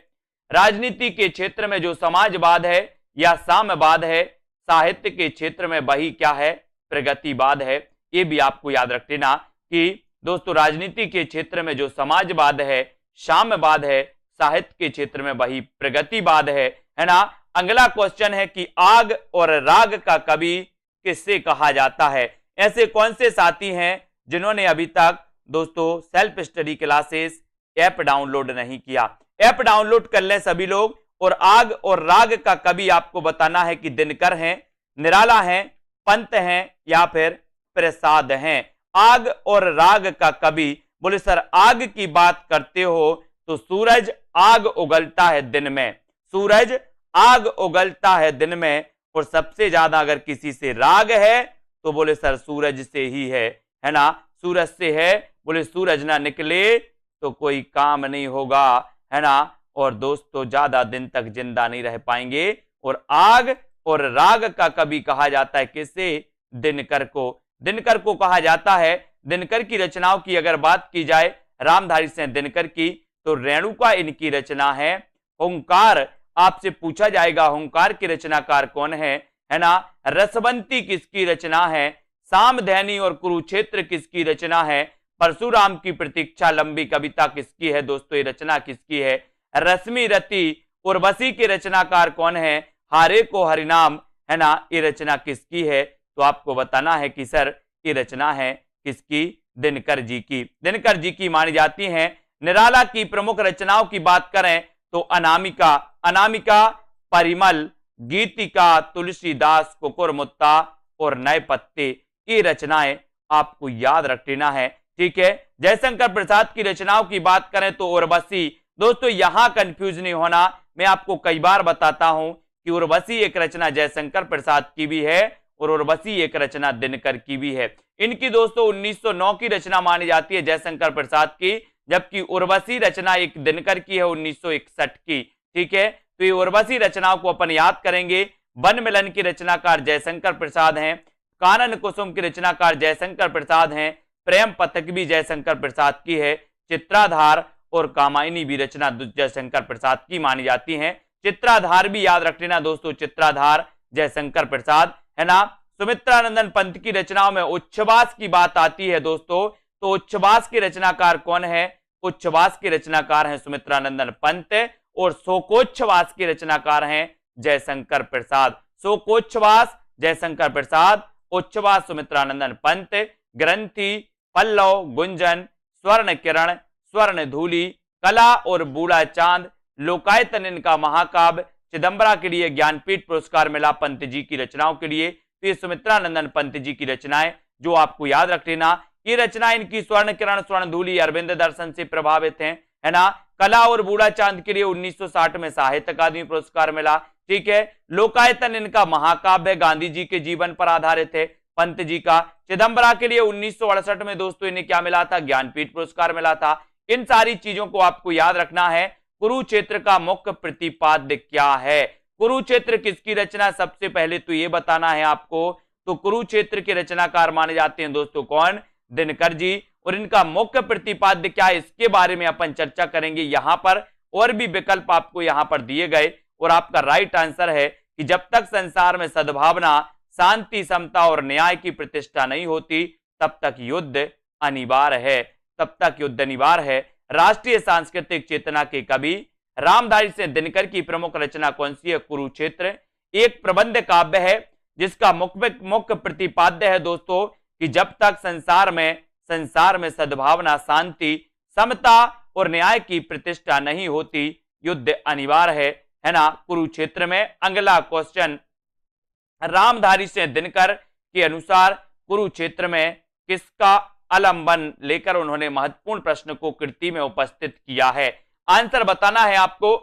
राजनीति के क्षेत्र में जो समाजवाद है या साम्यवाद है, साहित्य के क्षेत्र में वही क्या है? प्रगतिवाद है। ये भी आपको याद रख लेना कि दोस्तों राजनीति के क्षेत्र में जो समाजवाद है, साम्यवाद है, साहित्य के क्षेत्र में वही प्रगतिवाद है ना। अगला क्वेश्चन है कि आग और राग का कवि किससे कहा जाता है? ऐसे कौन से साथी हैं जिन्होंने अभी तक दोस्तों self study classes app download नहीं किया? ऐप डाउनलोड कर लें सभी लोग। और आग और राग का कवि आपको बताना है कि दिनकर हैं, निराला हैं, पंत हैं या फिर प्रसाद हैं। आग और राग का कवि, बोले सर आग की बात करते हो तो सूरज आग उगलता है दिन में, सूरज आग उगलता है दिन में। और सबसे ज्यादा अगर किसी से राग है तो बोले सर सूरज से ही है ना, सूरज से है। बोले सूरज ना निकले तो कोई काम नहीं होगा, है ना। और दोस्तों ज्यादा दिन तक जिंदा नहीं रह पाएंगे। और आग और राग का कवि कहा जाता है किसे? दिनकर को। दिनकर को कहा जाता है। दिनकर की रचनाओं की अगर बात की जाए रामधारी सिंह दिनकर की, तो रेणुका इनकी रचना है। हुंकार आपसे पूछा जाएगा हुंकार के रचनाकार कौन है ना। रसवंती किसकी रचना है? सामधैनी और कुरुक्षेत्र किसकी रचना है? परशुराम की प्रतीक्षा लंबी कविता किसकी है दोस्तों? ये रचना किसकी है? रश्मि रति उर्वशी के रचनाकार कौन है? हारे को हरिनाम, है ना, ये रचना किसकी है? तो आपको बताना है कि सर ये रचना है किसकी? दिनकर जी की। दिनकर जी की मानी जाती है। निराला की प्रमुख रचनाओं की बात करें तो अनामिका, अनामिका, परिमल, गीतिका, तुलसीदास, कुकुरमुत्ता और नए पत्ते, ये रचनाएं आपको याद रख लेना है। ठीक है, जयशंकर प्रसाद की रचनाओं की बात करें तो उर्वशी। दोस्तों यहां कंफ्यूज नहीं होना, मैं आपको कई बार बताता हूं कि उर्वशी एक रचना जयशंकर प्रसाद की भी है और उर्वशी एक रचना दिनकर की भी है। इनकी दोस्तों 1909 की रचना मानी जाती है जयशंकर प्रसाद की, जबकि उर्वशी रचना एक दिनकर की है 1961 की। ठीक है, तो ये उर्वशी रचनाओं को अपन याद करेंगे। वन मिलन की रचनाकार जयशंकर प्रसाद हैं, कानन कुसुम की रचनाकार जयशंकर प्रसाद हैं, प्रेम पथक भी जयशंकर प्रसाद की है, चित्राधार और कामायनी भी रचना जयशंकर प्रसाद की मानी जाती हैं। चित्राधार भी याद रख लेना दोस्तों, चित्राधार जयशंकर प्रसाद, है ना। सुमित्रानंदन पंत की रचनाओं में उच्छ्वास की बात आती है दोस्तों, तो उच्छ्वास के रचनाकार कौन है? उच्छ्वास के रचनाकार हैं सुमित्रानंदन पंत और शोकोच्छ्वास के रचनाकार हैं जयशंकर प्रसाद। शोकोच्छ्वास जयशंकर प्रसाद, उच्छ्वास सुमित्रानंदन पंत। ग्रंथि, पल्लव, गुंजन, स्वर्ण किरण, स्वर्ण धूलि, कला और बूढ़ा चांद, लोकायतन इनका महाकाव्य, चिदंबरा के लिए ज्ञानपीठ पुरस्कार मिला पंत जी की रचनाओं के लिए। तो ये सुमित्रानंदन पंत जी की रचनाएं जो आपको याद रख लेना। ये रचना इनकी स्वर्ण किरण, स्वर्ण धूलि, अरविंद दर्शन से प्रभावित है ना। कला और बूढ़ा चांद के लिए 1960 में साहित्य अकादमी पुरस्कार मिला। ठीक है, लोकायतन इनका महाकाव्य गांधी जी के जीवन पर आधारित है पंत जी का। चिदंबरा के लिए 1968 में दोस्तों इन्हें क्या मिला था? ज्ञानपीठ पुरस्कार मिला था। इन सारी चीजों को आपको याद रखना है। कुरुक्षेत्र का मुख्य प्रतिपाद्य क्या है? कुरुक्षेत्र किसकी रचना? सबसे पहले तो ये बताना है आपको। तो कुरुक्षेत्र के रचनाकार माने जाते हैं दोस्तों कौन? दिनकर जी। और इनका मुख्य प्रतिपाद्य क्या है, इसके बारे में अपन चर्चा करेंगे यहां पर। और भी विकल्प आपको यहां पर दिए गए और आपका राइट आंसर है कि जब तक संसार में सद्भावना, शांति, समता और न्याय की प्रतिष्ठा नहीं होती तब तक युद्ध अनिवार्य है, तब तक युद्ध अनिवार्य है। राष्ट्रीय सांस्कृतिक चेतना के कवि रामधारी सिंह दिनकर की प्रमुख रचना कौन सी है? कुरुक्षेत्र। एक प्रबंध काव्य है जिसका मुख्य प्रतिपाद्य है दोस्तों कि जब तक संसार में सद्भावना, शांति, समता और न्याय की प्रतिष्ठा नहीं होती युद्ध अनिवार्य है ना। कुरुक्षेत्र में अगला क्वेश्चन, रामधारी सिंह दिनकर के अनुसार कुरुक्षेत्र में किसका आलंबन लेकर उन्होंने महत्वपूर्ण प्रश्न को कृति में उपस्थित किया है? आंसर बताना है आपको,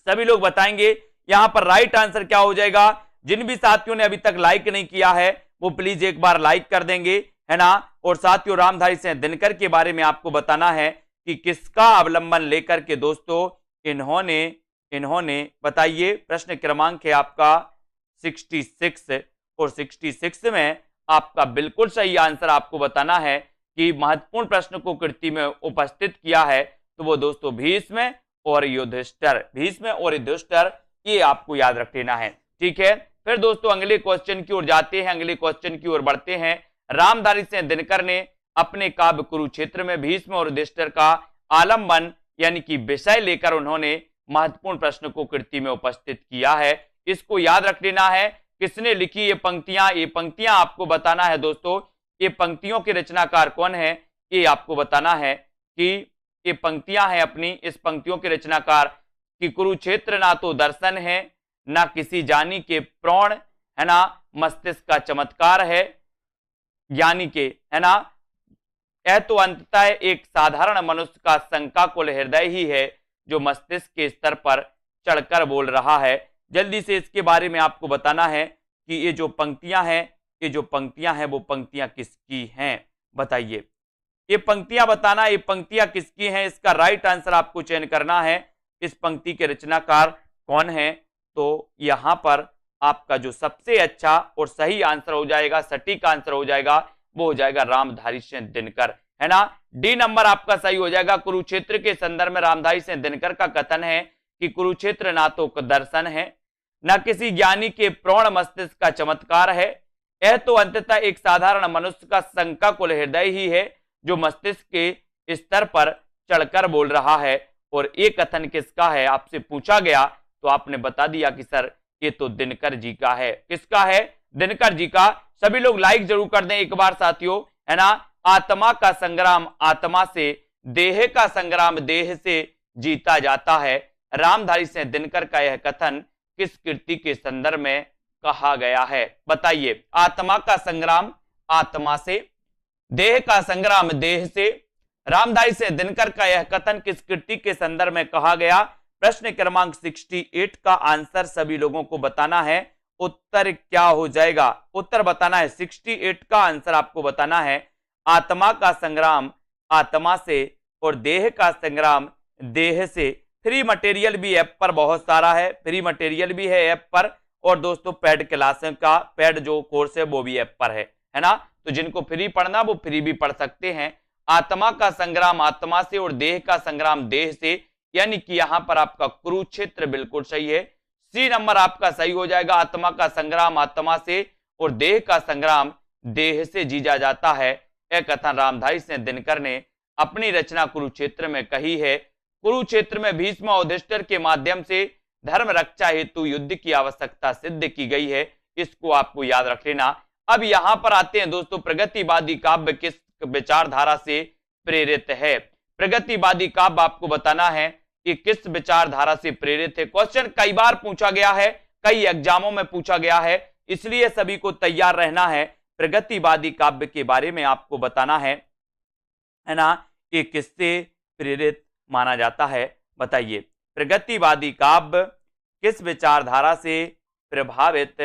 सभी लोग बताएंगे। यहां पर राइट आंसर क्या हो जाएगा? जिन भी साथियों ने अभी तक लाइक नहीं किया है वो प्लीज एक बार लाइक कर देंगे, है ना। और साथियों रामधारी सिंह दिनकर के बारे में आपको बताना है कि किसका अवलंबन लेकर के दोस्तों इन्होंने बताइए। प्रश्न क्रमांक है आपका 66 और 66 में आपका बिल्कुल सही आंसर आपको बताना है कि महत्वपूर्ण प्रश्न को कृति में उपस्थित किया है तो वो दोस्तों भीष्म और युधिष्ठिर, भीष्म और युधिष्ठिर, ये आपको याद रख लेना है। ठीक है, फिर दोस्तों अगले क्वेश्चन की ओर जाते हैं, अगले क्वेश्चन की ओर बढ़ते हैं। रामधारी सिंह दिनकर ने अपने काव्य कुरुक्षेत्र में भीष्म और युधिष्ठिर का आलंबन यानी कि विषय लेकर उन्होंने महत्वपूर्ण प्रश्न को कृति में उपस्थित किया है। इसको याद रख लेना है। किसने लिखी ये पंक्तियां? ये पंक्तियां आपको बताना है दोस्तों, ये पंक्तियों के रचनाकार कौन है ये आपको बताना है कि ये पंक्तियां हैं अपनी। इस पंक्तियों के रचनाकार कि कुरुक्षेत्र ना तो दर्शन है, ना किसी जानी के प्राण, है ना, मस्तिष्क का चमत्कार है, यानी के, है ना, यह तो अंततः एक साधारण मनुष्य का शंकाकुल हृदय ही है जो मस्तिष्क के स्तर पर चढ़कर बोल रहा है। जल्दी से इसके बारे में आपको बताना है कि ये जो पंक्तियां हैं वो पंक्तियां किसकी हैं, बताइए। ये पंक्तियां बताना, ये पंक्तियां किसकी हैं, इसका राइट आंसर आपको चयन करना है। इस पंक्ति के रचनाकार कौन है? तो यहां पर आपका जो सबसे अच्छा और सही आंसर हो जाएगा, सटीक आंसर हो जाएगा, वो हो जाएगा रामधारी सिंह दिनकर, है ना। डी नंबर आपका सही हो जाएगा। कुरुक्षेत्र के संदर्भ में रामधारी सिंह दिनकर का कथन है कि कुरुक्षेत्र ना तो दर्शन है, ना किसी ज्ञानी के प्रौढ़ मस्तिष्क का चमत्कार है, यह तो अंततः एक साधारण मनुष्य का शंकाकुल हृदय ही है जो मस्तिष्क के स्तर पर चढ़कर बोल रहा है। और ये कथन किसका है आपसे पूछा गया तो आपने बता दिया कि सर ये तो दिनकर जी का है। किसका है? दिनकर जी का। सभी लोग लाइक जरूर कर दें एक बार साथियों, है ना। आत्मा का संग्राम आत्मा से, देह का संग्राम देह से जीता जाता है। रामधारी सिंह दिनकर का यह कथन किस कृति के संदर्भ में कहा गया है? बताइए। आत्मा का संग्राम आत्मा से, देह का संग्राम देह से, रामधारी सिंह दिनकर का यह कथन किस कृति के संदर्भ में कहा गया? प्रश्न क्रमांक 68 का आंसर सभी लोगों को बताना है। उत्तर क्या हो जाएगा? उत्तर बताना है। 68 का आंसर आपको बताना है। आत्मा का संग्राम आत्मा से और देह का संग्राम देह से। फ्री मटेरियल भी ऐप पर बहुत सारा है, फ्री मटेरियल भी है ऐप पर, और दोस्तों पेड क्लासेस का पेड जो कोर्स है वो भी ऐप पर है ना। तो जिनको फ्री पढ़ना वो फ्री भी पढ़ सकते हैं। आत्मा का संग्राम आत्मा से और देह का संग्राम देह से, यानी कि यहां पर आपका कुरुक्षेत्र बिल्कुल सही है। सी नंबर आपका सही हो जाएगा। आत्मा का संग्राम आत्मा से और देह का संग्राम देह से जीता जाता है। यह कथन रामधारी सिंह दिनकर ने अपनी रचना कुरुक्षेत्र में कही है। कुरुक्षेत्र में भीष्म और युधिष्ठिर के माध्यम से धर्म रक्षा हेतु युद्ध की आवश्यकता सिद्ध की गई है। इसको आपको याद रख लेना। अब यहां पर आते हैं दोस्तों, प्रगतिवादी काव्य किस विचारधारा से प्रेरित है? प्रगतिवादी काव्य आपको बताना है कि किस विचारधारा से प्रेरित है। क्वेश्चन कई बार पूछा गया है, कई एग्जामों में पूछा गया है, इसलिए सभी को तैयार रहना है। प्रगतिवादी काव्य के बारे में आपको बताना है ना, कि किससे प्रेरित माना जाता है? बताइए। प्रगतिवादी काव्य किस विचारधारा से प्रभावित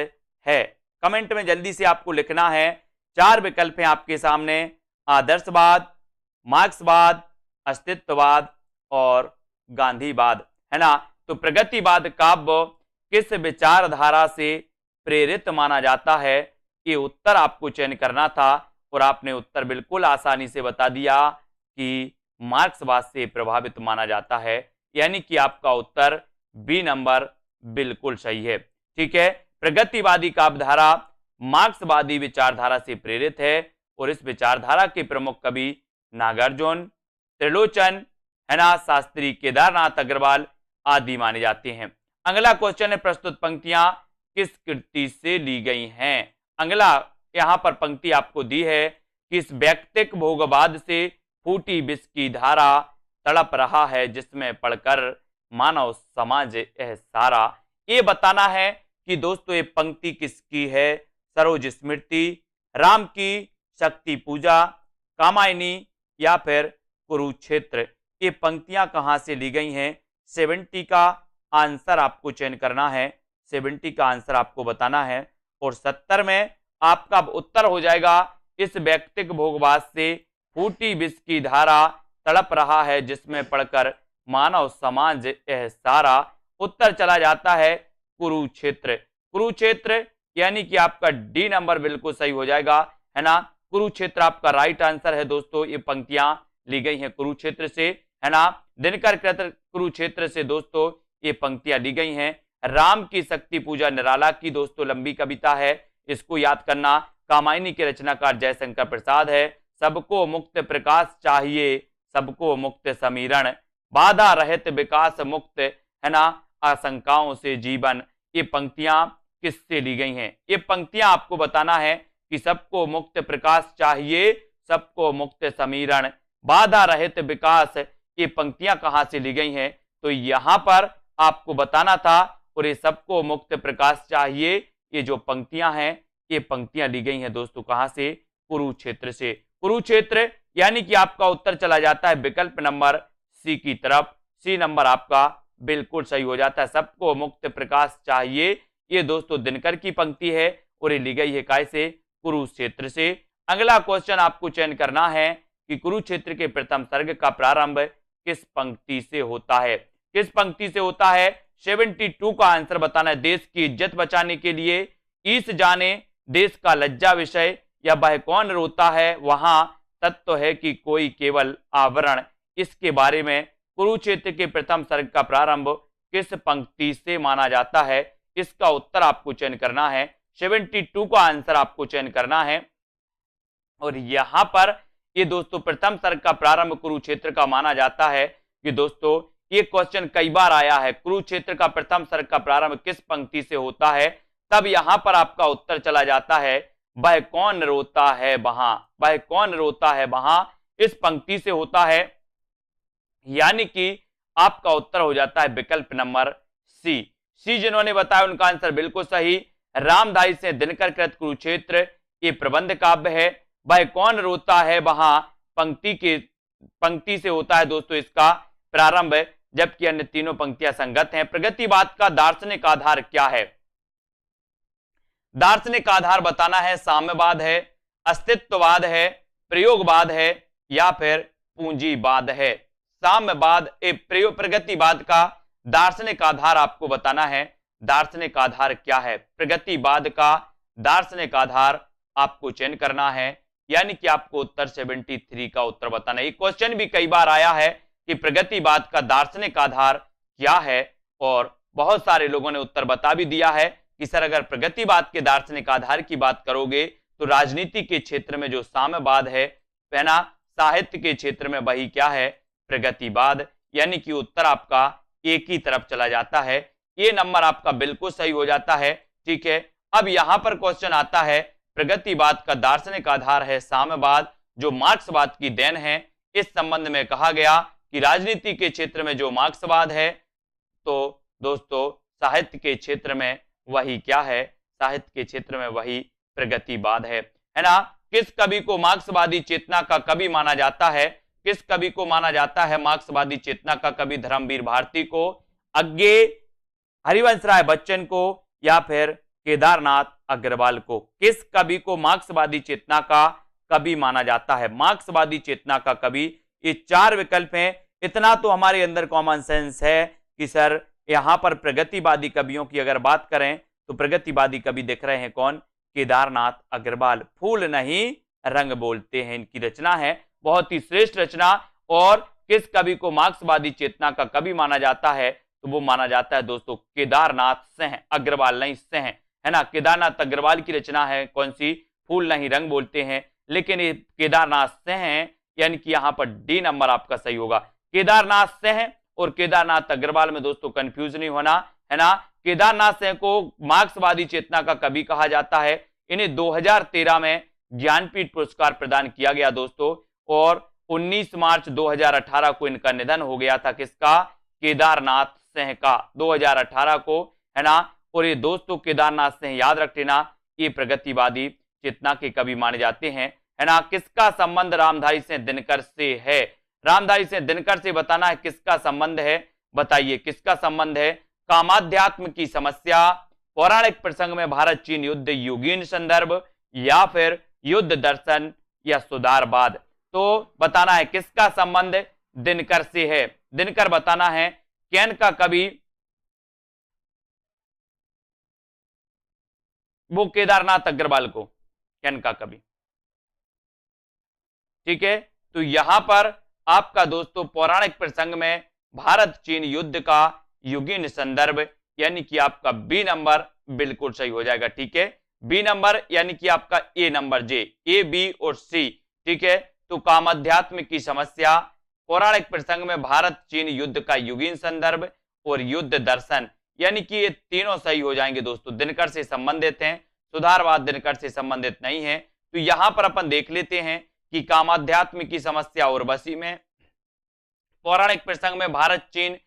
है? कमेंट में जल्दी से आपको लिखना है। 4 विकल्प हैं आपके सामने, आदर्शवाद, मार्क्सवाद, अस्तित्ववाद और गांधीवाद, है ना। तो प्रगतिवाद काव्य किस विचारधारा से प्रेरित माना जाता है, ये उत्तर आपको चयन करना था और आपने उत्तर बिल्कुल आसानी से बता दिया कि मार्क्सवाद से प्रभावित माना जाता है, यानी कि आपका उत्तर बी नंबर बिल्कुल सही है। ठीक है। प्रगतिवादी काव्यधारा मार्क्सवादी विचारधारा से प्रेरित है और इस विचारधारा के प्रमुख कवि नागार्जुन, त्रिलोचन, है ना, शास्त्री, केदारनाथ अग्रवाल आदि माने जाते हैं। अगला क्वेश्चन है, प्रस्तुत पंक्तियां किस कृति से ली गई हैं? अगला यहां पर पंक्ति आपको दी है कि इस व्यक्तिक भोगवाद से फूटी विष की धारा तड़प रहा है जिसमें पढ़कर मानव समाज यह सारा। ये बताना है कि दोस्तों ये पंक्ति किसकी है? सरोज स्मृति, राम की शक्ति पूजा, कामायनी या फिर कुरुक्षेत्र। ये पंक्तियां कहां से ली गई हैं? 70 का आंसर आपको चयन करना है। 70 का आंसर आपको बताना है और 70 में आपका उत्तर हो जाएगा, इस व्यक्तिक भोगवाद से फूटी विष की धारा तड़प रहा है जिसमें पढ़कर मानव समाज यह सारा। उत्तर चला जाता है कुरुक्षेत्र। कुरुक्षेत्र यानी कि आपका डी नंबर बिल्कुल सही हो जाएगा, है ना। कुरुक्षेत्र आपका राइट आंसर है दोस्तों। ये पंक्तियां ली गई हैं कुरुक्षेत्र से, है ना। दिनकर कृत कुरुक्षेत्र से दोस्तों ये पंक्तियां ली गई हैं। राम की शक्ति पूजा निराला की दोस्तों लंबी कविता है, इसको याद करना। कामायनी के रचनाकार जयशंकर प्रसाद है। सबको मुक्त प्रकाश चाहिए, सबको मुक्त समीरण, बाधा रहित विकास मुक्त, है ना, आशंकाओं से जीवन। ये पंक्तियां किससे ली गई हैं? ये पंक्तियां आपको बताना है कि सबको मुक्त प्रकाश चाहिए, सबको मुक्त समीरण, बाधा रहित विकास। ये पंक्तियां कहां से ली गई हैं? तो यहां पर आपको बताना था। और ये सबको मुक्त प्रकाश चाहिए, ये जो पंक्तियां हैं ये पंक्तियां ली गई हैं दोस्तों कहां से? कुरुक्षेत्र से। कुरुक्षेत्र यानी कि आपका उत्तर चला जाता है विकल्प नंबर सी की तरफ। सी नंबर आपका बिल्कुल सही हो जाता है। सबको मुक्त प्रकाश चाहिए, ये दोस्तों दिनकर की पंक्ति है और ये ली गई है काय से? कुरुक्षेत्र से। अगला क्वेश्चन आपको चयन करना है कि कुरुक्षेत्र के प्रथम सर्ग का प्रारंभ किस पंक्ति से होता है? किस पंक्ति से होता है? 72 का आंसर बताना है। देश की इज्जत बचाने के लिए ईस जाने देश का लज्जा विषय, या वह कौन रोता है वहां तत्व है कि कोई केवल आवरण। इसके बारे में कुरुक्षेत्र के प्रथम सर्ग का प्रारंभ किस पंक्ति से माना जाता है? इसका उत्तर आपको चयन करना है। 72 का आंसर आपको चयन करना है। और यहां पर ये दोस्तों प्रथम सर्ग का प्रारंभ कुरुक्षेत्र का माना जाता है कि दोस्तों ये क्वेश्चन कई बार आया है, कुरुक्षेत्र का प्रथम सर्ग का प्रारंभ किस पंक्ति से होता है? तब यहां पर आपका उत्तर चला जाता है वह कौन रोता है वहां, वह कौन रोता है वहां, इस पंक्ति से होता है। यानी कि आपका उत्तर हो जाता है विकल्प नंबर सी। जिन्होंने बताया उनका आंसर बिल्कुल सही। रामधारी से दिनकर कृत कुरुक्षेत्र ये प्रबंध काव्य है। वह कौन रोता है वहां पंक्ति से होता है दोस्तों इसका प्रारंभ, जबकि अन्य तीनों पंक्तियां संगत हैं। प्रगतिवाद का दार्शनिक आधार क्या है? दार्शनिक आधार बताना है साम्यवाद है, अस्तित्ववाद है, प्रयोगवाद है या फिर पूंजीवाद है। साम्यवाद प्रगतिवाद का दार्शनिक आधार आपको बताना है। दार्शनिक आधार क्या है? प्रगतिवाद का दार्शनिक आधार आपको चयन करना है, यानी कि आपको उत्तर 73 का उत्तर बताना है। ये क्वेश्चन भी कई बार आया है कि प्रगतिवाद का दार्शनिक आधार क्या है, और बहुत सारे लोगों ने उत्तर बता भी दिया है कि सर अगर प्रगतिवाद के दार्शनिक आधार की बात करोगे तो राजनीति के क्षेत्र में जो साम्यवाद है ना, साहित्य के क्षेत्र में वही क्या है? प्रगतिवाद। यानी कि उत्तर आपका एक ही तरफ चला जाता है। ये नंबर आपका बिल्कुल सही हो जाता है। ठीक है, अब यहां पर क्वेश्चन आता है प्रगतिवाद का दार्शनिक आधार है साम्यवाद, जो मार्क्सवाद की देन है। इस संबंध में कहा गया कि राजनीति के क्षेत्र में जो मार्क्सवाद है, तो दोस्तों साहित्य के क्षेत्र में वही क्या है? साहित्य के क्षेत्र में वही प्रगतिवाद है ना। किस कवि को मार्क्सवादी चेतना का कवि माना जाता है? किस कवि को माना जाता है मार्क्सवादी चेतना का कवि? धर्मवीर भारती को, अज्ञे हरिवंश राय बच्चन को या फिर केदारनाथ अग्रवाल को? किस कवि को मार्क्सवादी चेतना का कवि माना जाता है? मार्क्सवादी चेतना का कवि। ये चार विकल्प हैं। इतना तो हमारे अंदर कॉमन सेंस है कि सर यहां पर प्रगतिवादी कवियों की अगर बात करें तो प्रगतिवादी कवि दिख रहे हैं कौन? केदारनाथ अग्रवाल। फूल नहीं रंग बोलते हैं इनकी रचना है, बहुत ही श्रेष्ठ रचना। और किस कवि को मार्क्सवादी चेतना का कवि माना जाता है? तो वो माना जाता है दोस्तों केदारनाथ सिंह अग्रवाल, नहीं सिंह, है ना। केदारनाथ अग्रवाल की रचना है कौन सी? फूल नहीं रंग बोलते हैं। लेकिन ये केदारनाथ सिंह है, यानी कि यहां पर डी नंबर आपका सही होगा। केदारनाथ सिंह और केदारनाथ अग्रवाल में दोस्तों कंफ्यूज नहीं होना, है ना। केदारनाथ सिंह को मार्क्सवादी चेतना का कवि कहा जाता है। इन्हें 2013 में ज्ञानपीठ पुरस्कार प्रदान किया गया दोस्तों, और 19 मार्च 2018 को इनका निधन हो गया था। किसका? केदारनाथ सिंह का, 2018 को, है ना। और ये दोस्तों केदारनाथ सिंह याद रख लेना, ये प्रगतिवादी चेतना के कवि माने जाते हैं, है ना। किसका संबंध रामधारी सिंह दिनकर से है? रामधारी सिंह दिनकर से बताना है किसका संबंध है, बताइए किसका संबंध है? कामाध्यात्म की समस्या, पौराणिक प्रसंग में भारत चीन युद्ध युगीन संदर्भ, या फिर युद्ध दर्शन या सुधारवाद? तो बताना है किसका संबंध दिनकर से है। दिनकर बताना है कैन का कवि, वो केदारनाथ अग्रवाल को कैन का कवि। ठीक है, तो यहां पर आपका दोस्तों पौराणिक प्रसंग में भारत चीन युद्ध का युगीन संदर्भ, यानी कि आपका बी नंबर बिल्कुल सही हो जाएगा। ठीक है, बी नंबर यानी कि आपका ए नंबर जे, ए बी और सी। ठीक है, तो कामाध्यात्म की समस्या, पौराणिक प्रसंग में भारत चीन युद्ध का युगीन संदर्भ और युद्ध दर्शन, यानी कि ये तीनों सही हो जाएंगे दोस्तों। दिनकर से संबंधित हैं, सुधारवाद दिनकर से संबंधित नहीं है। तो यहां पर अपन देख लेते हैं कि कामाध्यात्म की समस्या और बसी में, पौराणिक प्रसंग में भारत चीन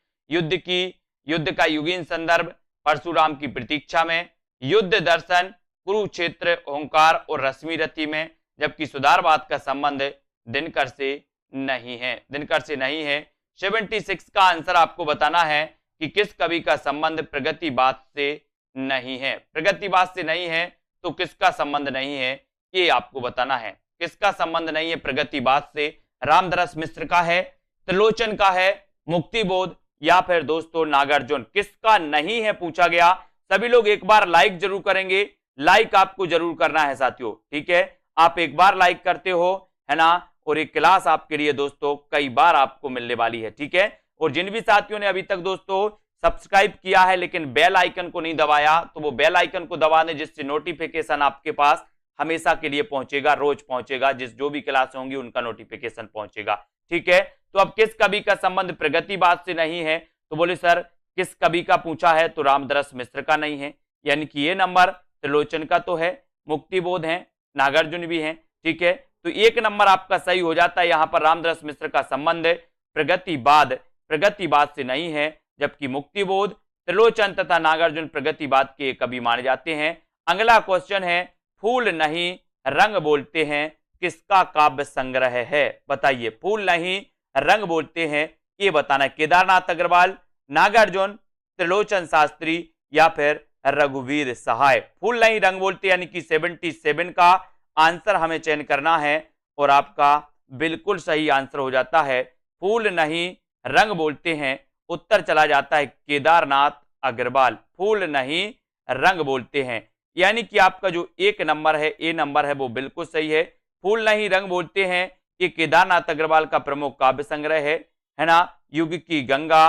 युद्ध का युगीन संदर्भ, परशुराम की प्रतीक्षा में, युद्ध दर्शन कुरुक्षेत्र ओंकार और रश्मि रथी में, जबकि सुधारवाद का संबंध दिनकर से नहीं है, दिनकर से नहीं है। 76 का आंसर आपको बताना है कि किस कवि का संबंध प्रगतिवाद से नहीं है। प्रगतिवाद से नहीं है तो किसका संबंध नहीं है, ये आपको बताना है। किसका संबंध नहीं है प्रगतिवाद से? रामधरस मिश्र का है, त्रिलोचन का है, मुक्तिबोध या फिर दोस्तों नागार्जुन? किसका नहीं है पूछा गया। सभी लोग एक बार लाइक जरूर करेंगे, लाइक आपको जरूर करना है साथियों। ठीक है, आप एक बार लाइक करते हो, है ना, और एक क्लास आपके लिए दोस्तों कई बार आपको मिलने वाली है। ठीक है, और जिन भी साथियों ने अभी तक दोस्तों सब्सक्राइब किया है लेकिन बेल आइकन को नहीं दबाया, तो वो बेल आइकन को दबा दें, जिससे नोटिफिकेशन आपके पास हमेशा के लिए पहुंचेगा, रोज पहुंचेगा। जो भी क्लास होंगी उनका नोटिफिकेशन पहुंचेगा। ठीक है, तो अब किस कवि का संबंध प्रगतिवाद से नहीं है? तो बोले सर किस कवि का पूछा है? तो रामदरस मिश्र का नहीं है, यानी कि ये नंबर त्रिलोचन का तो है, मुक्तिबोध है, नागार्जुन भी है, ठीक है। तो एक नंबर आपका सही हो जाता है। यहां पर रामदरस मिश्र का संबंध प्रगतिवाद से नहीं है, जबकि मुक्तिबोध, त्रिलोचन तथा नागार्जुन प्रगतिवाद के कवि माने जाते हैं। अगला क्वेश्चन है, फूल नहीं रंग बोलते हैं किसका काव्य संग्रह है? बताइए, फूल नहीं रंग बोलते हैं, ये बताना। केदारनाथ अग्रवाल, नागार्जुन, त्रिलोचन शास्त्री या फिर रघुवीर सहाय। फूल नहीं रंग बोलते यानी कि 77 का आंसर हमें चयन करना है और आपका बिल्कुल सही आंसर हो जाता है फूल नहीं रंग बोलते हैं। उत्तर चला जाता है केदारनाथ अग्रवाल, फूल नहीं रंग बोलते हैं, यानी कि आपका जो एक नंबर है, ए नंबर है, वो बिल्कुल सही है। फूल नहीं रंग बोलते हैं ये केदारनाथ अग्रवाल का प्रमुख काव्य संग्रह है ना। युग की गंगा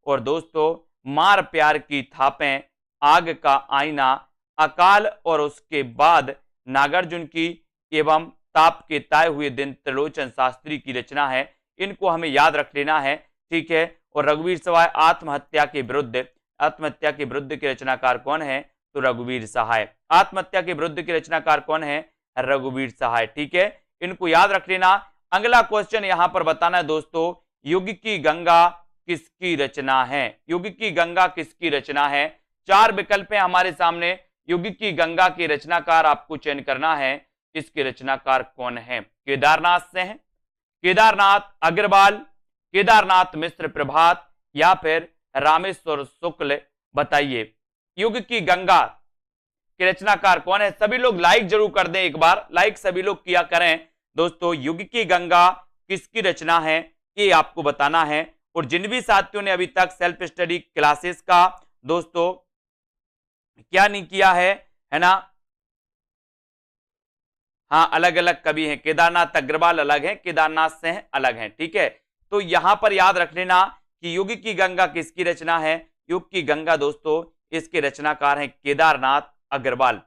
और दोस्तों मार प्यार की थापें, आग का आईना, अकाल और उसके बाद नागार्जुन की एवं ताप के ताए हुए दिन त्रिलोचन शास्त्री की रचना है। इनको हमें याद रख लेना है, ठीक है। और रघुवीर सहाय आत्महत्या के विरुद्ध के रचनाकार कौन है? तो रघुवीर सहाय। आत्महत्या के विरुद्ध के रचनाकार कौन है? रघुवीर सहाय, ठीक है। इनको याद रख लेना। अगला क्वेश्चन यहां पर बताना है दोस्तों, युग की गंगा किसकी रचना है? युग की गंगा किसकी रचना है? चार विकल्प हैं हमारे सामने। युग की गंगा के रचनाकार आपको चयन करना है, इसके रचनाकार कौन है? केदारनाथ से हैं, केदारनाथ अग्रवाल, केदारनाथ मिश्र प्रभात या फिर रामेश्वर शुक्ल। बताइए युग की गंगा के रचनाकार कौन है? सभी लोग लाइक जरूर कर दें, एक बार लाइक सभी लोग किया करें दोस्तों। युग की गंगा किसकी रचना है ये आपको बताना है। और जिन भी साथियों ने अभी तक सेल्फ स्टडी क्लासेस का दोस्तों क्या नहीं किया है ना, हाँ अलग अलग कवि हैं, केदारनाथ अग्रवाल अलग है, केदारनाथ से हैं अलग हैं, ठीक है। तो यहां पर याद रख लेना कि युग की गंगा किसकी रचना है? युग की गंगा दोस्तों इसके रचनाकार हैं केदारनाथ अग्रवाल,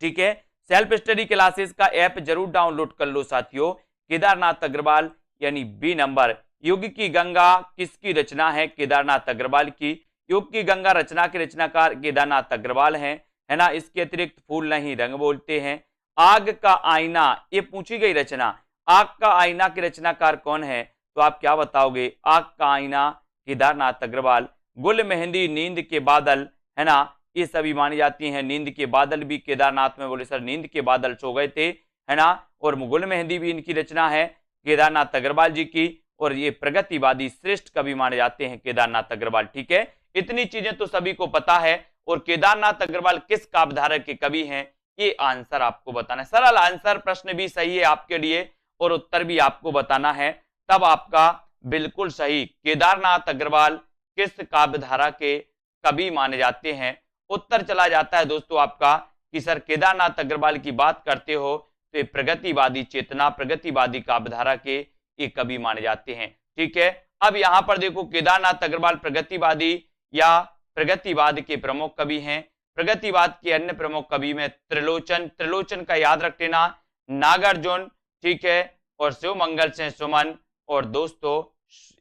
ठीक है। सेल्फ स्टडी क्लासेस का ऐप जरूर डाउनलोड कर लो साथियों। केदारनाथ अग्रवाल यानी बी नंबर। युग की गंगा किसकी रचना है? केदारनाथ अग्रवाल की। युग की गंगा रचना के रचनाकार केदारनाथ अग्रवाल हैं, है ना। इसके अतिरिक्त फूल नहीं रंग बोलते हैं, आग का आईना ये पूछी गई रचना, आग का आईना के रचनाकार कौन है? तो आप क्या बताओगे? आग का आईना केदारनाथ अग्रवाल। गुल मेहंदी, नींद के बादल, है ना, ये सभी मानी जाती हैं। नींद के बादल भी केदारनाथ में, बोले सर नींद के बादल सो गए थे, है ना। और गुल मेहंदी भी इनकी रचना है केदारनाथ अग्रवाल जी की। और ये प्रगतिवादी श्रेष्ठ कवि माने जाते हैं केदारनाथ अग्रवाल, ठीक है। इतनी चीजें तो सभी को पता है। और केदारनाथ अग्रवाल किस काव्यधारा के कवि हैं ये आंसर आपको बताना है। सरल आंसर, प्रश्न भी सही है आपके लिए और उत्तर भी आपको बताना है, तब आपका बिल्कुल सही। केदारनाथ अग्रवाल किस काव्यधारा के कवि माने जाते हैं? उत्तर चला जाता है दोस्तों आपका कि सर केदारनाथ अग्रवाल की बात करते हो तो प्रगतिवादी चेतना, प्रगतिवादी काव्यधारा के ये कवि माने जाते हैं, ठीक है। अब यहां पर देखो केदारनाथ अग्रवाल प्रगतिवादी या प्रगतिवाद के प्रमुख कवि हैं। प्रगतिवाद के अन्य प्रमुख कवि में त्रिलोचन का याद रख लेना, नागार्जुन, ठीक है, और शिवमंगल सेन सुमन। और दोस्तों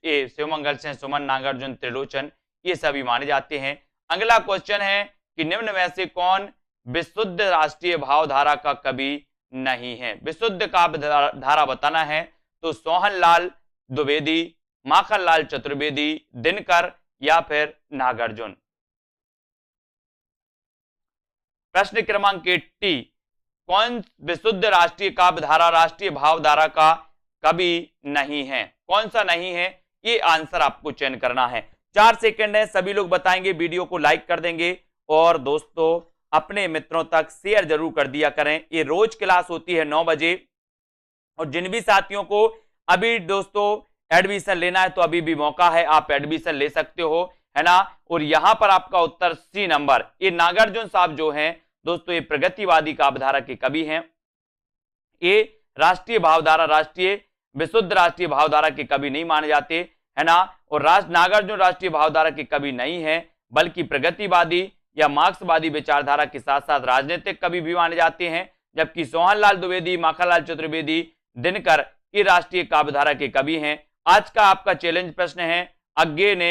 ये शिवमंगल सेन सुमन, नागार्जुन, त्रिलोचन ये सभी माने जाते हैं। अगला क्वेश्चन है कि निम्न में से कौन विशुद्ध राष्ट्रीय भावधारा का कवि नहीं है? विशुद्ध काव्य धारा बताना है तो सोहनलाल द्विवेदी, माखनलाल चतुर्वेदी, दिनकर या फिर नागार्जुन। प्रश्न क्रमांक 80, कौन विशुद्ध राष्ट्रीय काव्यधारा, राष्ट्रीय भावधारा का कवि नहीं है? कौन सा नहीं है ये आंसर आपको चयन करना है। 4 सेकंड है, सभी लोग बताएंगे, वीडियो को लाइक कर देंगे और दोस्तों अपने मित्रों तक शेयर जरूर कर दिया करें। ये रोज क्लास होती है 9 बजे। और जिन भी साथियों को अभी दोस्तों एडमिशन लेना है तो अभी भी मौका है, आप एडमिशन ले सकते हो, है ना। और यहां पर आपका उत्तर सी नंबर, ये नागार्जुन साहब जो हैं दोस्तों ये प्रगतिवादी काव्यधारा के कवि हैं। ये राष्ट्रीय भावधारा, राष्ट्रीय विशुद्ध राष्ट्रीय भावधारा के कवि नहीं माने जाते, है ना। और नागार्जुन राष्ट्रीय भावधारा के कवि नहीं है, बल्कि प्रगतिवादी या मार्क्सवादी विचारधारा के साथ साथ राजनीतिक कवि भी माने जाते हैं। जबकि सोहनलाल द्विवेदी, माखनलाल चतुर्वेदी, दिनकर ये राष्ट्रीय काव्यधारा के कवि हैं आज का आपका चैलेंज प्रश्न है, अज्ञे ने